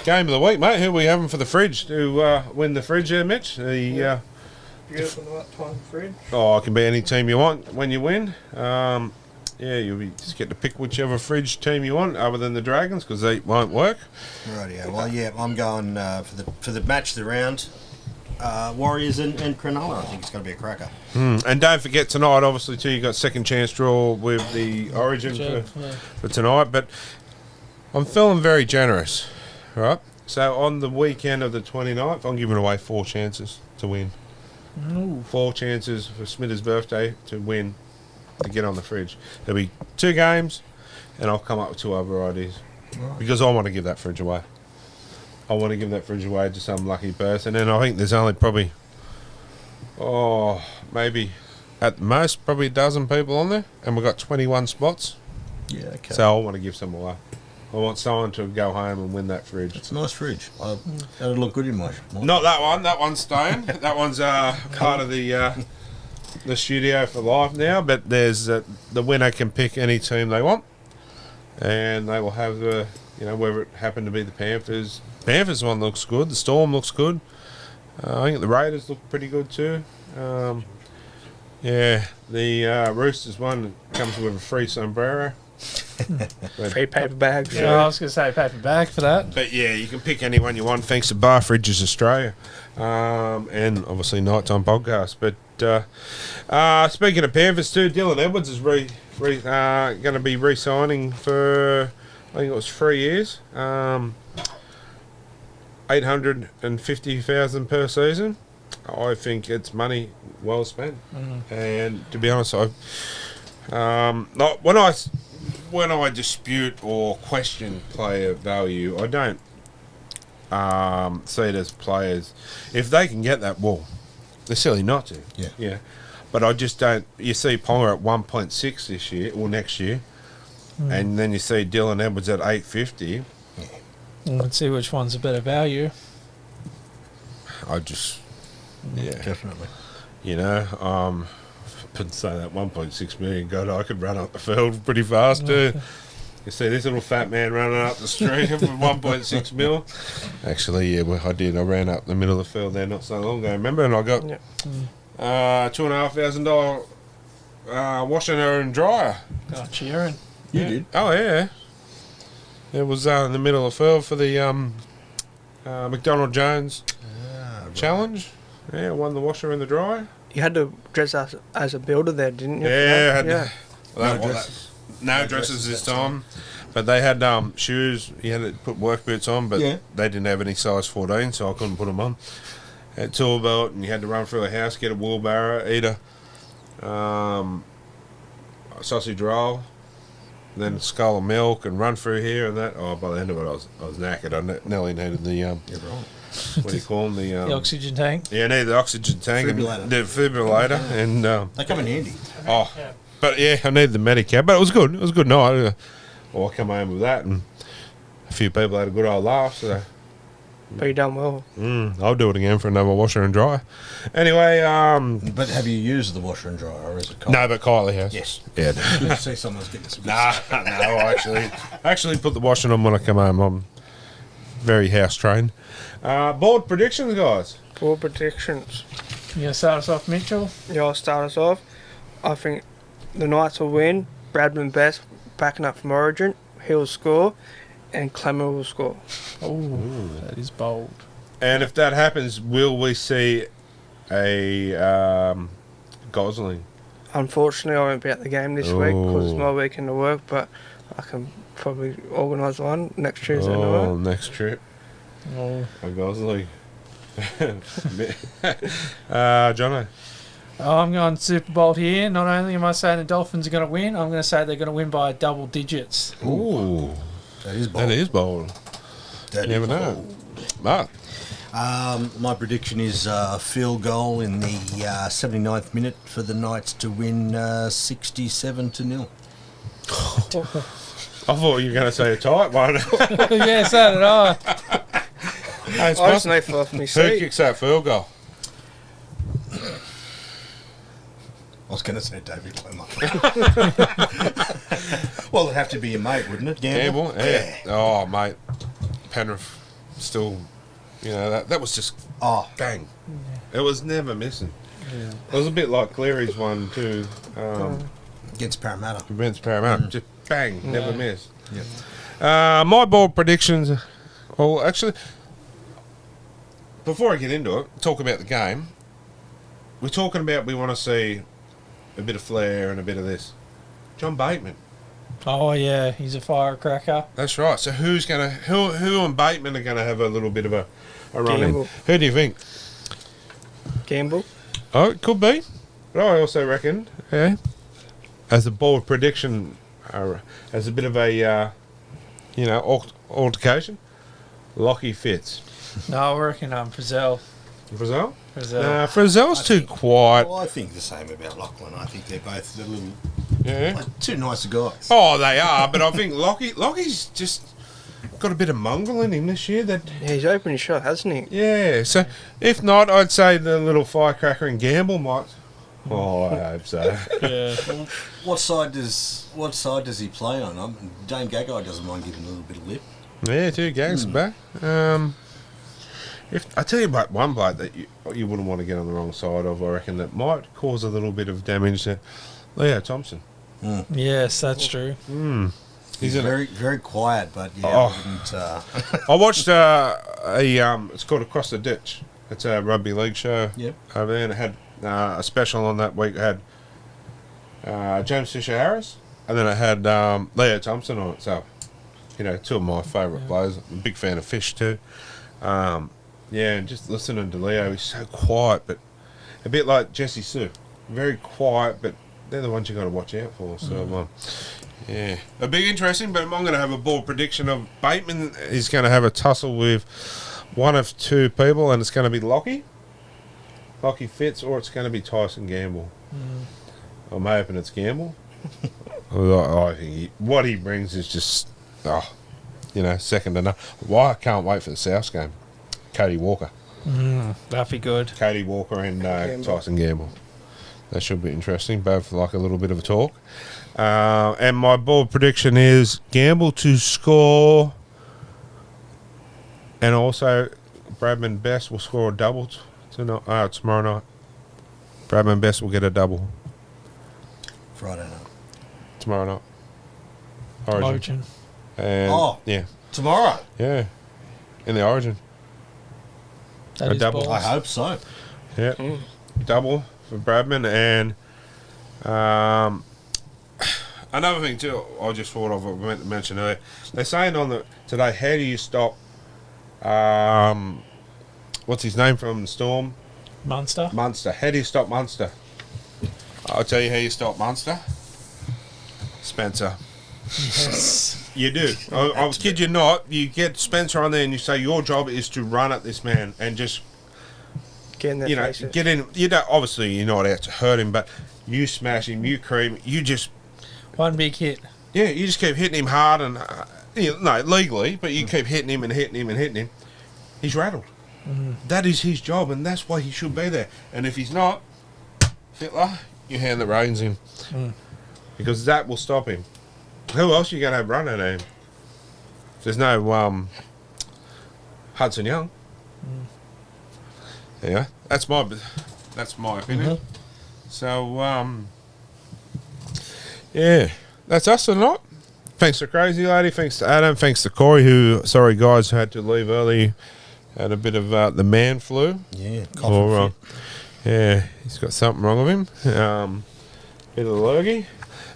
of the week, mate. Who are we having for the fridge to win the fridge there, Mitch? Beautiful time fridge. Oh, it can be any team you want when you win. You'll just get to pick whichever fridge team you want, other than the Dragons, because they won't work. Rightio. Well, yeah, I'm going for the match of the round. Warriors and Cronulla. I think it's going to be a cracker. And don't forget tonight, obviously, too, you got second chance draw with the Origin for tonight. But I'm feeling very generous, right? So on the weekend of the 29th, I'm giving away 4 chances to win. Ooh. 4 chances for Smitter's birthday to win, to get on the fridge. There'll be 2 games, and I'll come up with 2 other ideas. Right. Because I want to give that fridge away. I want to give that fridge away to some lucky person. And I think there's only probably, maybe at the most, probably a dozen people on there. And we've got 21 spots. Yeah, okay. So I want to give some away. I want someone to go home and win that fridge. It's a nice fridge. That'll look good in my... Not that one. That one's staying. That one's part of the studio for life now. But there's the winner can pick any team they want. And they will have whether it happened to be the Panthers. Panthers one looks good. The Storm looks good. I think the Raiders look pretty good too. The Roosters one comes with a free sombrero. Free paper bag. Yeah, I was going to say paper bag for that. But yeah, you can pick anyone you want thanks to Bar Fridges Australia. And obviously Nighttime Podcast. But speaking of Panthers too, Dylan Edwards is going to be re-signing for, I think it was 3 years. 850,000 per season. I think it's money well spent. And to be honest, when I dispute or question player value, I don't see it as players. If they can get that ball They're silly not to. Yeah. Yeah. But I just don't. You see Ponga at 1.6 this year or next year, and then you see Dylan Edwards at 850. Let's see which one's a better value. I just, yeah, Definitely. you know, but say that 1.6 million. God, I could run up the field pretty fast too. You see this little fat man running up the street with 1.6 mil. Actually, yeah, well, I did. I ran up the middle of the field there not so long ago. Remember, and I got $2,500 washing and dryer. Oh, cheering. You did? Oh yeah. It was in the middle of the field for the McDonald Jones challenge. Yeah, I won the washer and the dryer. You had to dress as a builder there, didn't you? Yeah, I had yeah. No dresses this time, but they had shoes. You had to put work boots on, but Yeah. they didn't have any size 14, so I couldn't put them on. Had tool belt, and you had to run through a house, get a wheelbarrow, eat a sausage roll, then a skull of milk, and run through here and that. Oh, by the end of it, I was knackered. I nearly needed the what do you call them? The oxygen tank. Yeah, I needed the oxygen tank Defibrillator. and the defibrillator, and They come in handy. oh, but yeah, I needed the Medicare, but it was good. It was a good night. Well, I come home with that, and a few people had a good old laugh. So But you done well. I'll do it again for another washer and dryer. Anyway, But have you used the washer and dryer, or is it cold? no, but Kylie has. Yes. Yeah. Good to see someone's getting some. No, I actually put the washing on when I come home. I'm very house trained. Board predictions, guys. Four predictions. You gonna start us off, Mitchell? Yeah, I'll start us off. I think the Knights will win. Bradman Best backing up from Origin. He'll score. And Clemmer will score. Oh, that is bold. And if that happens, will we see a Gosling? Unfortunately, I won't be at the game this week because it's my weekend to work, but I can probably organise one next Tuesday Oh, night. next trip. Oh. A Gosling. Jono. Oh, I'm going Super Bowl here. Not only am I saying the Dolphins are going to win, I'm going to say they're going to win by double digits. Ooh. That is bold. That is bold. That You never is know. bold. Mark. My prediction is a field goal in the 79th minute for the Knights to win 67-0. I thought you were going to say a tight one. Yeah, so did I. Hey, it's I just possible. need for off me Who seat. kicks that field goal? I was going to say David Clemmer. Well, it'd have to be your mate, wouldn't it? Gamble? Yeah. Oh, mate. Penrith still, you know, that was just bang. It was never missing. Yeah. It was a bit like Cleary's one too. Against Parramatta. Against Parramatta. Just bang, never miss. Yep. My bold predictions. Well, actually, before I get into it, talk about the game. We're talking about we want to see a bit of flair and a bit of this. John Bateman. Oh, yeah, he's a firecracker. That's right. So who and Bateman are gonna have a little bit of a run in? Gamble. Who do you think? Gamble. Oh, it could be. But I also reckon, as a bold prediction, as a bit of a, altercation, Lockie Fitz. No, I reckon Frizzell. Frizzell? Frizzell. Nah, Frizzell's too quiet. Well, I think the same about Lachlan. I think they're both a little Yeah. two nicer guys. Oh, they are, but I think Lockie's just got a bit of mongrel in him this year. That Yeah, he's opened his shot, hasn't he? yeah. So if not, I'd say the little firecracker and Gamble might. Oh, I hope so. Yeah. What side does he play on? Dane Gagai doesn't mind giving a little bit of lip. Yeah, two gags back. If I tell you about one bloke that you wouldn't want to get on the wrong side of, I reckon that might cause a little bit of damage to Leo Thompson. Yes, that's true. He's very very quiet, but yeah, Oh. I wouldn't. I watched it's called Across the Ditch. It's a rugby league show. Yep. Over there, and it had a special on that week. It had James Fisher Harris, and then it had Leo Thompson on it. So, two of my favourite players. I'm a big fan of Fish too. Yeah, and just listening to Leo, he's so quiet, but a bit like Jesse Sue. Very quiet, but they're the ones you got to watch out for. So, yeah. It'll be interesting, but I'm going to have a bold prediction of Bateman is going to have a tussle with one of two people, and it's going to be Lockie. Lockie Fitz, or it's going to be Tyson Gamble. I'm hoping it's Gamble. I think what he brings is just, second to none. Well, I can't wait for the South game. Cody Walker. That'd be good. Cody Walker and Tyson Gamble. That should be interesting. Both like a little bit of a talk. And my bold prediction is Gamble to score, and also Bradman Best will score a double tomorrow night. Bradman Best will get a double. Friday night. Tomorrow night. Origin. And yeah. Tomorrow? Yeah. In the Origin. That a is double. balls. I hope so. Yeah. Double for Bradman. And another thing too, I just thought of, I meant to mention earlier. They're saying today, how do you stop what's his name from Storm? Munster. How do you stop Munster? I'll tell you how you stop Munster. Spencer. Yes. You do. I kid you not. You get Spencer on there and you say your job is to run at this man and just Get in their faces. get in. You don't. Obviously, you're not out to hurt him, but you smash him, you cream, you just One big hit. yeah, you just keep hitting him hard and no legally, but you keep hitting him and hitting him and hitting him. He's rattled. That is his job, and that's why he should be there. And if he's not, Fittler, you hand the reins in. Because that will stop him. Who else are you going to have running at him? There's no Hudson Young. Yeah, that's my opinion. So yeah, that's us tonight. Thanks to Crazy Lady. Thanks to Adam. Thanks to Corey, who had to leave early. Had a bit of the man flu. Yeah, cough yeah, he's got something wrong with him. Bit of lurgy.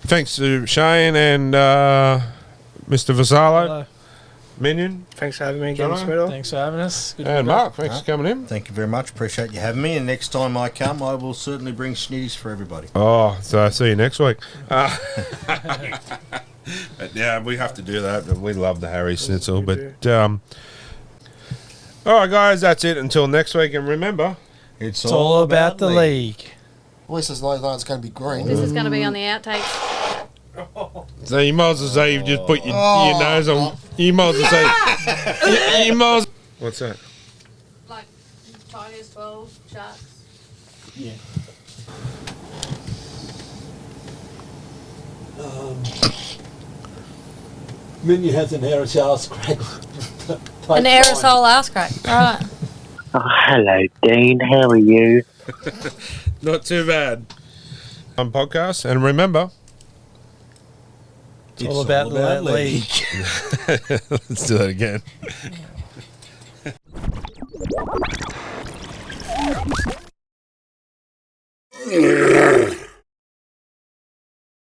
Thanks to Shane and Mr. Vassallo. Hello. Minion. Thanks for having me again, Jono. Smiddle. Thanks for having us. Good And to be Mark, thanks for coming in. Thank you very much. Appreciate you having me. And next time I come, I will certainly bring schnitties for everybody. Oh, so I'll see you next week. But yeah, we have to do that. And we love the Harry Schnitzel. But all right, guys, that's it until next week. And remember, it's all about the league. At least there's no it's going to be green. This is going to be on the outtakes. So you might as well say you've just put your nose on. You might as well say. you might as, what's that? Like Tigers 12, Sharks. Yeah. Minion has an aerosol crack. An aerosol ass crack. Right. Oh, hello, Dean. How are you? Not too bad. On podcast, and remember, It's all about the league. Let's do that again.